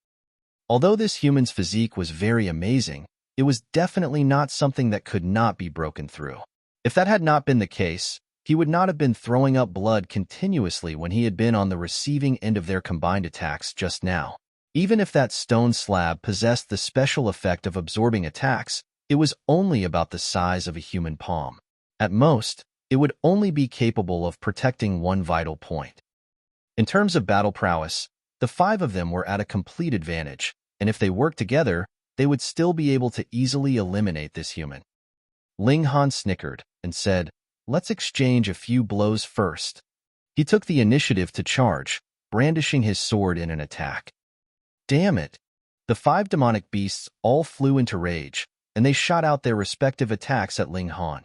Although this human's physique was very amazing, it was definitely not something that could not be broken through. If that had not been the case, he would not have been throwing up blood continuously when he had been on the receiving end of their combined attacks just now. Even if that stone slab possessed the special effect of absorbing attacks, it was only about the size of a human palm. At most, it would only be capable of protecting one vital point. In terms of battle prowess, the 5 of them were at a complete advantage, and if they worked together, they would still be able to easily eliminate this human. Ling Han snickered and said, "Let's exchange a few blows first." He took the initiative to charge, brandishing his sword in an attack. Damn it! The 5 demonic beasts all flew into rage, and they shot out their respective attacks at Ling Han.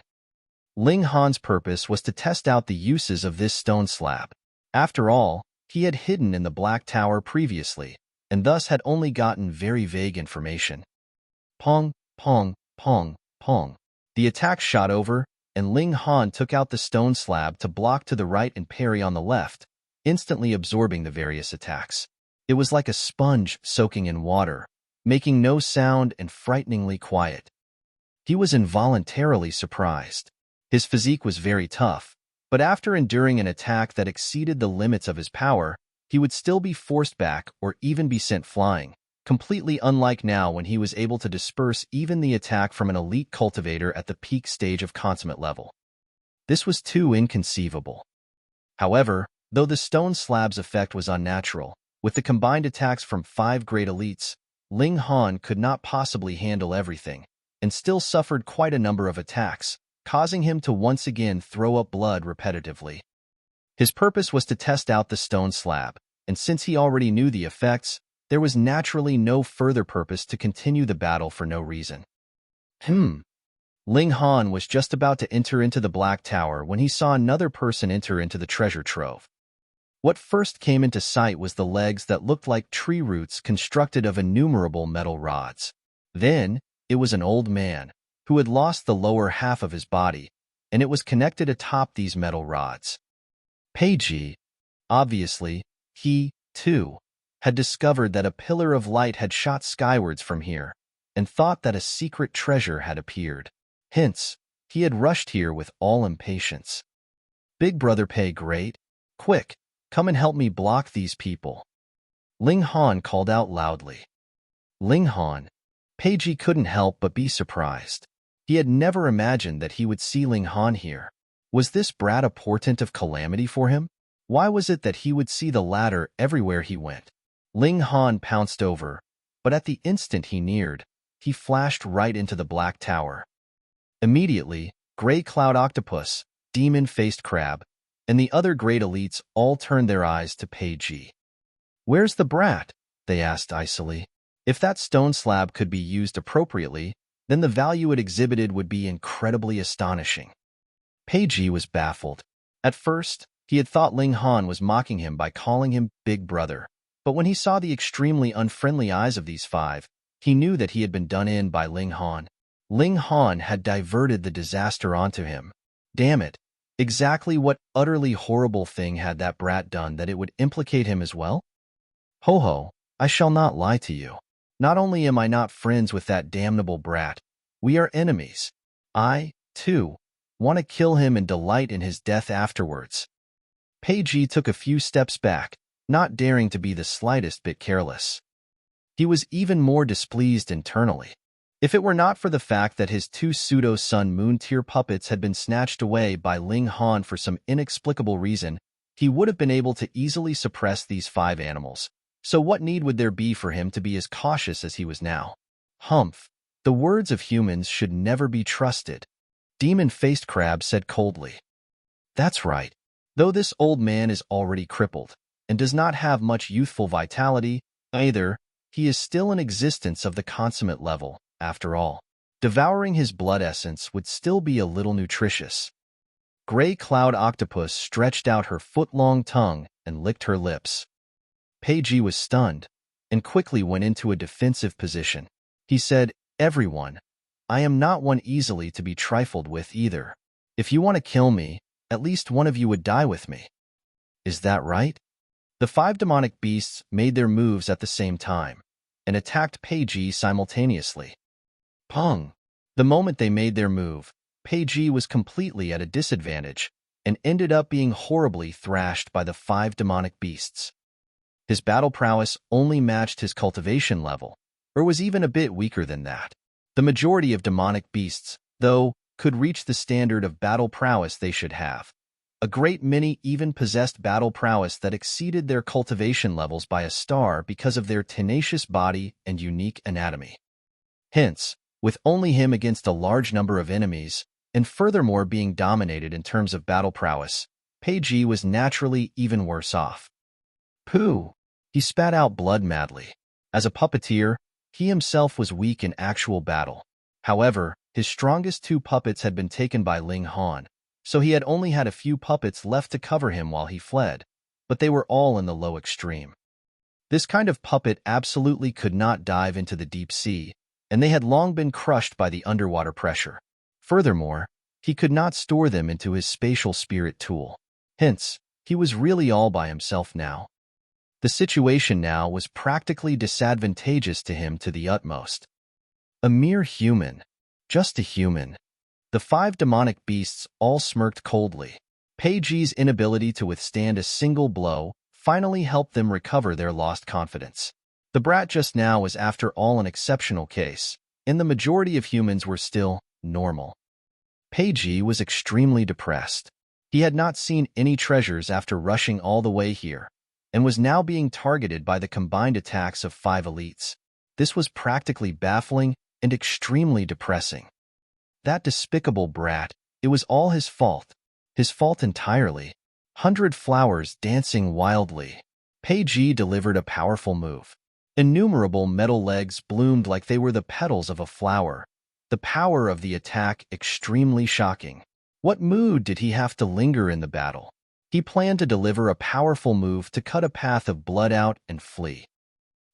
Ling Han's purpose was to test out the uses of this stone slab. After all, he had hidden in the Black Tower previously, and thus had only gotten very vague information. Pong, pong, pong, pong. The attack shot over, and Ling Han took out the stone slab to block to the right and parry on the left, instantly absorbing the various attacks. It was like a sponge soaking in water, making no sound and frighteningly quiet. He was involuntarily surprised. His physique was very tough, but after enduring an attack that exceeded the limits of his power, he would still be forced back or even be sent flying, completely unlike now when he was able to disperse even the attack from an elite cultivator at the peak stage of consummate level. This was too inconceivable. However, though the stone slab's effect was unnatural, with the combined attacks from 5 great elites, Ling Han could not possibly handle everything, and still suffered quite a number of attacks, causing him to once again throw up blood repetitively. His purpose was to test out the stone slab, and since he already knew the effects, there was naturally no further purpose to continue the battle for no reason. Ling Han was just about to enter into the Black Tower when he saw another person enter into the treasure trove. What first came into sight was the legs that looked like tree roots constructed of innumerable metal rods. Then, it was an old man, who had lost the lower half of his body, and it was connected atop these metal rods. Pei Ji. Obviously, he, too, had discovered that a pillar of light had shot skywards from here, and thought that a secret treasure had appeared. Hence, he had rushed here with all impatience. Big Brother Pei Great, quick, Come and help me block these people. Ling Han called out loudly. Ling Han. Pei Ji couldn't help but be surprised. He had never imagined that he would see Ling Han here. Was this brat a portent of calamity for him? Why was it that he would see the latter everywhere he went? Ling Han pounced over, but at the instant he neared, he flashed right into the Black Tower. Immediately, Gray Cloud Octopus, Demon-Faced Crab, and the other great elites all turned their eyes to Pei Ji. Where's the brat? They asked icily. If that stone slab could be used appropriately, then the value it exhibited would be incredibly astonishing. Pei Ji was baffled. At first, he had thought Ling Han was mocking him by calling him Big Brother, but when he saw the extremely unfriendly eyes of these five, he knew that he had been done in by Ling Han. Ling Han had diverted the disaster onto him. Damn it! Exactly what utterly horrible thing had that brat done that it would implicate him as well? Ho ho, I shall not lie to you. Not only am I not friends with that damnable brat, we are enemies. I, too, want to kill him and delight in his death afterwards. Pei Ji took a few steps back, not daring to be the slightest bit careless. He was even more displeased internally. If it were not for the fact that his two pseudo-Sun Moon tier puppets had been snatched away by Ling Han for some inexplicable reason, he would have been able to easily suppress these five animals. So what need would there be for him to be as cautious as he was now? Humph, the words of humans should never be trusted, Demon-Faced Crab said coldly. That's right. Though this old man is already crippled and does not have much youthful vitality either, he is still in existence of the consummate level, after all. Devouring his blood essence would still be a little nutritious. Gray Cloud Octopus stretched out her foot-long tongue and licked her lips. Pei Ji was stunned and quickly went into a defensive position. He said, Everyone, I am not one easily to be trifled with either. If you want to kill me, at least one of you would die with me. Is that right? The five demonic beasts made their moves at the same time and attacked Pei Ji simultaneously. Pong! The moment they made their move, Pei Ji was completely at a disadvantage and ended up being horribly thrashed by the five demonic beasts. His battle prowess only matched his cultivation level, or was even a bit weaker than that. The majority of demonic beasts, though, could reach the standard of battle prowess they should have. A great many even possessed battle prowess that exceeded their cultivation levels by a star because of their tenacious body and unique anatomy. Hence, with only him against a large number of enemies, and furthermore being dominated in terms of battle prowess, Pei Ji was naturally even worse off. Pooh! He spat out blood madly. As a puppeteer, he himself was weak in actual battle. However, his strongest two puppets had been taken by Ling Han, so he had only had a few puppets left to cover him while he fled, but they were all in the low extreme. This kind of puppet absolutely could not dive into the deep sea, and they had long been crushed by the underwater pressure. Furthermore, he could not store them into his spatial spirit tool. Hence, he was really all by himself now. The situation now was practically disadvantageous to him to the utmost. A mere human. Just a human. The five demonic beasts all smirked coldly. Pei Ji's inability to withstand a single blow finally helped them recover their lost confidence. The brat just now was after all an exceptional case, and the majority of humans were still normal. Pei Ji was extremely depressed. He had not seen any treasures after rushing all the way here, and was now being targeted by the combined attacks of five elites. This was practically baffling and extremely depressing. That despicable brat, it was all his fault. His fault entirely. 100 flowers dancing wildly. Pei Ji delivered a powerful move. Innumerable metal legs bloomed like they were the petals of a flower. The power of the attack extremely shocking. What mood did he have to linger in the battle? He planned to deliver a powerful move to cut a path of blood out and flee.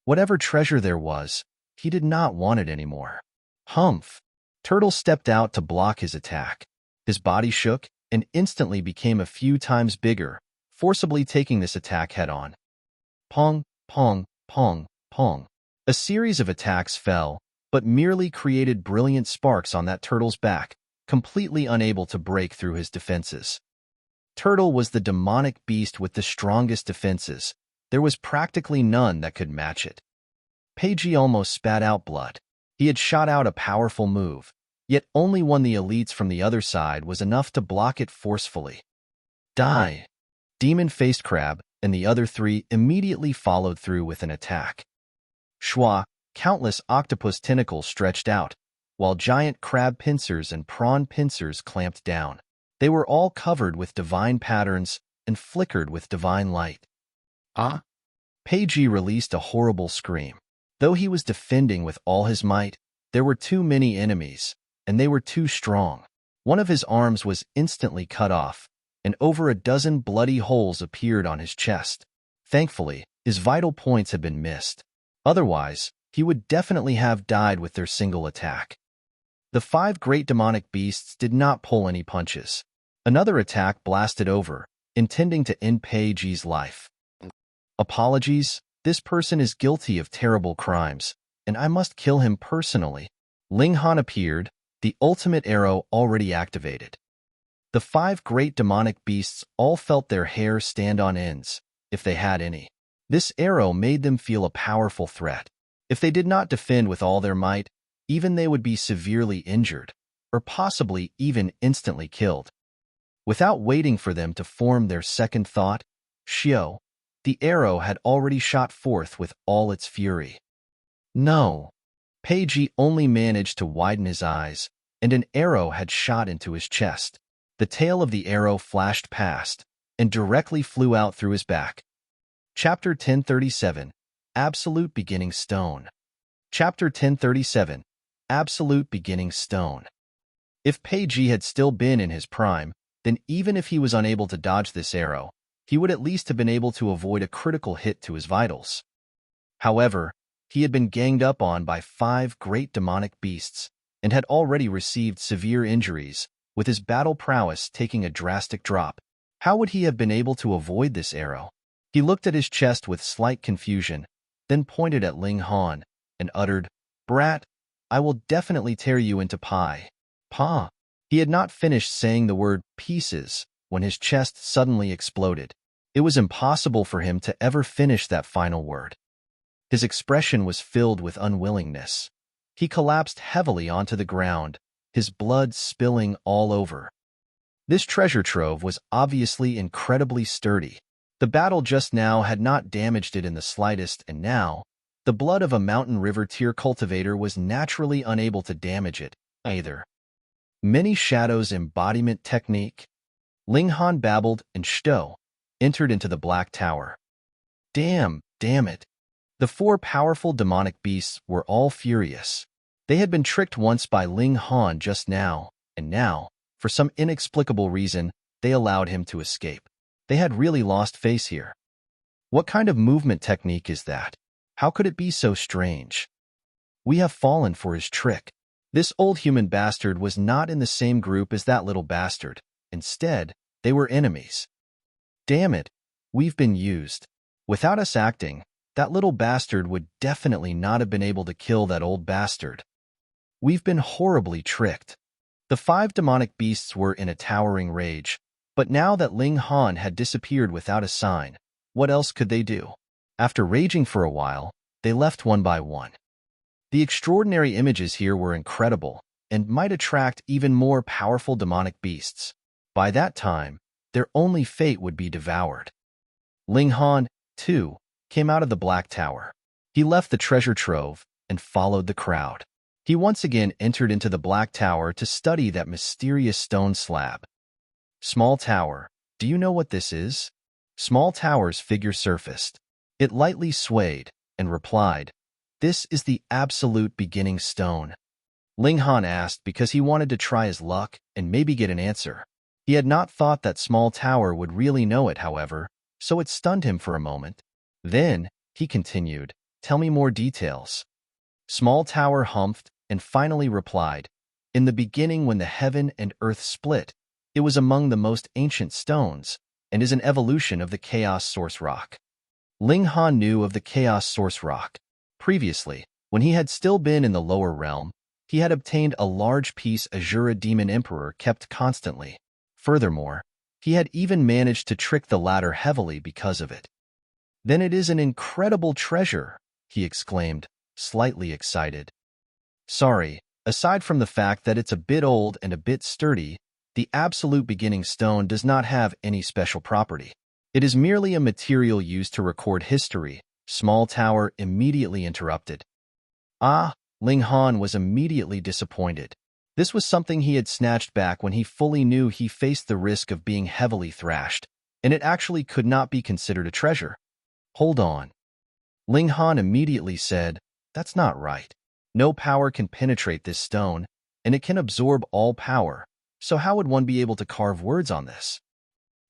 Whatever treasure there was, he did not want it anymore. Humph! Turtle stepped out to block his attack. His body shook and instantly became a few times bigger, forcibly taking this attack head-on. Pong, pong, pong, pong. A series of attacks fell, but merely created brilliant sparks on that turtle's back, completely unable to break through his defenses. Turtle was the demonic beast with the strongest defenses. There was practically none that could match it. Pei Ji almost spat out blood. He had shot out a powerful move, yet only one of the elites from the other side was enough to block it forcefully. Die! Demon-faced crab and the other three immediately followed through with an attack. Schwa, countless octopus tentacles stretched out, while giant crab pincers and prawn pincers clamped down. They were all covered with divine patterns and flickered with divine light. Ah! Pei Ji released a horrible scream. Though he was defending with all his might, there were too many enemies, and they were too strong. One of his arms was instantly cut off, and over a dozen bloody holes appeared on his chest. Thankfully, his vital points had been missed. Otherwise, he would definitely have died with their single attack. The 5 great demonic beasts did not pull any punches. Another attack blasted over, intending to end Pei Ji's life. Apologies, this person is guilty of terrible crimes, and I must kill him personally. Ling Han appeared, the ultimate arrow already activated. The 5 great demonic beasts all felt their hair stand on ends, if they had any. This arrow made them feel a powerful threat. If they did not defend with all their might, even they would be severely injured, or possibly even instantly killed. Without waiting for them to form their second thought, Xiao, the arrow had already shot forth with all its fury. No! Pei Ji only managed to widen his eyes, and an arrow had shot into his chest. The tail of the arrow flashed past, and directly flew out through his back. Chapter 1037, Absolute Beginning Stone. Chapter 1037, Absolute Beginning Stone. If Pei Ji had still been in his prime, then even if he was unable to dodge this arrow, he would at least have been able to avoid a critical hit to his vitals. However, he had been ganged up on by 5 great demonic beasts and had already received severe injuries, with his battle prowess taking a drastic drop. How would he have been able to avoid this arrow? He looked at his chest with slight confusion, then pointed at Ling Han and uttered, "Brat, I will definitely tear you into pie." Pa. He had not finished saying the word pieces when his chest suddenly exploded. It was impossible for him to ever finish that final word. His expression was filled with unwillingness. He collapsed heavily onto the ground, his blood spilling all over. This treasure trove was obviously incredibly sturdy. The battle just now had not damaged it in the slightest, and now, the blood of a mountain river tier cultivator was naturally unable to damage it, either. Many Shadows embodiment technique. Ling Han babbled, and Shto entered into the Black Tower. Damn it. The 4 powerful demonic beasts were all furious. They had been tricked once by Ling Han just now, and now, for some inexplicable reason, they allowed him to escape. They had really lost face here. What kind of movement technique is that? How could it be so strange? We have fallen for his trick. This old human bastard was not in the same group as that little bastard. Instead, they were enemies. Damn it, we've been used. Without us acting, that little bastard would definitely not have been able to kill that old bastard. We've been horribly tricked. The 5 demonic beasts were in a towering rage, but now that Ling Han had disappeared without a sign, what else could they do? After raging for a while, they left one by one. The extraordinary images here were incredible and might attract even more powerful demonic beasts. By that time, their only fate would be devoured. Ling Han, too, came out of the Black Tower. He left the treasure trove and followed the crowd. He once again entered into the Black Tower to study that mysterious stone slab. Small Tower, do you know what this is? Small Tower's figure surfaced. It lightly swayed and replied, "This is the absolute beginning stone." Ling Han asked because he wanted to try his luck and maybe get an answer. He had not thought that Small Tower would really know it, however, so it stunned him for a moment. Then, he continued, "Tell me more details." Small Tower humphed and finally replied, "In the beginning when the heaven and earth split, it was among the most ancient stones and is an evolution of the Chaos Source Rock." Ling Han knew of the Chaos Source Rock. Previously, when he had still been in the lower realm, he had obtained a large piece Azura Demon Emperor kept constantly. Furthermore, He had even managed to trick the latter heavily because of it. "Then it is an incredible treasure," he exclaimed, slightly excited. "Sorry, aside from the fact that it's a bit old and a bit sturdy, the absolute beginning stone does not have any special property. It is merely a material used to record history," Small Tower immediately interrupted. Ah, Ling Han was immediately disappointed. This was something he had snatched back when he fully knew he faced the risk of being heavily thrashed, and it actually could not be considered a treasure. "Hold on." Ling Han immediately said, "That's not right. No power can penetrate this stone, and it can absorb all power, so how would one be able to carve words on this?"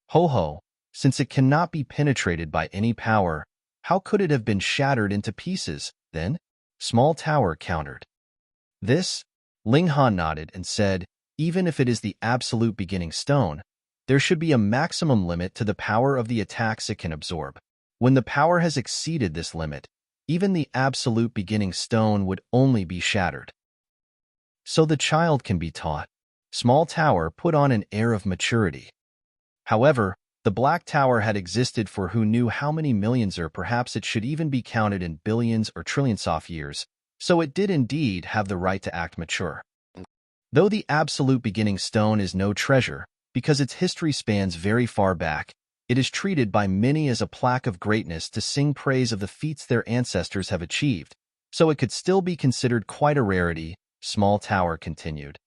"Ho-ho, since it cannot be penetrated by any power, how could it have been shattered into pieces, then?" Small Tower countered. "This?" Ling Han nodded and said, "Even if it is the absolute beginning stone, there should be a maximum limit to the power of the attacks it can absorb. When the power has exceeded this limit, even the absolute beginning stone would only be shattered." "So the child can be taught." Small Tower put on an air of maturity. However, the Black Tower had existed for who knew how many millions, or perhaps it should even be counted in billions or trillions of years, so it did indeed have the right to act mature. Though the absolute beginning stone is no treasure, because its history spans very far back, it is treated by many as a plaque of greatness to sing praise of the feats their ancestors have achieved, so it could still be considered quite a rarity, Small Tower continued.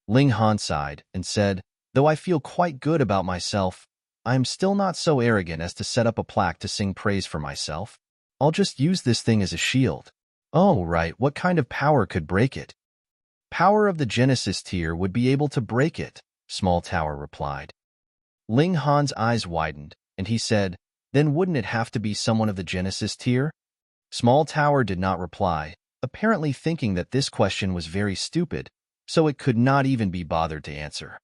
Ling Han sighed and said, "Though I feel quite good about myself, I am still not so arrogant as to set up a plaque to sing praise for myself. I'll just use this thing as a shield." "Oh, right, what kind of power could break it?" "Power of the Genesis tier would be able to break it," Small Tower replied. Ling Han's eyes widened, and he said, "Then wouldn't it have to be someone of the Genesis tier?" Small Tower did not reply, apparently thinking that this question was very stupid, so it could not even be bothered to answer.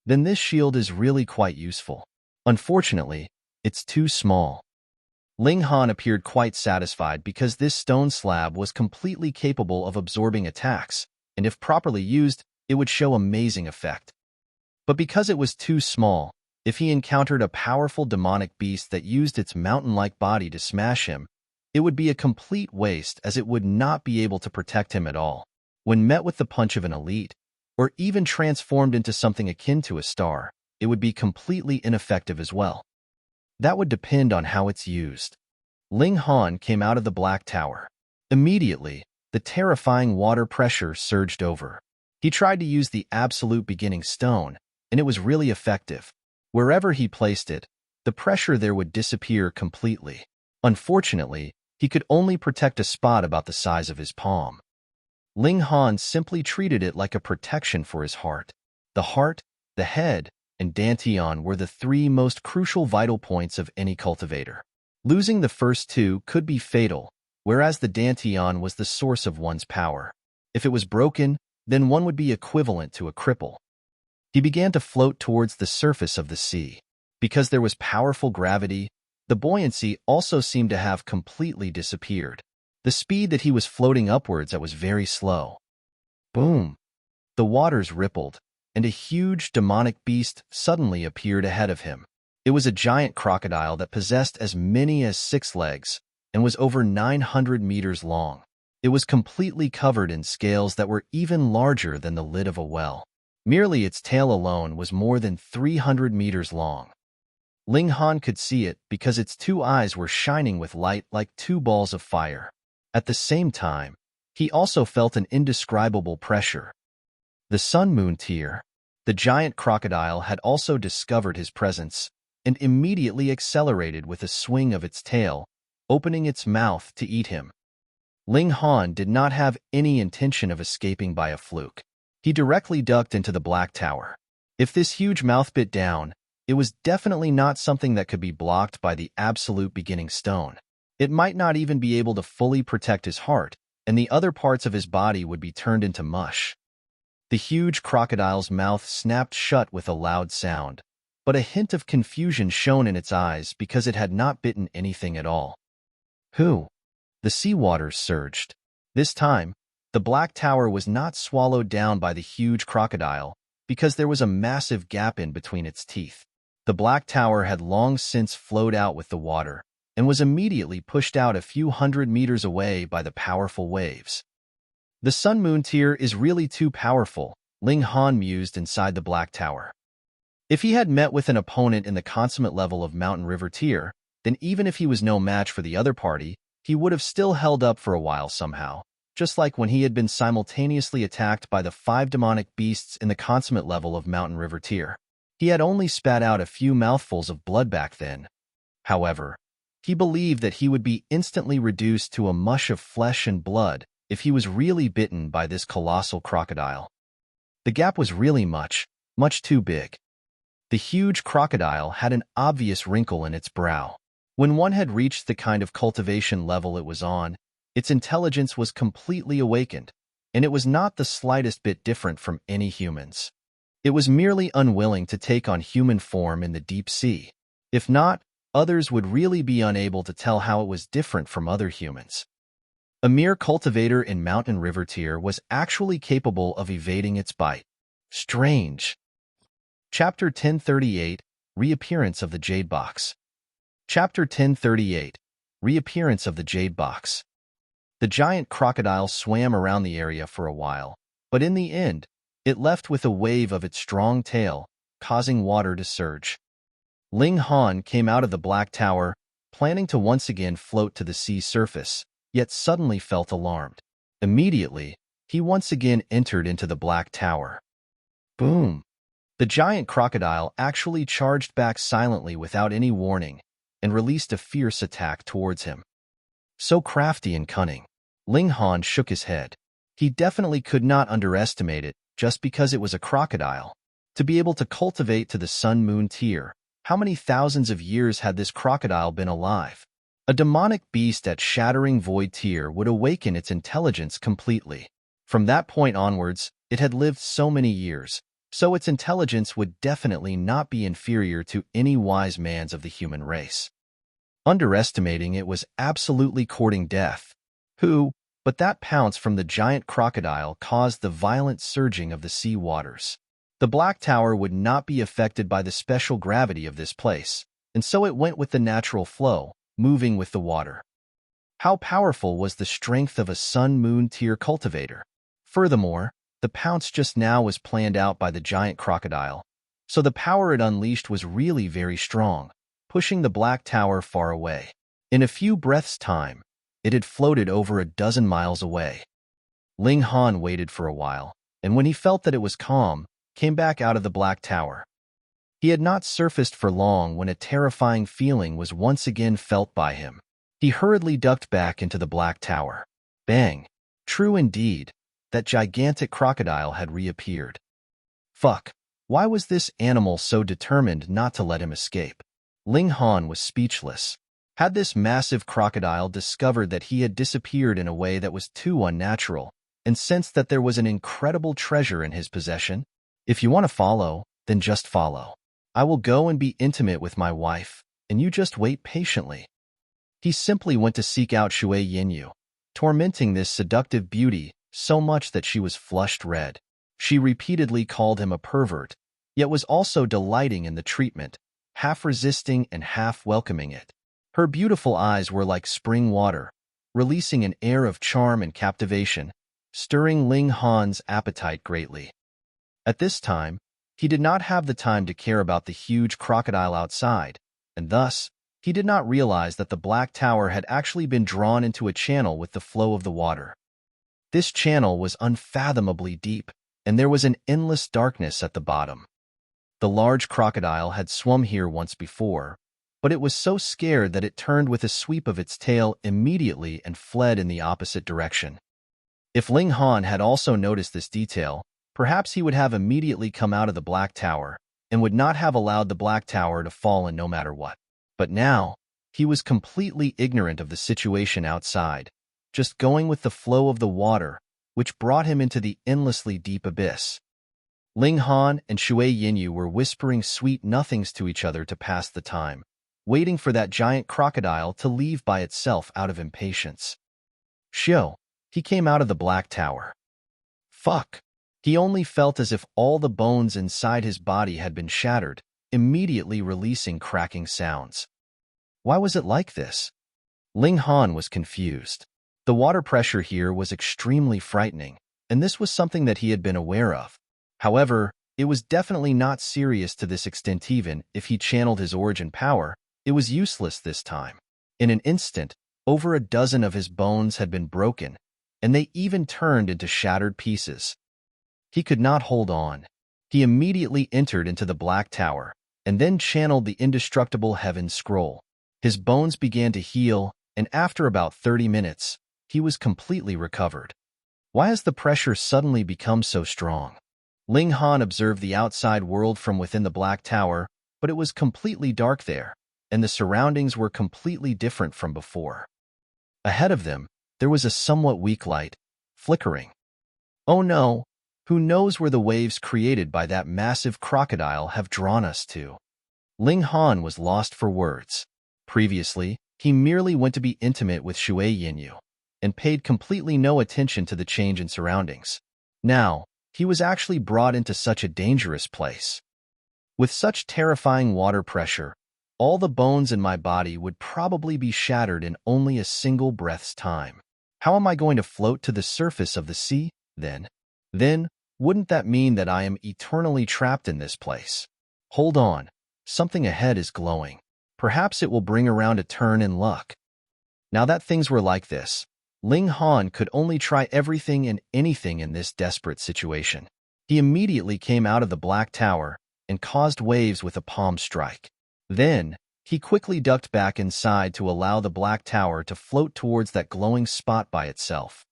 "Then this shield is really quite useful. Unfortunately, it's too small." Ling Han appeared quite satisfied because this stone slab was completely capable of absorbing attacks, and if properly used, it would show amazing effect. But because it was too small, if he encountered a powerful demonic beast that used its mountain-like body to smash him, it would be a complete waste, as it would not be able to protect him at all. When met with the punch of an elite, or even transformed into something akin to a star, it would be completely ineffective as well. That would depend on how it's used. Ling Han came out of the Black Tower. Immediately, the terrifying water pressure surged over. He tried to use the absolute beginning stone, and it was really effective. Wherever he placed it, the pressure there would disappear completely. Unfortunately, he could only protect a spot about the size of his palm. Ling Han simply treated it like a protection for his heart. The heart, the head, and Dantian were the three most crucial vital points of any cultivator. Losing the first two could be fatal, whereas the Dantian was the source of one's power. If it was broken, then one would be equivalent to a cripple. He began to float towards the surface of the sea. Because there was powerful gravity, the buoyancy also seemed to have completely disappeared. The speed that he was floating upwards at was very slow. Boom! The waters rippled, and a huge demonic beast suddenly appeared ahead of him. It was a giant crocodile that possessed as many as 6 legs and was over 900 meters long. It was completely covered in scales that were even larger than the lid of a well. Merely its tail alone was more than 300 meters long. Ling Han could see it because its 2 eyes were shining with light like 2 balls of fire. At the same time, he also felt an indescribable pressure. The Sun Moon tier, the giant crocodile, had also discovered his presence and immediately accelerated with a swing of its tail, opening its mouth to eat him. Ling Han did not have any intention of escaping by a fluke. He directly ducked into the Black Tower. If this huge mouth bit down, it was definitely not something that could be blocked by the absolute beginning stone. It might not even be able to fully protect his heart, and the other parts of his body would be turned into mush. The huge crocodile's mouth snapped shut with a loud sound, but a hint of confusion shone in its eyes because it had not bitten anything at all. "Who?" The sea waters surged. This time, the Black Tower was not swallowed down by the huge crocodile because there was a massive gap in between its teeth. The Black Tower had long since flowed out with the water and was immediately pushed out a few hundred meters away by the powerful waves. The Sun Moon tier is really too powerful, Ling Han mused inside the Black Tower. If he had met with an opponent in the consummate level of Mountain River tier, then even if he was no match for the other party, he would have still held up for a while somehow, just like when he had been simultaneously attacked by the 5 demonic beasts in the consummate level of Mountain River tier. He had only spat out a few mouthfuls of blood back then. However, he believed that he would be instantly reduced to a mush of flesh and blood if he was really bitten by this colossal crocodile. The gap was really much too big. The huge crocodile had an obvious wrinkle in its brow. When one had reached the kind of cultivation level it was on, its intelligence was completely awakened, and it was not the slightest bit different from any humans. It was merely unwilling to take on human form in the deep sea. If not, others would really be unable to tell how it was different from other humans. A mere cultivator in Mountain River tier was actually capable of evading its bite. Strange. Chapter 1038, Reappearance of the Jade Box. Chapter 1038, Reappearance of the Jade Box. The giant crocodile swam around the area for a while, but in the end, it left with a wave of its strong tail, causing water to surge. Ling Han came out of the Black Tower, planning to once again float to the sea surface, yet suddenly felt alarmed. Immediately, he once again entered into the Black Tower. Boom! The giant crocodile actually charged back silently without any warning and released a fierce attack towards him. So crafty and cunning. Ling Han shook his head. He definitely could not underestimate it just because it was a crocodile. To be able to cultivate to the Sun Moon tier, how many thousands of years had this crocodile been alive? A demonic beast at Shattering Void tier would awaken its intelligence completely. From that point onwards, it had lived so many years, so its intelligence would definitely not be inferior to any wise man's of the human race. Underestimating it was absolutely courting death. But that pounce from the giant crocodile caused the violent surging of the sea waters. The Black Tower would not be affected by the special gravity of this place, and so it went with the natural flow, moving with the water. How powerful was the strength of a Sun Moon tier cultivator? Furthermore, the pounce just now was planned out by the giant crocodile, so the power it unleashed was really very strong, pushing the Black Tower far away. In a few breaths' time, it had floated over a dozen miles away. Ling Han waited for a while, and when he felt that it was calm, came back out of the Black Tower. He had not surfaced for long when a terrifying feeling was once again felt by him. He hurriedly ducked back into the Black Tower. Bang! True indeed, that gigantic crocodile had reappeared. Fuck! Why was this animal so determined not to let him escape? Ling Han was speechless. Had this massive crocodile discovered that he had disappeared in a way that was too unnatural, and sensed that there was an incredible treasure in his possession? If you want to follow, then just follow. I will go and be intimate with my wife, and you just wait patiently. He simply went to seek out Shui Yinyu, tormenting this seductive beauty so much that she was flushed red. She repeatedly called him a pervert, yet was also delighting in the treatment, half resisting and half welcoming it. Her beautiful eyes were like spring water, releasing an air of charm and captivation, stirring Ling Han's appetite greatly. At this time, he did not have the time to care about the huge crocodile outside, and thus, he did not realize that the Black Tower had actually been drawn into a channel with the flow of the water. This channel was unfathomably deep, and there was an endless darkness at the bottom. The large crocodile had swum here once before, but it was so scared that it turned with a sweep of its tail immediately and fled in the opposite direction. If Ling Han had also noticed this detail, perhaps he would have immediately come out of the Black Tower and would not have allowed the Black Tower to fall in no matter what. But now, he was completely ignorant of the situation outside, just going with the flow of the water, which brought him into the endlessly deep abyss. Ling Han and Shui Yinyu were whispering sweet nothings to each other to pass the time, waiting for that giant crocodile to leave by itself out of impatience. Shio, he came out of the Black Tower. Fuck. He only felt as if all the bones inside his body had been shattered, immediately releasing cracking sounds. Why was it like this? Ling Han was confused. The water pressure here was extremely frightening, and this was something that he had been aware of. However, it was definitely not serious to this extent. Even if he channeled his origin power, it was useless this time. In an instant, over a dozen of his bones had been broken, and they even turned into shattered pieces. He could not hold on. He immediately entered into the Black Tower, and then channeled the indestructible Heaven Scroll. His bones began to heal, and after about 30 minutes, he was completely recovered. Why has the pressure suddenly become so strong? Ling Han observed the outside world from within the Black Tower, but it was completely dark there, and the surroundings were completely different from before. Ahead of them, there was a somewhat weak light, flickering. Oh no! Who knows where the waves created by that massive crocodile have drawn us to? Ling Han was lost for words. Previously, he merely went to be intimate with Shui Yinyu, and paid completely no attention to the change in surroundings. Now, he was actually brought into such a dangerous place. With such terrifying water pressure, all the bones in my body would probably be shattered in only a single breath's time. How am I going to float to the surface of the sea, then? Then, wouldn't that mean that I am eternally trapped in this place? Hold on, something ahead is glowing. Perhaps it will bring around a turn in luck. Now that things were like this, Ling Han could only try everything and anything in this desperate situation. He immediately came out of the Black Tower and caused waves with a palm strike. Then, he quickly ducked back inside to allow the Black Tower to float towards that glowing spot by itself.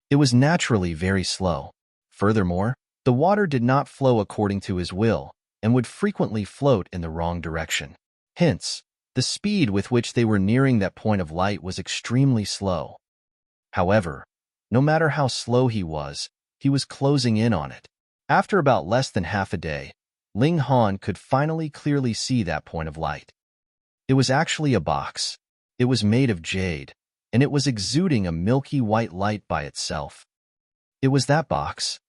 It was naturally very slow. Furthermore, the water did not flow according to his will and would frequently float in the wrong direction. Hence, the speed with which they were nearing that point of light was extremely slow. However, no matter how slow he was closing in on it. After about less than half a day, Ling Han could finally clearly see that point of light. It was actually a box. It was made of jade, and it was exuding a milky white light by itself. It was that box.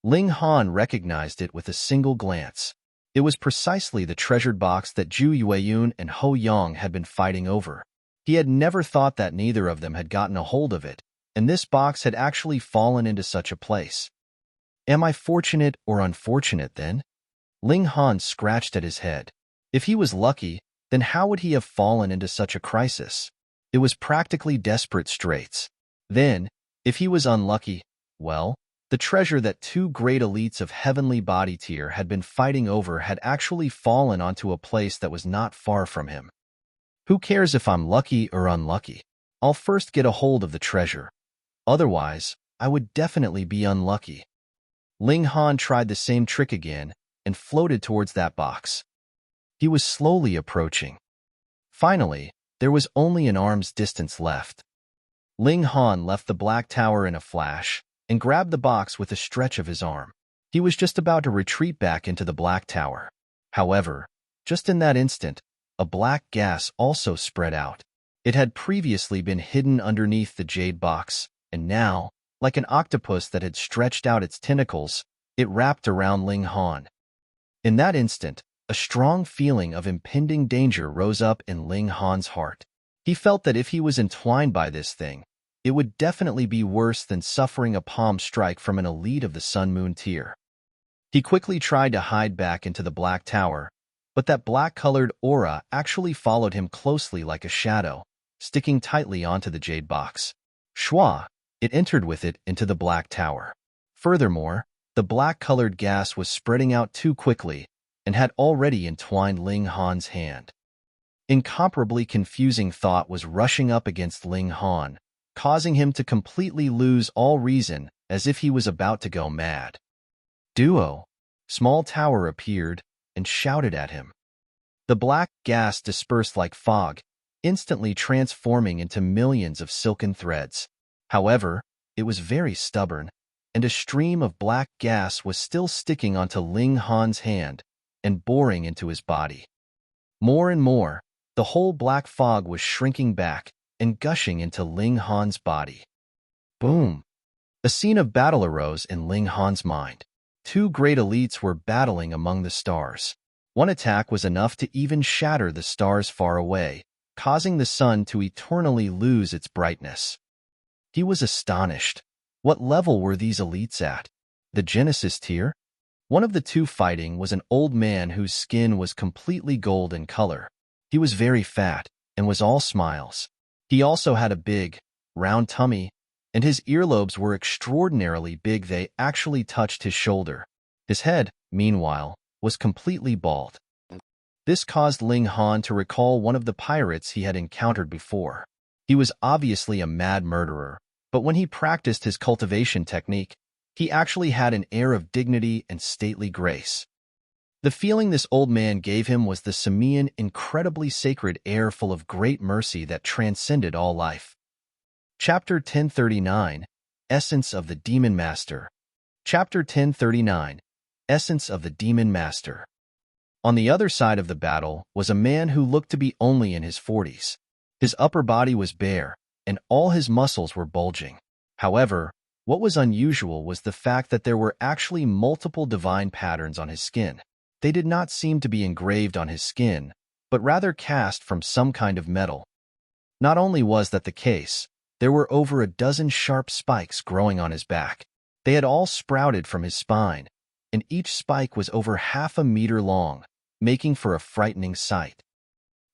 Ling Han recognized it with a single glance. It was precisely the treasured box that Zhu Yueyun and Ho Yang had been fighting over. He had never thought that neither of them had gotten a hold of it, and this box had actually fallen into such a place. Am I fortunate or unfortunate then? Ling Han scratched at his head. If he was lucky, then how would he have fallen into such a crisis? It was practically desperate straits. Then, if he was unlucky, well, the treasure that two great elites of heavenly body tier had been fighting over had actually fallen onto a place that was not far from him. Who cares if I'm lucky or unlucky? I'll first get a hold of the treasure. Otherwise, I would definitely be unlucky. Ling Han tried the same trick again and floated towards that box. He was slowly approaching. Finally, there was only an arm's distance left. Ling Han left the Black Tower in a flash and grabbed the box with a stretch of his arm. He was just about to retreat back into the Black Tower. However, just in that instant, a black gas also spread out. It had previously been hidden underneath the jade box, and now, like an octopus that had stretched out its tentacles, it wrapped around Ling Han. In that instant, a strong feeling of impending danger rose up in Ling Han's heart. He felt that if he was entwined by this thing, it would definitely be worse than suffering a palm strike from an elite of the Sun-Moon tier. He quickly tried to hide back into the Black Tower, but that black-colored aura actually followed him closely like a shadow, sticking tightly onto the jade box. Shwa! It entered with it into the Black Tower. Furthermore, the black-colored gas was spreading out too quickly and had already entwined Ling Han's hand. Incomparably confusing thought was rushing up against Ling Han, causing him to completely lose all reason as if he was about to go mad. Duo! Small Tower appeared and shouted at him. The black gas dispersed like fog, instantly transforming into millions of silken threads. However, it was very stubborn, and a stream of black gas was still sticking onto Ling Han's hand and boring into his body. More and more, the whole black fog was shrinking back and gushing into Ling Han's body. Boom! A scene of battle arose in Ling Han's mind. Two great elites were battling among the stars. One attack was enough to even shatter the stars far away, causing the sun to eternally lose its brightness. He was astonished. What level were these elites at? The Genesis tier? One of the two fighting was an old man whose skin was completely gold in color. He was very fat and was all smiles. He also had a big, round tummy, and his earlobes were extraordinarily big. They actually touched his shoulder. His head, meanwhile, was completely bald. This caused Ling Han to recall one of the pirates he had encountered before. He was obviously a mad murderer, but when he practiced his cultivation technique, he actually had an air of dignity and stately grace. The feeling this old man gave him was the Simian, incredibly sacred air full of great mercy that transcended all life. Chapter 1039, Essence of the Demon Master. Chapter 1039, Essence of the Demon Master. On the other side of the battle was a man who looked to be only in his 40s. His upper body was bare, and all his muscles were bulging. However, what was unusual was the fact that there were actually multiple divine patterns on his skin. They did not seem to be engraved on his skin, but rather cast from some kind of metal. Not only was that the case, there were over a dozen sharp spikes growing on his back. They had all sprouted from his spine, and each spike was over 1/2 meter long, making for a frightening sight.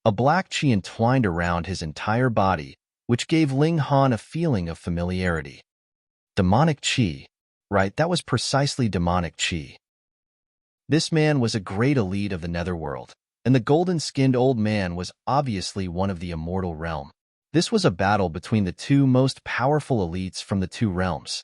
A black chi entwined around his entire body, which gave Ling Han a feeling of familiarity. Demonic chi. Right, that was precisely demonic chi. This man was a great elite of the netherworld, and the golden-skinned old man was obviously one of the immortal realm. This was a battle between the two most powerful elites from the two realms.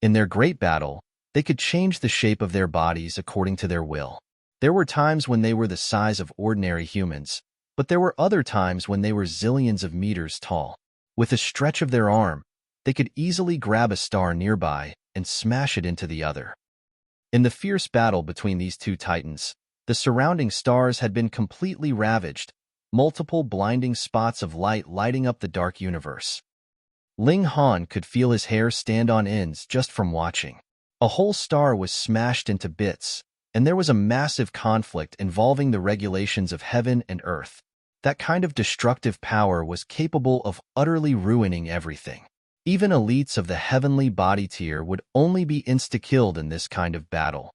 In their great battle, they could change the shape of their bodies according to their will. There were times when they were the size of ordinary humans, but there were other times when they were zillions of meters tall. With a stretch of their arm, they could easily grab a star nearby and smash it into the other. In the fierce battle between these two titans, the surrounding stars had been completely ravaged, multiple blinding spots of light lighting up the dark universe. Ling Han could feel his hair stand on ends just from watching. A whole star was smashed into bits, and there was a massive conflict involving the regulations of heaven and earth. That kind of destructive power was capable of utterly ruining everything. Even elites of the heavenly body tier would only be insta-killed in this kind of battle.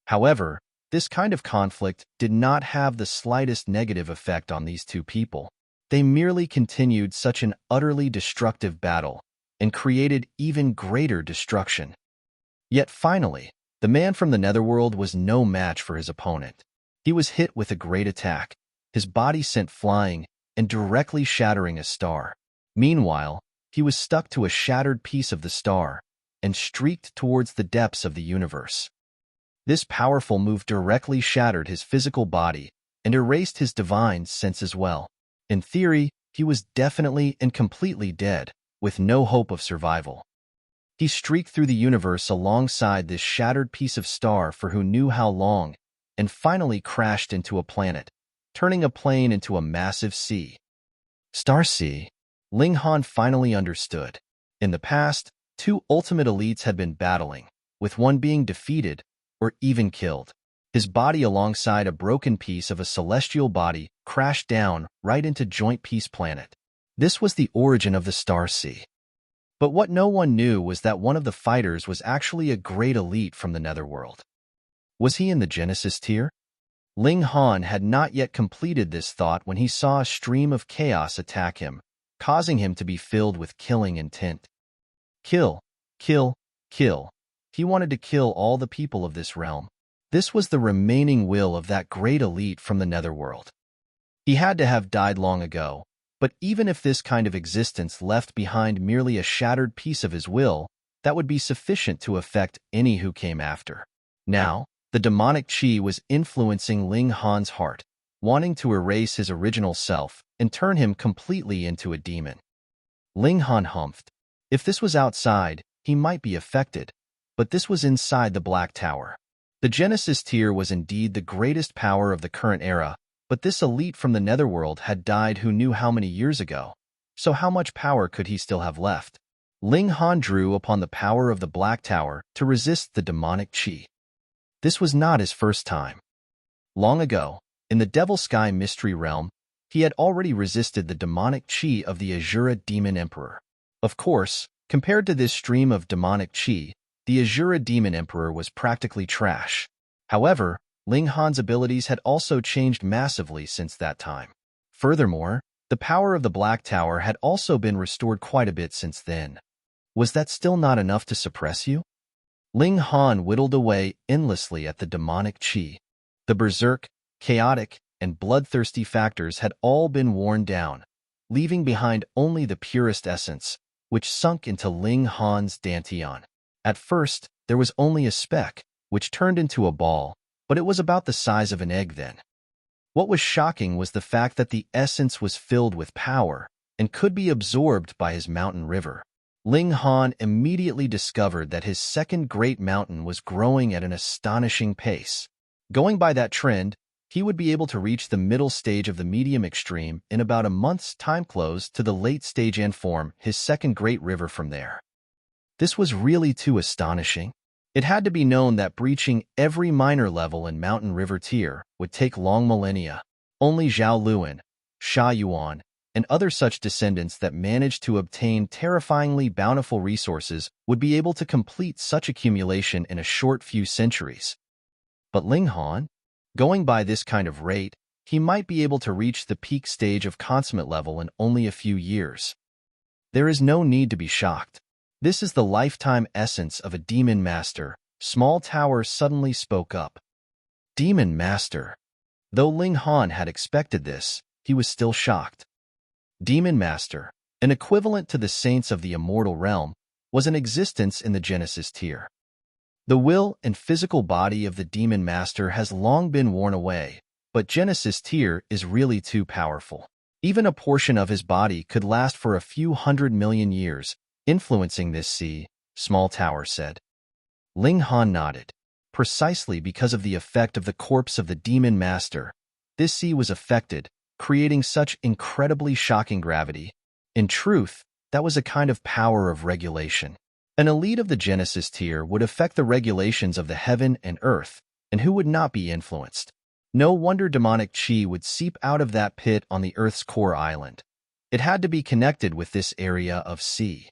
However, this kind of conflict did not have the slightest negative effect on these two people. They merely continued such an utterly destructive battle and created even greater destruction. Yet finally, the man from the netherworld was no match for his opponent. He was hit with a great attack, his body sent flying and directly shattering a star. Meanwhile, he was stuck to a shattered piece of the star and streaked towards the depths of the universe. This powerful move directly shattered his physical body and erased his divine sense as well. In theory, he was definitely and completely dead, with no hope of survival. He streaked through the universe alongside this shattered piece of star for who knew how long, and finally crashed into a planet, turning a plane into a massive sea. Star Sea. Ling Han finally understood. In the past, two ultimate elites had been battling, with one being defeated or even killed. His body alongside a broken piece of a celestial body crashed down right into Joint Peace Planet. This was the origin of the Star Sea. But what no one knew was that one of the fighters was actually a great elite from the netherworld. Was he in the Genesis tier? Ling Han had not yet completed this thought when he saw a stream of chaos attack him, causing him to be filled with killing intent. Kill, kill, kill. He wanted to kill all the people of this realm. This was the remaining will of that great elite from the netherworld. He had to have died long ago, but even if this kind of existence left behind merely a shattered piece of his will, that would be sufficient to affect any who came after. Now, the demonic chi was influencing Ling Han's heart, wanting to erase his original self and turn him completely into a demon. Ling Han humphed. If this was outside, he might be affected, but this was inside the Black Tower. The Genesis tier was indeed the greatest power of the current era, but this elite from the netherworld had died who knew how many years ago, so how much power could he still have left? Ling Han drew upon the power of the Black Tower to resist the demonic chi. This was not his first time. Long ago, in the Devil Sky Mystery Realm, he had already resisted the demonic chi of the Azura Demon Emperor. Of course, compared to this stream of demonic chi, the Azura Demon Emperor was practically trash. However, Ling Han's abilities had also changed massively since that time. Furthermore, the power of the Black Tower had also been restored quite a bit since then. Was that still not enough to suppress you? Ling Han whittled away endlessly at the demonic chi. The berserk, chaotic, and bloodthirsty factors had all been worn down, leaving behind only the purest essence, which sunk into Ling Han's dantian. At first, there was only a speck, which turned into a ball, but it was about the size of an egg then. What was shocking was the fact that the essence was filled with power and could be absorbed by his mountain river. Ling Han immediately discovered that his second great mountain was growing at an astonishing pace. Going by that trend, he would be able to reach the middle stage of the medium extreme in about a month's time, close to the late stage, and form his second great river from there. This was really too astonishing. It had to be known that breaching every minor level in mountain river tier would take long millennia. Only Zhao Luan, Sha Yuan, and other such descendants that managed to obtain terrifyingly bountiful resources would be able to complete such accumulation in a short few centuries. But Ling Han? Going by this kind of rate, he might be able to reach the peak stage of consummate level in only a few years. There is no need to be shocked. This is the lifetime essence of a demon master. Small Tower suddenly spoke up. Demon master. Though Ling Han had expected this, he was still shocked. Demon master, an equivalent to the saints of the immortal realm, was in existence in the Genesis tier. The will and physical body of the demon master has long been worn away, but Genesis tier is really too powerful. Even a portion of his body could last for a few 100 million years, influencing this sea, Small Tower said. Ling Han nodded. Precisely because of the effect of the corpse of the demon master, this sea was affected, creating such incredibly shocking gravity. In truth, that was a kind of power of regulation. An elite of the Genesis tier would affect the regulations of the heaven and earth, and who would not be influenced? No wonder demonic chi would seep out of that pit on the Earth's core island. It had to be connected with this area of sea.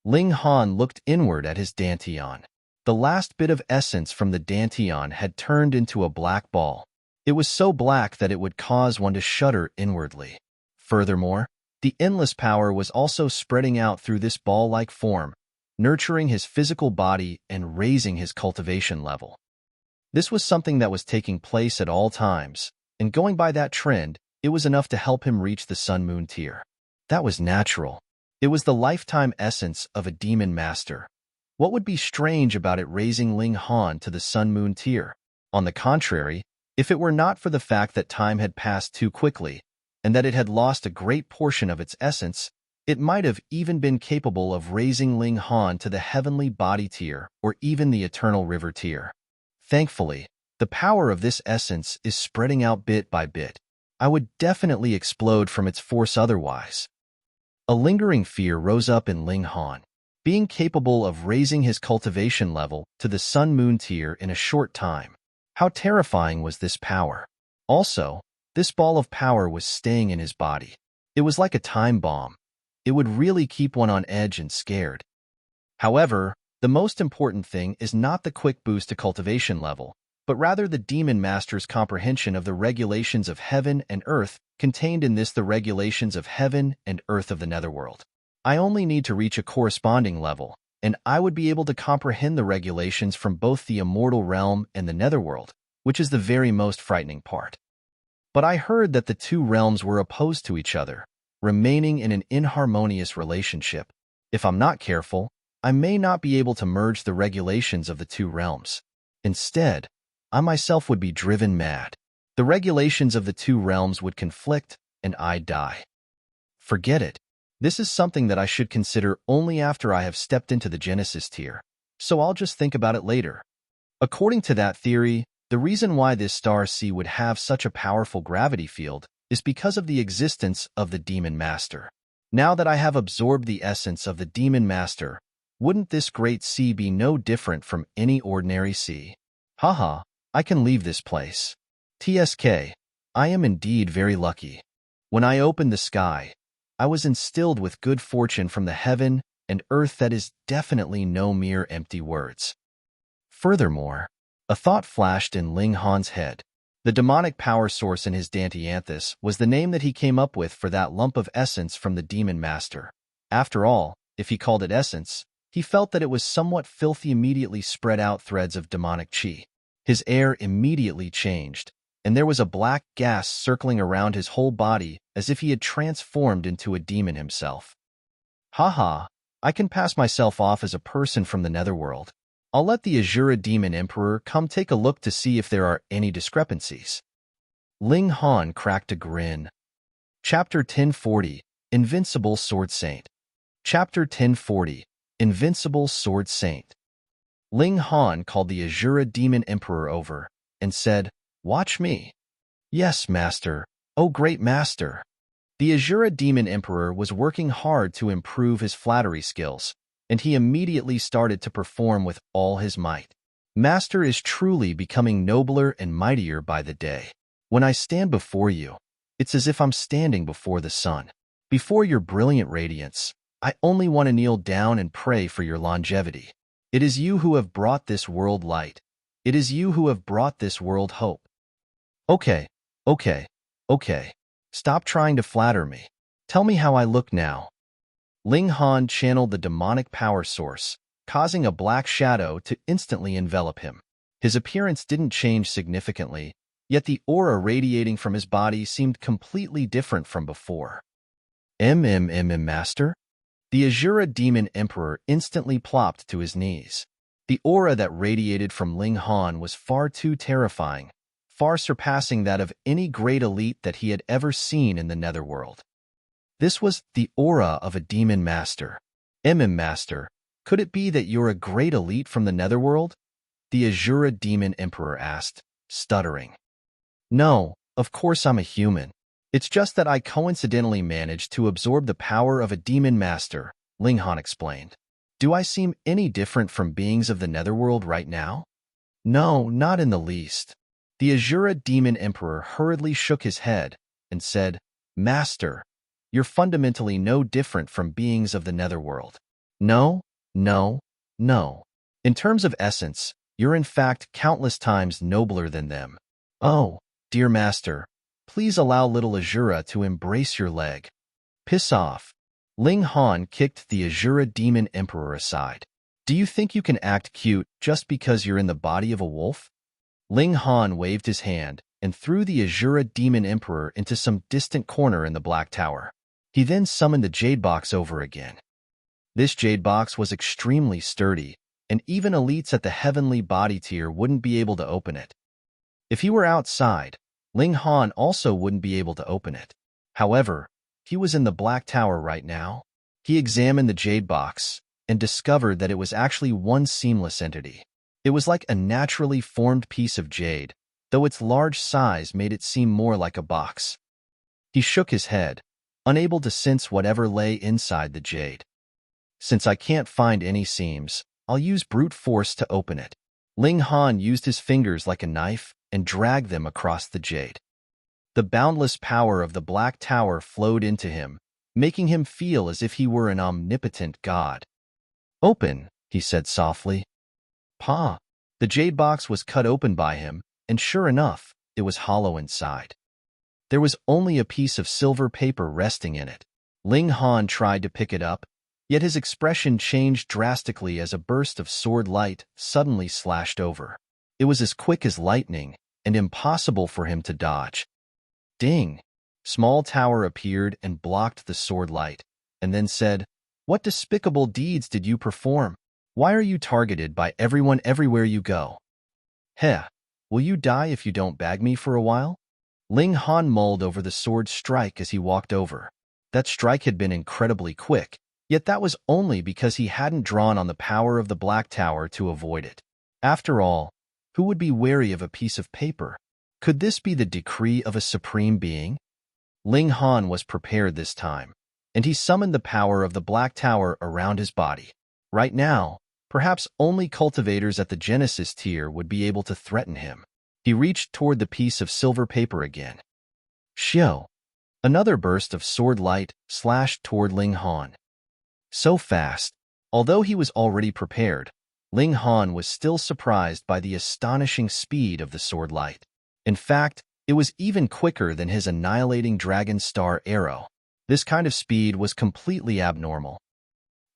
Ling Han looked inward at his dantian. The last bit of essence from the dantian had turned into a black ball. It was so black that it would cause one to shudder inwardly. Furthermore, the endless power was also spreading out through this ball-like form, nurturing his physical body and raising his cultivation level. This was something that was taking place at all times, and going by that trend, it was enough to help him reach the Sun-Moon tier. That was natural. It was the lifetime essence of a demon master. What would be strange about it raising Ling Han to the Sun-Moon tier? On the contrary, if it were not for the fact that time had passed too quickly, and that it had lost a great portion of its essence, it might have even been capable of raising Ling Han to the heavenly body tier or even the eternal river tier. Thankfully, the power of this essence is spreading out bit by bit. I would definitely explode from its force otherwise. A lingering fear rose up in Ling Han. Being capable of raising his cultivation level to the Sun-Moon tier in a short time. How terrifying was this power? Also, this ball of power was staying in his body. It was like a time bomb. It would really keep one on edge and scared. However, the most important thing is not the quick boost to cultivation level, but rather the demon master's comprehension of the regulations of heaven and earth contained in this, the regulations of heaven and earth of the netherworld. I only need to reach a corresponding level, and I would be able to comprehend the regulations from both the immortal realm and the netherworld, which is the very most frightening part. But I heard that the two realms were opposed to each other, remaining in an inharmonious relationship. If I'm not careful, I may not be able to merge the regulations of the two realms. Instead, I myself would be driven mad. The regulations of the two realms would conflict, and I'd die. Forget it. This is something that I should consider only after I have stepped into the Genesis tier, so I'll just think about it later. According to that theory, the reason why this star sea would have such a powerful gravity field is because of the existence of the Demon Master. Now that I have absorbed the essence of the Demon Master, wouldn't this great sea be no different from any ordinary sea? Haha, I can leave this place. TSK, I am indeed very lucky. When I opened the sky, I was instilled with good fortune from the heaven and earth that is definitely no mere empty words. Furthermore, a thought flashed in Ling Han's head. The demonic power source in his Dantianthus was the name that he came up with for that lump of essence from the demon master. After all, if he called it essence, he felt that it was somewhat filthy. Immediately spread out threads of demonic chi. His air immediately changed, and there was a black gas circling around his whole body as if he had transformed into a demon himself. Haha, I can pass myself off as a person from the netherworld. I'll let the Azura Demon Emperor come take a look to see if there are any discrepancies. Ling Han cracked a grin. Chapter 1040, Invincible Sword Saint. Chapter 1040, Invincible Sword Saint. Ling Han called the Azura Demon Emperor over and said, "Watch me." "Yes, Master. Oh, great Master." The Azura Demon Emperor was working hard to improve his flattery skills, and he immediately started to perform with all his might. "Master is truly becoming nobler and mightier by the day. When I stand before you, it's as if I'm standing before the sun. Before your brilliant radiance, I only want to kneel down and pray for your longevity. It is you who have brought this world light. It is you who have brought this world hope." Okay. Stop trying to flatter me. Tell me how I look now." Ling Han channeled the demonic power source, causing a black shadow to instantly envelop him. His appearance didn't change significantly, yet the aura radiating from his body seemed completely different from before. Master? The Azura Demon Emperor instantly plopped to his knees. The aura that radiated from Ling Han was far too terrifying, far surpassing that of any great elite that he had ever seen in the netherworld. This was the aura of a demon master. Master, could it be that you're a great elite from the netherworld? The Azura Demon Emperor asked, stuttering. No, of course I'm a human. It's just that I coincidentally managed to absorb the power of a demon master, Ling Han explained. Do I seem any different from beings of the netherworld right now? No, not in the least. The Azura Demon Emperor hurriedly shook his head and said, Master, you're fundamentally no different from beings of the netherworld. No. In terms of essence, you're in fact countless times nobler than them. Oh, dear Master, please allow little Azura to embrace your leg. Piss off. Ling Han kicked the Azura Demon Emperor aside. Do you think you can act cute just because you're in the body of a wolf? Ling Han waved his hand and threw the Azura Demon Emperor into some distant corner in the Black Tower. He then summoned the Jade Box over again. This Jade Box was extremely sturdy, and even elites at the heavenly body tier wouldn't be able to open it. If he were outside, Ling Han also wouldn't be able to open it. However, he was in the Black Tower right now. He examined the Jade Box and discovered that it was actually one seamless entity. It was like a naturally formed piece of jade, though its large size made it seem more like a box. He shook his head, unable to sense whatever lay inside the jade. Since I can't find any seams, I'll use brute force to open it. Ling Han used his fingers like a knife and dragged them across the jade. The boundless power of the Black Tower flowed into him, making him feel as if he were an omnipotent god. Open, he said softly. Pa! The Jade Box was cut open by him, and sure enough, it was hollow inside. There was only a piece of silver paper resting in it. Ling Han tried to pick it up, yet his expression changed drastically as a burst of sword light suddenly slashed over. It was as quick as lightning, and impossible for him to dodge. Ding! Small Tower appeared and blocked the sword light, and then said, What despicable deeds did you perform? Why are you targeted by everyone everywhere you go? Heh, will you die if you don't bag me for a while? Ling Han mulled over the sword strike as he walked over. That strike had been incredibly quick, yet that was only because he hadn't drawn on the power of the Black Tower to avoid it. After all, who would be wary of a piece of paper? Could this be the decree of a supreme being? Ling Han was prepared this time, and he summoned the power of the Black Tower around his body. Right now, perhaps only cultivators at the Genesis tier would be able to threaten him. He reached toward the piece of silver paper again. Xiao! Another burst of sword light slashed toward Ling Han. So fast. Although he was already prepared, Ling Han was still surprised by the astonishing speed of the sword light. In fact, it was even quicker than his annihilating dragon star arrow. This kind of speed was completely abnormal.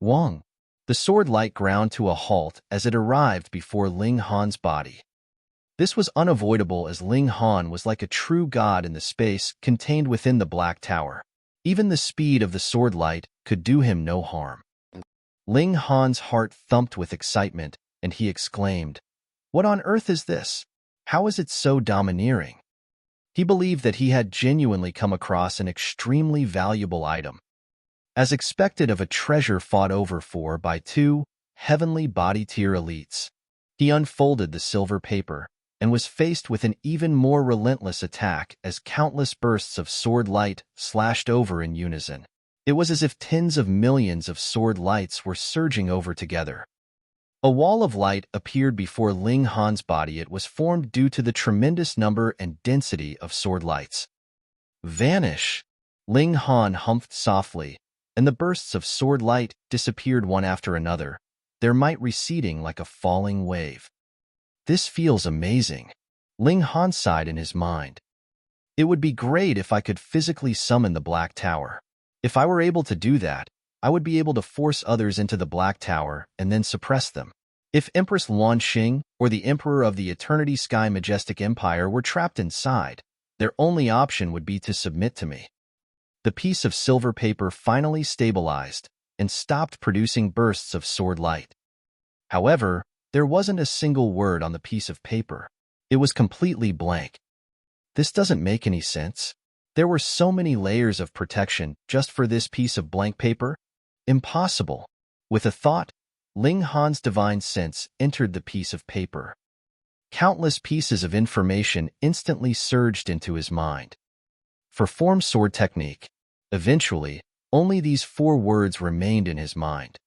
Wang! The sword light ground to a halt as it arrived before Ling Han's body. This was unavoidable as Ling Han was like a true god in the space contained within the Black Tower. Even the speed of the sword light could do him no harm. Ling Han's heart thumped with excitement, and he exclaimed, "What on earth is this? How is it so domineering?" He believed that he had genuinely come across an extremely valuable item. As expected of a treasure fought over for by two heavenly body-tier elites, he unfolded the silver paper and was faced with an even more relentless attack as countless bursts of sword light slashed over in unison. It was as if tens of millions of sword lights were surging over together. A wall of light appeared before Ling Han's body. It was formed due to the tremendous number and density of sword lights. Vanish! Ling Han humphed softly, and the bursts of sword light disappeared one after another, their might receding like a falling wave. This feels amazing. Ling Han sighed in his mind. It would be great if I could physically summon the Black Tower. If I were able to do that, I would be able to force others into the Black Tower and then suppress them. If Empress Yuanxiang or the Emperor of the Eternity Sky Majestic Empire were trapped inside, their only option would be to submit to me. The piece of silver paper finally stabilized and stopped producing bursts of sword light. However, there wasn't a single word on the piece of paper. It was completely blank. This doesn't make any sense. There were so many layers of protection just for this piece of blank paper. Impossible. With a thought, Ling Han's divine sense entered the piece of paper. Countless pieces of information instantly surged into his mind. For form sword technique, eventually, only these 4 words remained in his mind.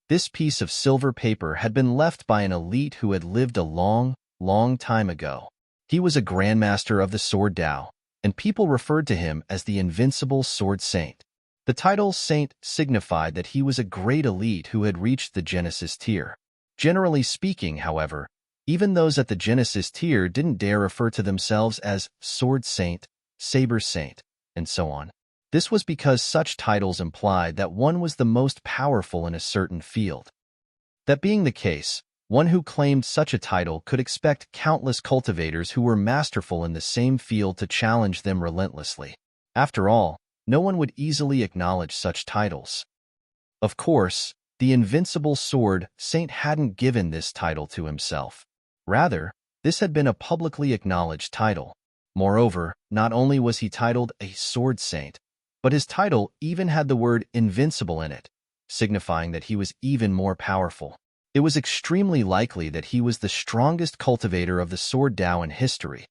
This piece of silver paper had been left by an elite who had lived a long, long time ago. He was a grandmaster of the Sword Tao, and people referred to him as the Invincible Sword Saint. The title Saint signified that he was a great elite who had reached the Genesis tier. Generally speaking, however, even those at the Genesis tier didn't dare refer to themselves as Sword Saint, Saber Saint, and so on. This was because such titles implied that one was the most powerful in a certain field. That being the case, one who claimed such a title could expect countless cultivators who were masterful in the same field to challenge them relentlessly. After all, no one would easily acknowledge such titles. Of course, the Invincible Sword Saint hadn't given this title to himself. Rather, this had been a publicly acknowledged title. Moreover, not only was he titled a Sword Saint, but his title even had the word Invincible in it, signifying that he was even more powerful. It was extremely likely that he was the strongest cultivator of the Sword Tao in history.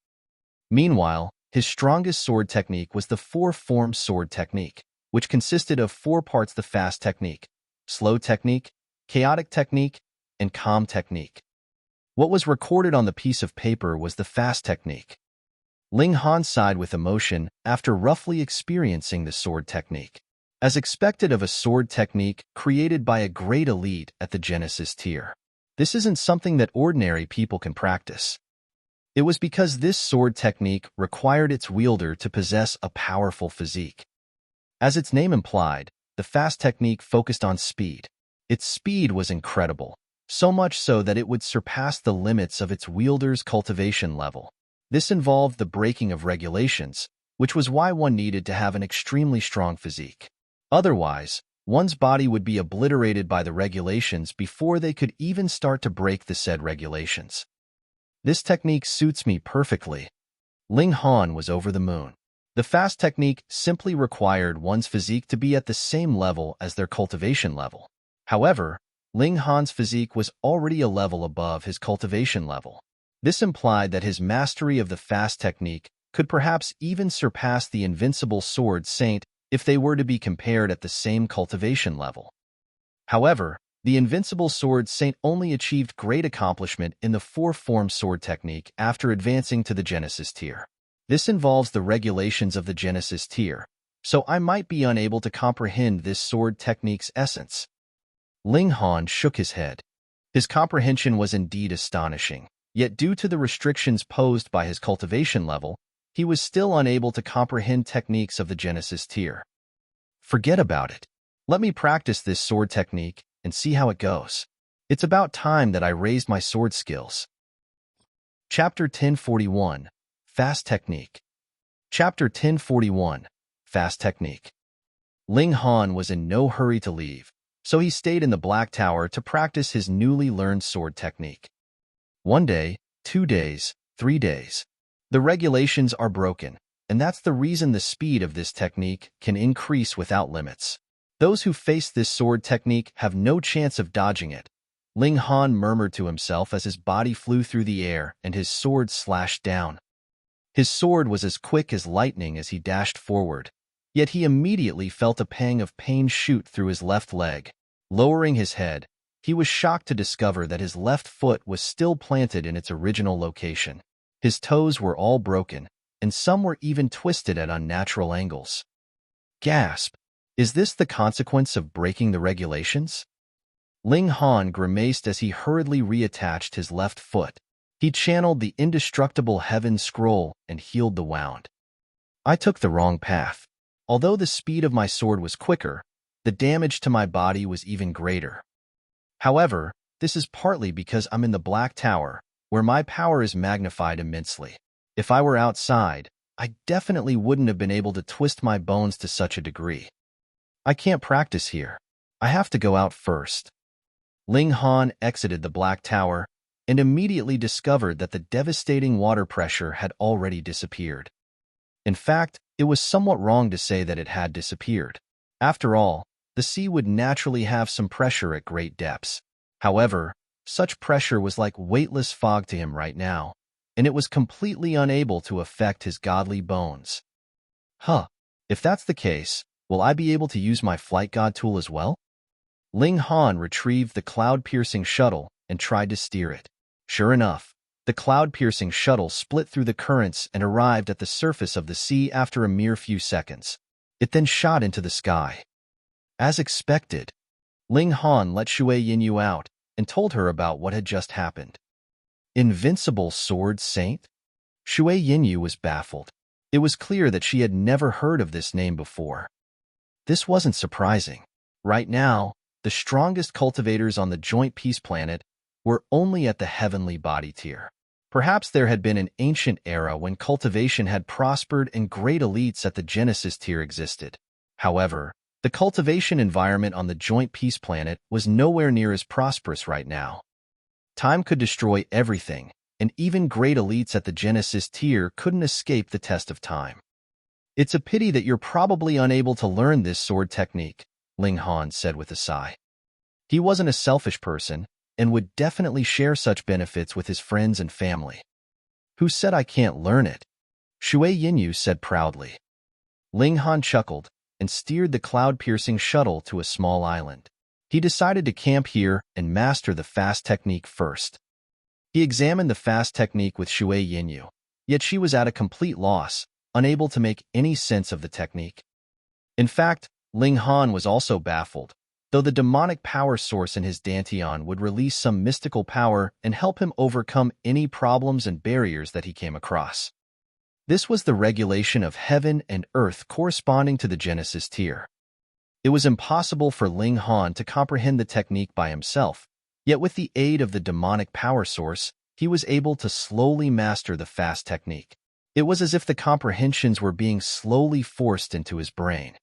Meanwhile, his strongest sword technique was the 4-form sword technique, which consisted of 4 parts: the fast technique, slow technique, chaotic technique, and calm technique. What was recorded on the piece of paper was the fast technique. Ling Han sighed with emotion after roughly experiencing the sword technique. As expected of a sword technique created by a great elite at the Genesis tier, this isn't something that ordinary people can practice. It was because this sword technique required its wielder to possess a powerful physique. As its name implied, the fast technique focused on speed. Its speed was incredible, so much so that it would surpass the limits of its wielder's cultivation level. This involved the breaking of regulations, which was why one needed to have an extremely strong physique. Otherwise, one's body would be obliterated by the regulations before they could even start to break the said regulations. This technique suits me perfectly. Ling Han was over the moon. The fast technique simply required one's physique to be at the same level as their cultivation level. However, Ling Han's physique was already a level above his cultivation level. This implied that his mastery of the fast technique could perhaps even surpass the Invincible Sword Saint if they were to be compared at the same cultivation level. However, The Invincible Sword Saint only achieved great accomplishment in the four-form sword technique after advancing to the Genesis tier. This involves the regulations of the Genesis tier, so I might be unable to comprehend this sword technique's essence. Ling Han shook his head. His comprehension was indeed astonishing, yet due to the restrictions posed by his cultivation level, he was still unable to comprehend techniques of the Genesis tier. Forget about it. Let me practice this sword technique and see how it goes. It's about time that I raised my sword skills. Chapter 1041, Fast Technique. Chapter 1041, Fast Technique. Ling Han was in no hurry to leave, so he stayed in the Black Tower to practice his newly learned sword technique. 1 day, 2 days, 3 days. The regulations are broken, and that's the reason the speed of this technique can increase without limits. Those who face this sword technique have no chance of dodging it. Ling Han murmured to himself as his body flew through the air and his sword slashed down. His sword was as quick as lightning as he dashed forward, yet he immediately felt a pang of pain shoot through his left leg. Lowering his head, he was shocked to discover that his left foot was still planted in its original location. His toes were all broken, and some were even twisted at unnatural angles. Gasp! Is this the consequence of breaking the regulations? Ling Han grimaced as he hurriedly reattached his left foot. He channeled the indestructible heaven scroll and healed the wound. I took the wrong path. Although the speed of my sword was quicker, the damage to my body was even greater. However, this is partly because I'm in the Black Tower, where my power is magnified immensely. If I were outside, I definitely wouldn't have been able to twist my bones to such a degree. I can't practice here. I have to go out first. Ling Han exited the Black Tower and immediately discovered that the devastating water pressure had already disappeared. In fact, it was somewhat wrong to say that it had disappeared. After all, the sea would naturally have some pressure at great depths. However, such pressure was like weightless fog to him right now, and it was completely unable to affect his godly bones. If that's the case, will I be able to use my flight god tool as well? Ling Han retrieved the cloud-piercing shuttle and tried to steer it. Sure enough, the cloud-piercing shuttle split through the currents and arrived at the surface of the sea after a mere few seconds. It then shot into the sky. As expected, Ling Han let Shui Yinyu out and told her about what had just happened. Invincible Sword Saint? Shui Yinyu was baffled. It was clear that she had never heard of this name before. This wasn't surprising. Right now, the strongest cultivators on the joint peace planet were only at the heavenly body tier. Perhaps there had been an ancient era when cultivation had prospered and great elites at the Genesis tier existed. However, the cultivation environment on the joint peace planet was nowhere near as prosperous right now. Time could destroy everything, and even great elites at the Genesis tier couldn't escape the test of time. It's a pity that you're probably unable to learn this sword technique, Ling Han said with a sigh. He wasn't a selfish person, and would definitely share such benefits with his friends and family. Who said I can't learn it? Shui Yinyu said proudly. Ling Han chuckled and steered the cloud-piercing shuttle to a small island. He decided to camp here and master the fast technique first. He examined the fast technique with Shui Yinyu, yet she was at a complete loss, unable to make any sense of the technique. In fact, Ling Han was also baffled, though the demonic power source in his dantian would release some mystical power and help him overcome any problems and barriers that he came across. This was the regulation of heaven and earth corresponding to the Genesis tier. It was impossible for Ling Han to comprehend the technique by himself, yet with the aid of the demonic power source, he was able to slowly master the fast technique. It was as if the comprehensions were being slowly forced into his brain.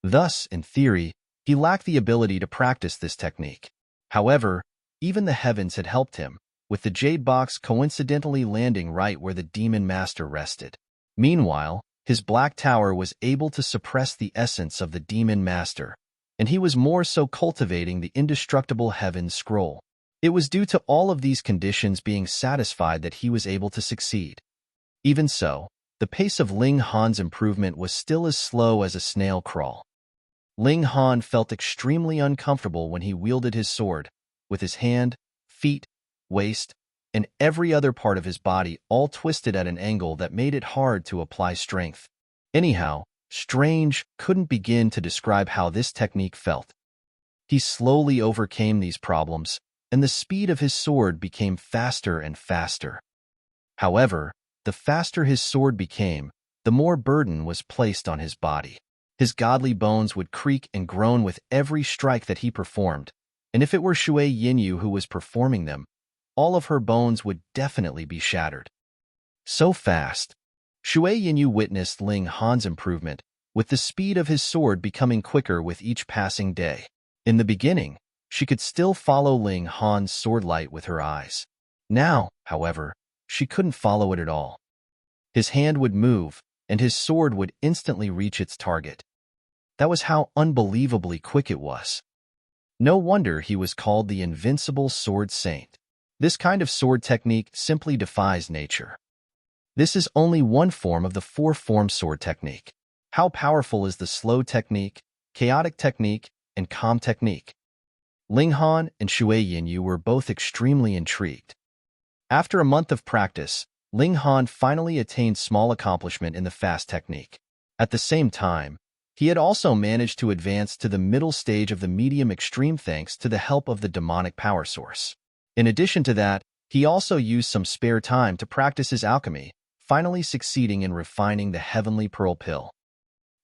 Thus, in theory, he lacked the ability to practice this technique. However, even the heavens had helped him, with the Jade box coincidentally landing right where the Demon Master rested. Meanwhile, his Black Tower was able to suppress the essence of the Demon Master, and he was more so cultivating the indestructible Heaven Scroll. It was due to all of these conditions being satisfied that he was able to succeed. Even so, the pace of Ling Han's improvement was still as slow as a snail crawl. Ling Han felt extremely uncomfortable when he wielded his sword, with his hand, feet, waist, and every other part of his body all twisted at an angle that made it hard to apply strength. Anyhow, Strange couldn't begin to describe how this technique felt. He slowly overcame these problems, and the speed of his sword became faster and faster. However, the faster his sword became, the more burden was placed on his body. His godly bones would creak and groan with every strike that he performed, and if it were Shui Yinyu who was performing them, all of her bones would definitely be shattered. So fast. Shui Yinyu witnessed Ling Han's improvement, with the speed of his sword becoming quicker with each passing day. In the beginning, she could still follow Ling Han's sword light with her eyes. Now, however, she couldn't follow it at all. His hand would move, and his sword would instantly reach its target. That was how unbelievably quick it was. No wonder he was called the Invincible Sword Saint. This kind of sword technique simply defies nature. This is only one form of the four-form sword technique. How powerful is the slow technique, chaotic technique, and calm technique? Ling Han and Shui Yinyu were both extremely intrigued. After a month of practice, Ling Han finally attained small accomplishment in the fast technique. At the same time, he had also managed to advance to the middle stage of the medium extreme thanks to the help of the demonic power source. In addition to that, he also used some spare time to practice his alchemy, finally succeeding in refining the heavenly pearl pill.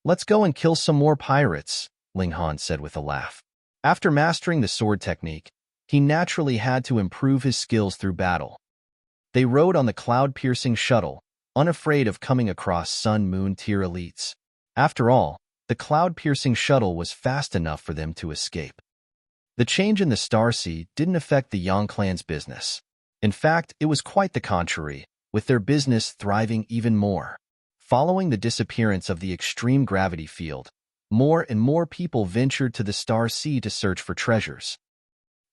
"Let's go and kill some more pirates," Ling Han said with a laugh. After mastering the sword technique, he naturally had to improve his skills through battle. They rode on the cloud-piercing shuttle, unafraid of coming across Sun-Moon tier elites. After all, the cloud-piercing shuttle was fast enough for them to escape. The change in the Star Sea didn't affect the Yang clan's business. In fact, it was quite the contrary, with their business thriving even more. Following the disappearance of the extreme gravity field, more and more people ventured to the Star Sea to search for treasures.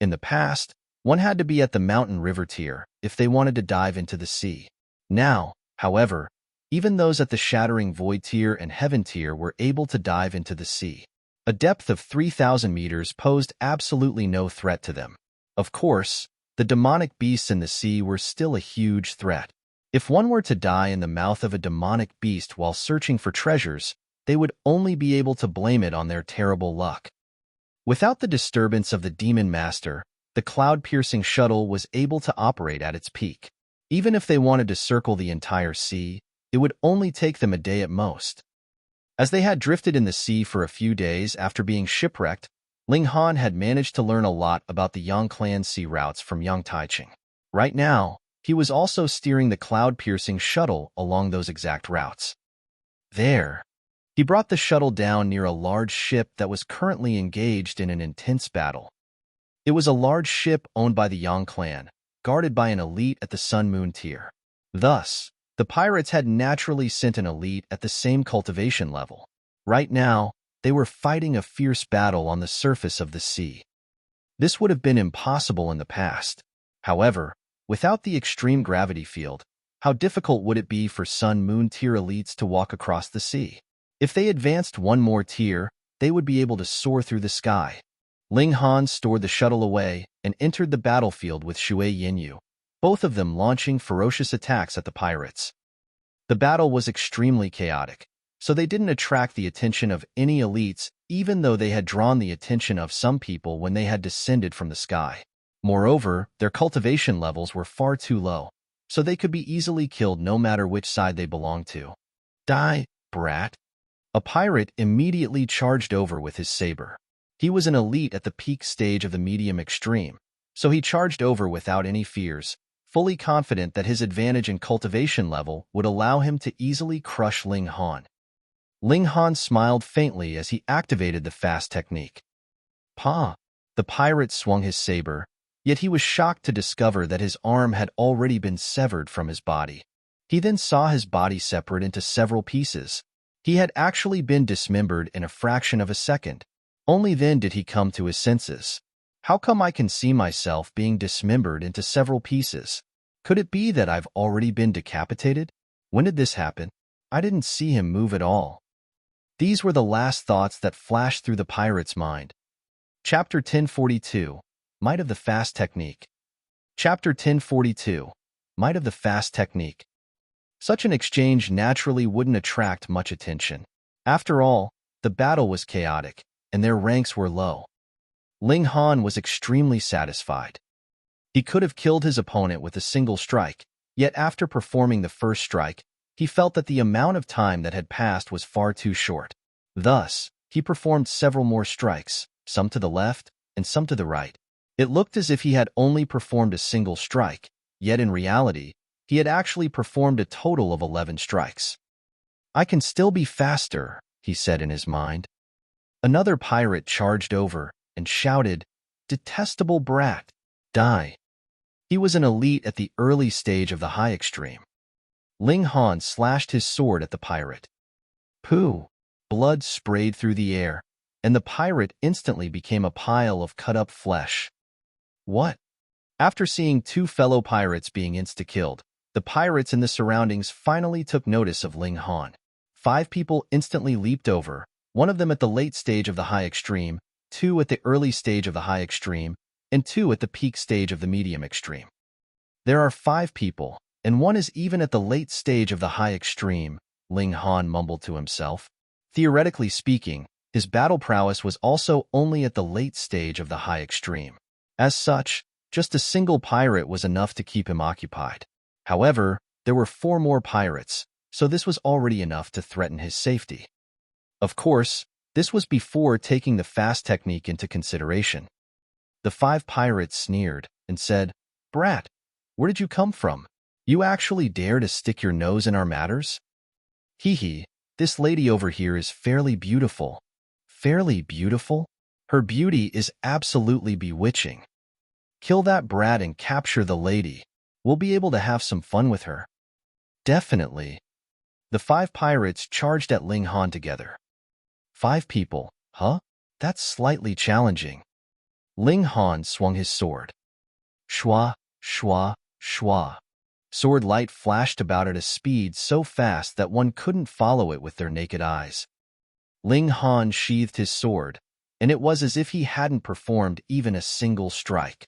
In the past, one had to be at the mountain river tier if they wanted to dive into the sea. Now, however, even those at the shattering void tier and heaven tier were able to dive into the sea. A depth of 3,000 meters posed absolutely no threat to them. Of course, the demonic beasts in the sea were still a huge threat. If one were to die in the mouth of a demonic beast while searching for treasures, they would only be able to blame it on their terrible luck. Without the disturbance of the Demon Master, the cloud-piercing shuttle was able to operate at its peak. Even if they wanted to circle the entire sea, it would only take them a day at most. As they had drifted in the sea for a few days after being shipwrecked, Ling Han had managed to learn a lot about the Yang clan sea routes from Yang Taiching. Right now, he was also steering the cloud-piercing shuttle along those exact routes. There, he brought the shuttle down near a large ship that was currently engaged in an intense battle. It was a large ship owned by the Yang clan, guarded by an elite at the Sun-Moon tier. Thus, the pirates had naturally sent an elite at the same cultivation level. Right now, they were fighting a fierce battle on the surface of the sea. This would have been impossible in the past. However, without the extreme gravity field, how difficult would it be for Sun-Moon tier elites to walk across the sea? If they advanced one more tier, they would be able to soar through the sky. Ling Han stored the shuttle away and entered the battlefield with Shui Yinyu, both of them launching ferocious attacks at the pirates. The battle was extremely chaotic, so they didn't attract the attention of any elites, even though they had drawn the attention of some people when they had descended from the sky. Moreover, their cultivation levels were far too low, so they could be easily killed no matter which side they belonged to. "Die, brat!" A pirate immediately charged over with his saber. He was an elite at the peak stage of the medium extreme, so he charged over without any fears, fully confident that his advantage in cultivation level would allow him to easily crush Ling Han. Ling Han smiled faintly as he activated the fast technique. "Pa!" The pirate swung his saber, yet he was shocked to discover that his arm had already been severed from his body. He then saw his body separate into several pieces. He had actually been dismembered in a fraction of a second. Only then did he come to his senses. How come I can see myself being dismembered into several pieces? Could it be that I've already been decapitated? When did this happen? I didn't see him move at all. These were the last thoughts that flashed through the pirate's mind. Chapter 1042, Might of the Fast Technique. Chapter 1042, Might of the Fast Technique. Such an exchange naturally wouldn't attract much attention. After all, the battle was chaotic, and their ranks were low. Ling Han was extremely satisfied. He could have killed his opponent with a single strike, yet after performing the first strike, he felt that the amount of time that had passed was far too short. Thus, he performed several more strikes, some to the left and some to the right. It looked as if he had only performed a single strike, yet in reality, he had actually performed a total of 11 strikes. I can still be faster, he said in his mind. Another pirate charged over and shouted, "Detestable brat, die." He was an elite at the early stage of the high extreme. Ling Han slashed his sword at the pirate. Pooh! Blood sprayed through the air, and the pirate instantly became a pile of cut-up flesh. What? After seeing two fellow pirates being insta-killed, the pirates in the surroundings finally took notice of Ling Han. 5 people instantly leaped over, one of them at the late stage of the high extreme, 2 at the early stage of the high extreme, and 2 at the peak stage of the medium extreme. There are 5 people, and one is even at the late stage of the high extreme, Ling Han mumbled to himself. Theoretically speaking, his battle prowess was also only at the late stage of the high extreme. As such, just a single pirate was enough to keep him occupied. However, there were 4 more pirates, so this was already enough to threaten his safety. Of course, this was before taking the fast technique into consideration. The 5 pirates sneered and said, "Brat, where did you come from? You actually dare to stick your nose in our matters? Hee hee, this lady over here is fairly beautiful." Fairly beautiful? Her beauty is absolutely bewitching. Kill that brat and capture the lady. We'll be able to have some fun with her. Definitely. The 5 pirates charged at Ling Han together. 5 people, huh? That's slightly challenging. Ling Han swung his sword. Shwa, shwa, shwa. Sword light flashed about at a speed so fast that one couldn't follow it with their naked eyes. Ling Han sheathed his sword, and it was as if he hadn't performed even a single strike.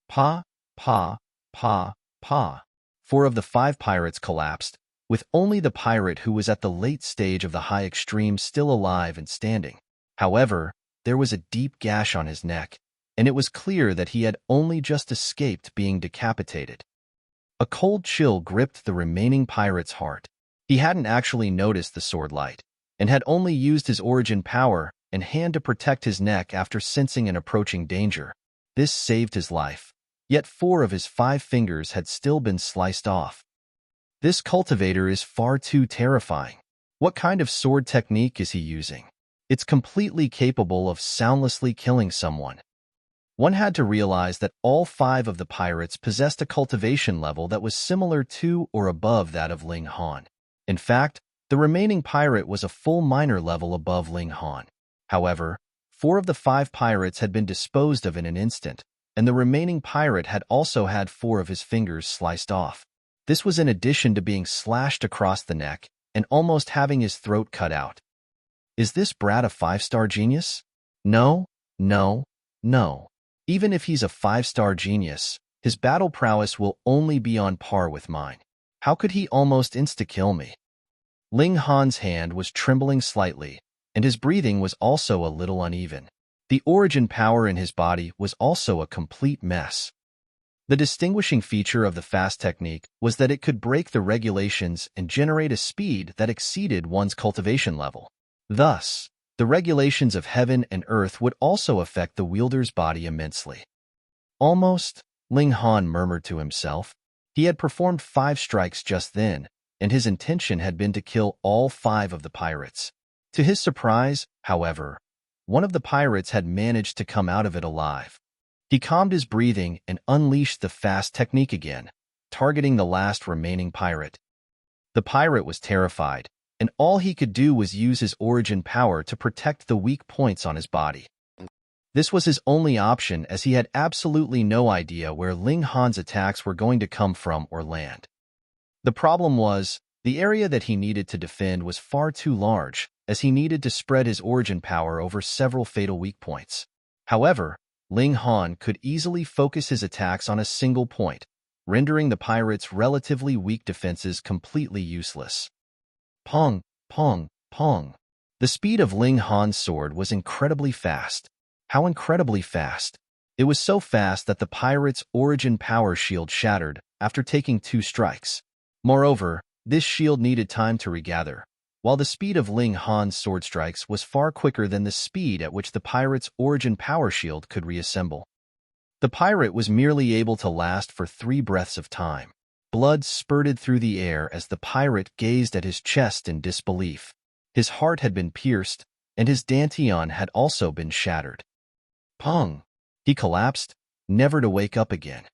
Pa, pa, pa, pa. 4 of the 5 pirates collapsed, with only the pirate who was at the late stage of the high extreme still alive and standing. However, there was a deep gash on his neck, and it was clear that he had only just escaped being decapitated. A cold chill gripped the remaining pirate's heart. He hadn't actually noticed the sword light, and had only used his origin power and hand to protect his neck after sensing an approaching danger. This saved his life, yet 4 of his 5 fingers had still been sliced off. This cultivator is far too terrifying. What kind of sword technique is he using? It's completely capable of soundlessly killing someone. One had to realize that all 5 of the pirates possessed a cultivation level that was similar to or above that of Ling Han. In fact, the remaining pirate was a full minor level above Ling Han. However, 4 of the 5 pirates had been disposed of in an instant, and the remaining pirate had also had 4 of his fingers sliced off. This was in addition to being slashed across the neck and almost having his throat cut out. Is this brat a 5-star genius? No, no, no. Even if he's a 5-star genius, his battle prowess will only be on par with mine. How could he almost insta-kill me? Ling Han's hand was trembling slightly, and his breathing was also a little uneven. The origin power in his body was also a complete mess. The distinguishing feature of the fast technique was that it could break the regulations and generate a speed that exceeded one's cultivation level. Thus, the regulations of heaven and earth would also affect the wielder's body immensely. Almost, Ling Han murmured to himself. He had performed 5 strikes just then, and his intention had been to kill all 5 of the pirates. To his surprise, however, one of the pirates had managed to come out of it alive. He calmed his breathing and unleashed the fast technique again, targeting the last remaining pirate. The pirate was terrified, and all he could do was use his origin power to protect the weak points on his body. This was his only option, as he had absolutely no idea where Ling Han's attacks were going to come from or land. The problem was, the area that he needed to defend was far too large, as he needed to spread his origin power over several fatal weak points. However, Ling Han could easily focus his attacks on a single point, rendering the pirate's relatively weak defenses completely useless. Pong, pong, pong. The speed of Ling Han's sword was incredibly fast. How incredibly fast! It was so fast that the pirate's origin power shield shattered after taking 2 strikes. Moreover, this shield needed time to regather, while the speed of Ling Han's sword strikes was far quicker than the speed at which the pirate's origin power shield could reassemble. The pirate was merely able to last for 3 breaths of time. Blood spurted through the air as the pirate gazed at his chest in disbelief. His heart had been pierced, and his dantian had also been shattered. Pong! He collapsed, never to wake up again.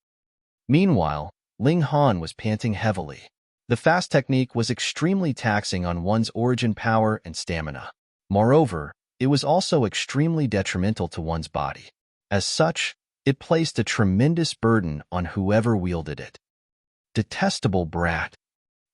Meanwhile, Ling Han was panting heavily. The fast technique was extremely taxing on one's origin power and stamina. Moreover, it was also extremely detrimental to one's body. As such, it placed a tremendous burden on whoever wielded it. Detestable brat.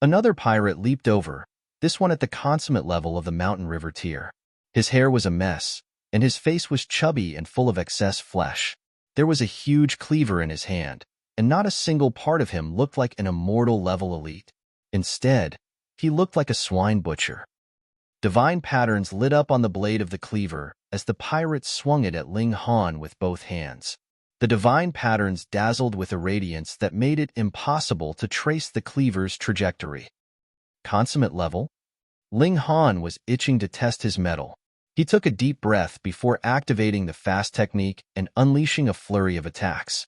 Another pirate leaped over, this one at the consummate level of the mountain river tier. His hair was a mess, and his face was chubby and full of excess flesh. There was a huge cleaver in his hand, and not a single part of him looked like an immortal level elite. Instead, he looked like a swine butcher. Divine patterns lit up on the blade of the cleaver as the pirate swung it at Ling Han with both hands. The divine patterns dazzled with a radiance that made it impossible to trace the cleaver's trajectory. Consummate level? Ling Han was itching to test his mettle. He took a deep breath before activating the fast technique and unleashing a flurry of attacks.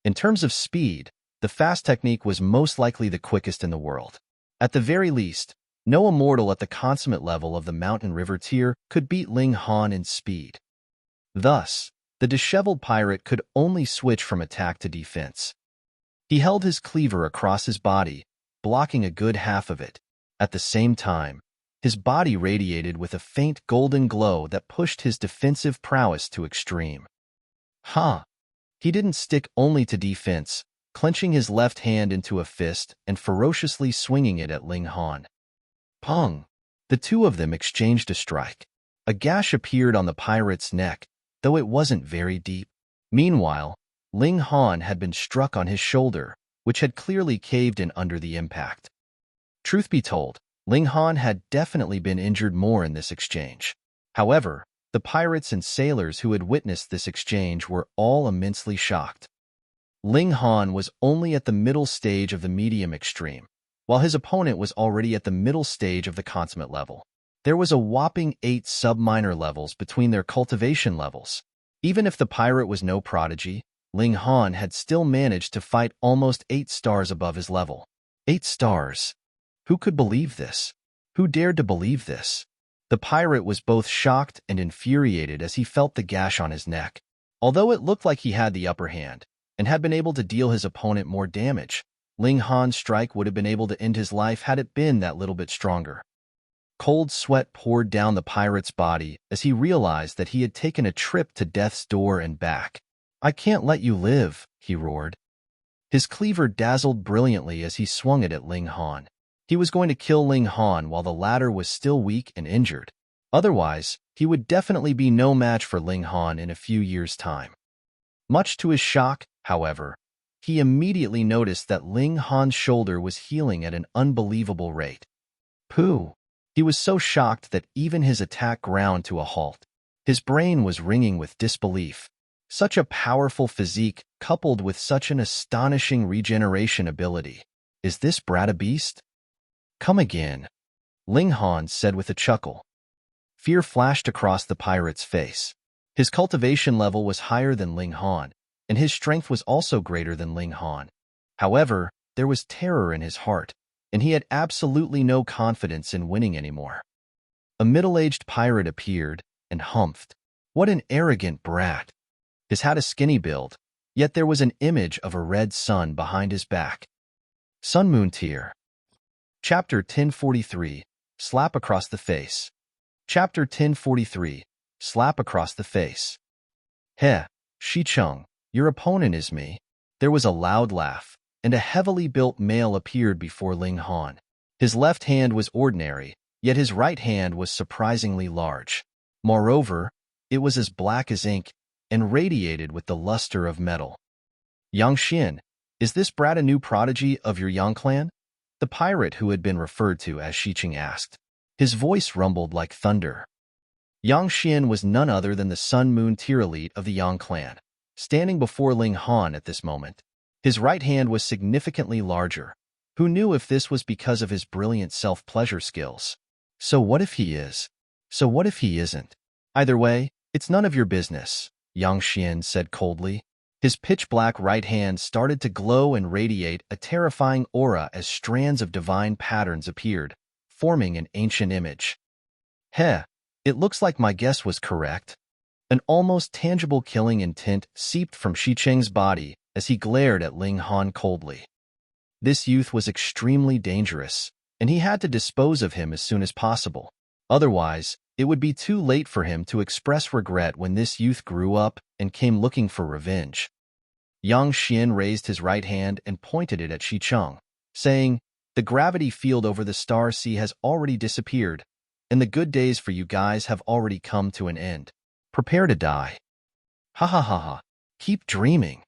In terms of speed, the fast technique was most likely the quickest in the world. At the very least, no immortal at the consummate level of the mountain river tier could beat Ling Han in speed. Thus, the disheveled pirate could only switch from attack to defense. He held his cleaver across his body, blocking a good half of it. At the same time, his body radiated with a faint golden glow that pushed his defensive prowess to extreme. He didn't stick only to defense, clenching his left hand into a fist and ferociously swinging it at Ling Han. Pong! The two of them exchanged a strike. A gash appeared on the pirate's neck, though it wasn't very deep. Meanwhile, Ling Han had been struck on his shoulder, which had clearly caved in under the impact. Truth be told, Ling Han had definitely been injured more in this exchange. However, the pirates and sailors who had witnessed this exchange were all immensely shocked. Ling Han was only at the middle stage of the medium extreme, while his opponent was already at the middle stage of the consummate level. There was a whopping 8 sub-minor levels between their cultivation levels. Even if the pirate was no prodigy, Ling Han had still managed to fight almost 8 stars above his level. 8 stars. Who could believe this? Who dared to believe this? The pirate was both shocked and infuriated as he felt the gash on his neck. Although it looked like he had the upper hand and had been able to deal his opponent more damage, Ling Han's strike would have been able to end his life had it been that little bit stronger. Cold sweat poured down the pirate's body as he realized that he had taken a trip to death's door and back. "I can't let you live," he roared. His cleaver dazzled brilliantly as he swung it at Ling Han. He was going to kill Ling Han while the latter was still weak and injured. Otherwise, he would definitely be no match for Ling Han in a few years' time. Much to his shock, however, he immediately noticed that Ling Han's shoulder was healing at an unbelievable rate. Pooh! He was so shocked that even his attack ground to a halt. His brain was ringing with disbelief. Such a powerful physique coupled with such an astonishing regeneration ability. Is this brat a beast? "Come again," Ling Han said with a chuckle. Fear flashed across the pirate's face. His cultivation level was higher than Ling Han, and his strength was also greater than Ling Han. However, there was terror in his heart, and he had absolutely no confidence in winning anymore. A middle-aged pirate appeared and humphed. What an arrogant brat! His had a skinny build, yet there was an image of a red sun behind his back. Sun Moon Tier. Chapter 1043, Slap Across the Face. Chapter 1043, Slap Across the Face. Heh, Shicheng, your opponent is me. There was a loud laugh, and a heavily built male appeared before Ling Han. His left hand was ordinary, yet his right hand was surprisingly large. Moreover, it was as black as ink and radiated with the luster of metal. Yuanxiang, is this brat a new prodigy of your Yang clan? The pirate who had been referred to as Shiqing asked. His voice rumbled like thunder. Yuanxiang was none other than the Sun-Moon tier elite of the Yang clan, standing before Ling Han at this moment. His right hand was significantly larger. Who knew if this was because of his brilliant self-pleasure skills? So what if he is? So what if he isn't? Either way, it's none of your business, Yuanxiang said coldly. His pitch-black right hand started to glow and radiate a terrifying aura as strands of divine patterns appeared, forming an ancient image. Heh, it looks like my guess was correct. An almost tangible killing intent seeped from Shiqing's body as he glared at Ling Han coldly. This youth was extremely dangerous, and he had to dispose of him as soon as possible. Otherwise, it would be too late for him to express regret when this youth grew up and came looking for revenge. Yuanxiang raised his right hand and pointed it at Shiqing, saying, "The gravity field over the star sea has already disappeared, and the good days for you guys have already come to an end. Prepare to die." Ha ha ha ha. Keep dreaming.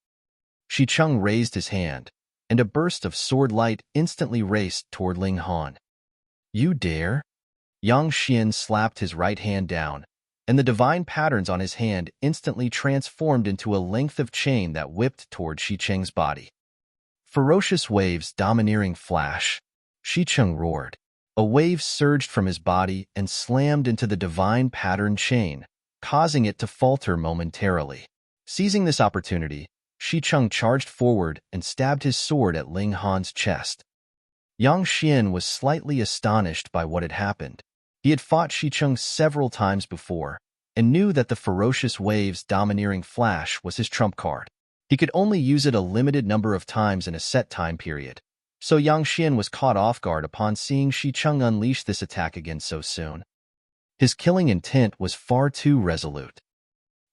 Shiqing raised his hand, and a burst of sword light instantly raced toward Ling Han. You dare? Yuanxiang slapped his right hand down, and the divine patterns on his hand instantly transformed into a length of chain that whipped toward Shiqing's body. Ferocious waves domineering flash. Shiqing roared. A wave surged from his body and slammed into the divine pattern chain, causing it to falter momentarily. Seizing this opportunity, Shiqing charged forward and stabbed his sword at Ling Han's chest. Yuanxiang was slightly astonished by what had happened. He had fought Shiqing several times before and knew that the ferocious waves domineering flash was his trump card. He could only use it a limited number of times in a set time period, so Yuanxiang was caught off guard upon seeing Shiqing unleash this attack again so soon. His killing intent was far too resolute.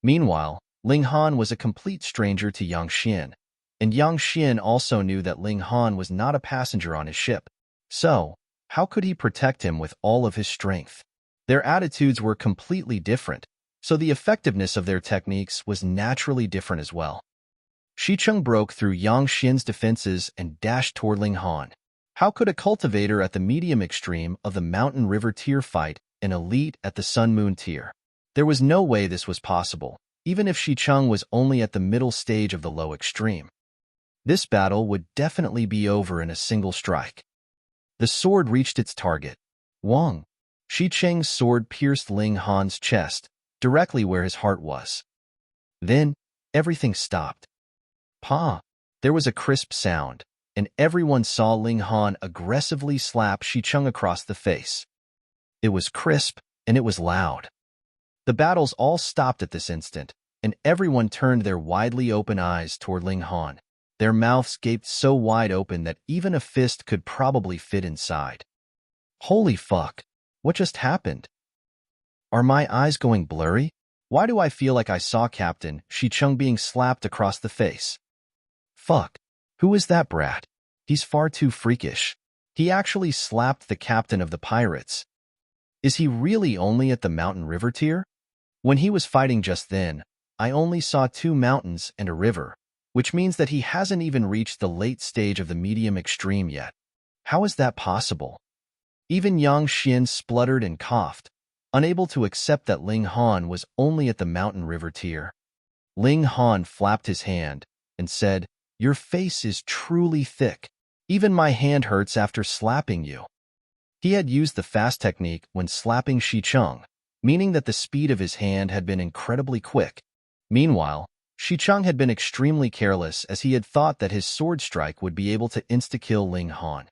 Meanwhile, Ling Han was a complete stranger to Yuanxiang, and Yuanxiang also knew that Ling Han was not a passenger on his ship. So, how could he protect him with all of his strength? Their attitudes were completely different, so the effectiveness of their techniques was naturally different as well. Shiqing broke through Yuanxiang's defenses and dashed toward Ling Han. How could a cultivator at the medium extreme of the Mountain River tier fight an elite at the Sun-Moon tier? There was no way this was possible, even if Shiqing was only at the middle stage of the low extreme. This battle would definitely be over in a single strike. The sword reached its target. Wang. Shiqing's sword pierced Ling Han's chest, directly where his heart was. Then, everything stopped. Pa! There was a crisp sound, and everyone saw Ling Han aggressively slap Shiqing across the face. It was crisp, and it was loud. The battles all stopped at this instant, and everyone turned their widely open eyes toward Ling Han. Their mouths gaped so wide open that even a fist could probably fit inside. Holy fuck! What just happened? Are my eyes going blurry? Why do I feel like I saw Captain Shiqing being slapped across the face? Fuck. Who is that brat? He's far too freakish. He actually slapped the captain of the pirates. Is he really only at the Mountain River tier? When he was fighting just then, I only saw 2 mountains and a river, which means that he hasn't even reached the late stage of the medium extreme yet. How is that possible? Even Yuanxiang spluttered and coughed, unable to accept that Ling Han was only at the Mountain River tier. Ling Han flapped his hand and said, "Your face is truly thick. Even my hand hurts after slapping you." He had used the fast technique when slapping Shiqing, meaning that the speed of his hand had been incredibly quick. Meanwhile, Shiqing had been extremely careless as he had thought that his sword strike would be able to insta-kill Ling Han,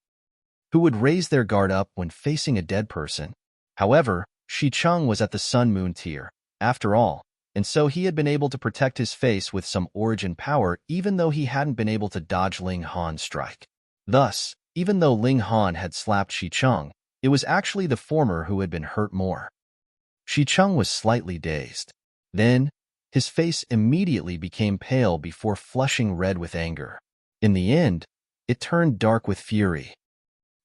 who would raise their guard up when facing a dead person. However, Shiqing was at the Sun-Moon tier, after all, and so he had been able to protect his face with some origin power even though he hadn't been able to dodge Ling Han's strike. Thus, even though Ling Han had slapped Shiqing, it was actually the former who had been hurt more. Shiqing was slightly dazed. Then, his face immediately became pale before flushing red with anger. In the end, it turned dark with fury.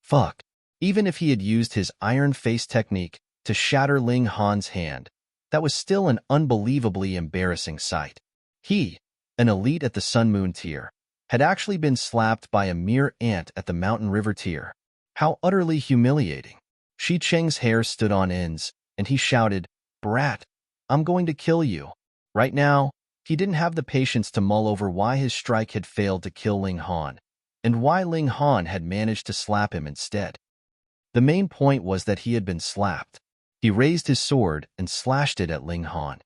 Fuck. Even if he had used his iron face technique to shatter Ling Han's hand, that was still an unbelievably embarrassing sight. He, an elite at the Sun Moon tier, had actually been slapped by a mere ant at the Mountain River tier. How utterly humiliating. Shi Cheng's hair stood on ends, and he shouted, "Brat, I'm going to kill you." Right now, he didn't have the patience to mull over why his strike had failed to kill Ling Han, and why Ling Han had managed to slap him instead. The main point was that he had been slapped. He raised his sword and slashed it at Ling Han.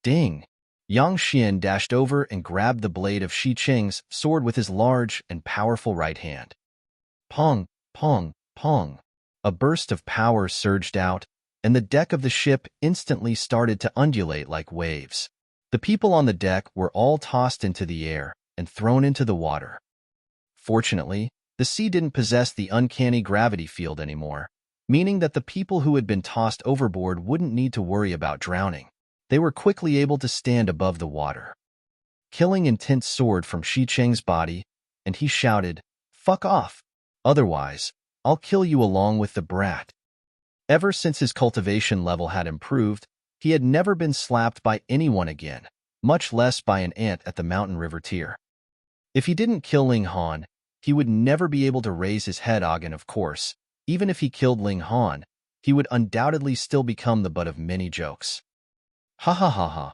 Ding! Yuanxiang dashed over and grabbed the blade of Shi Cheng's sword with his large and powerful right hand. Pong, pong, pong. A burst of power surged out, and the deck of the ship instantly started to undulate like waves. The people on the deck were all tossed into the air and thrown into the water. Fortunately, the sea didn't possess the uncanny gravity field anymore, meaning that the people who had been tossed overboard wouldn't need to worry about drowning. They were quickly able to stand above the water. Killing intense sword from Shi Cheng's body, and he shouted, "Fuck off! Otherwise, I'll kill you along with the brat." Ever since his cultivation level had improved, he had never been slapped by anyone again, much less by an ant at the Mountain River tier. If he didn't kill Ling Han, he would never be able to raise his head again, of course. Even if he killed Ling Han, he would undoubtedly still become the butt of many jokes. Ha ha ha ha.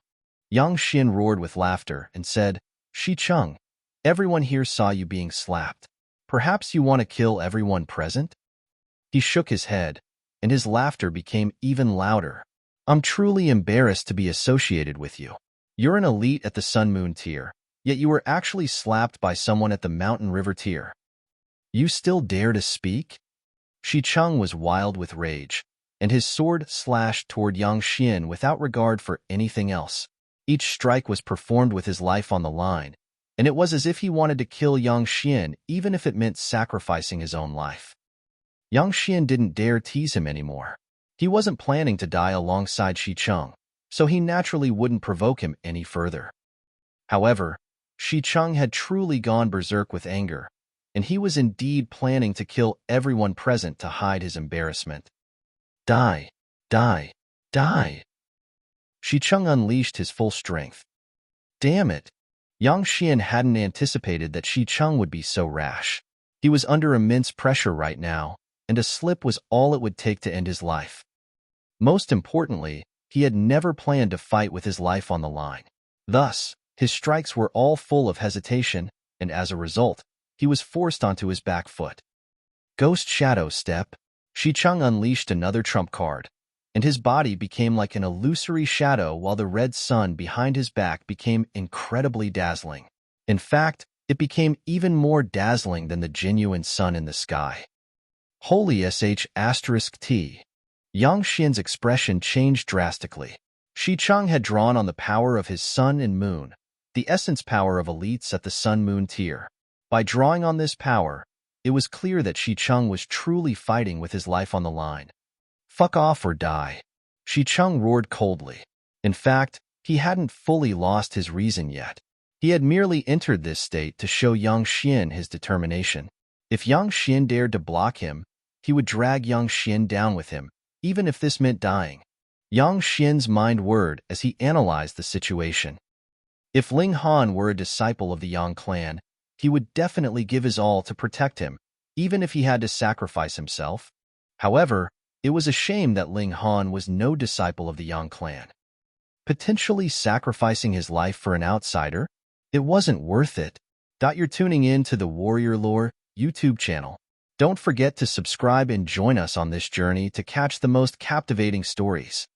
Yuanxiang roared with laughter and said, "Shi Cheng, everyone here saw you being slapped. Perhaps you want to kill everyone present?" He shook his head, and his laughter became even louder. "I'm truly embarrassed to be associated with you. You're an elite at the Sun Moon tier, yet you were actually slapped by someone at the Mountain River tier. You still dare to speak?" Shi Cheng was wild with rage, and his sword slashed toward Yuanxiang without regard for anything else. Each strike was performed with his life on the line, and it was as if he wanted to kill Yuanxiang even if it meant sacrificing his own life. Yuanxiang didn't dare tease him anymore. He wasn't planning to die alongside Shi Cheng, so he naturally wouldn't provoke him any further. However, Shi Cheng had truly gone berserk with anger, and he was indeed planning to kill everyone present to hide his embarrassment. Die, die, die. Shi Cheng unleashed his full strength. Damn it! Yuanxiang hadn't anticipated that Shi Cheng would be so rash. He was under immense pressure right now, and a slip was all it would take to end his life. Most importantly, he had never planned to fight with his life on the line. Thus, his strikes were all full of hesitation, and as a result, he was forced onto his back foot. Ghost Shadow Step. Shi Cheng unleashed another trump card, and his body became like an illusory shadow while the red sun behind his back became incredibly dazzling. In fact, it became even more dazzling than the genuine sun in the sky. Holy sh**t. Yuanxiang's expression changed drastically. Shi Cheng had drawn on the power of his sun and moon, the essence power of elites at the Sun-Moon tier. By drawing on this power, it was clear that Shi Cheng was truly fighting with his life on the line. Fuck off or die. Shi Cheng roared coldly. In fact, he hadn't fully lost his reason yet. He had merely entered this state to show Yuanxiang his determination. If Yuanxiang dared to block him, he would drag Yuanxiang down with him, even if this meant dying. Yuanxiang's mind whirred as he analyzed the situation. If Ling Han were a disciple of the Yang clan, he would definitely give his all to protect him, even if he had to sacrifice himself. However, it was a shame that Ling Han was no disciple of the Yang clan. Potentially sacrificing his life for an outsider? It wasn't worth it. You're tuning in to the Warrior Lore YouTube channel. Don't forget to subscribe and join us on this journey to catch the most captivating stories.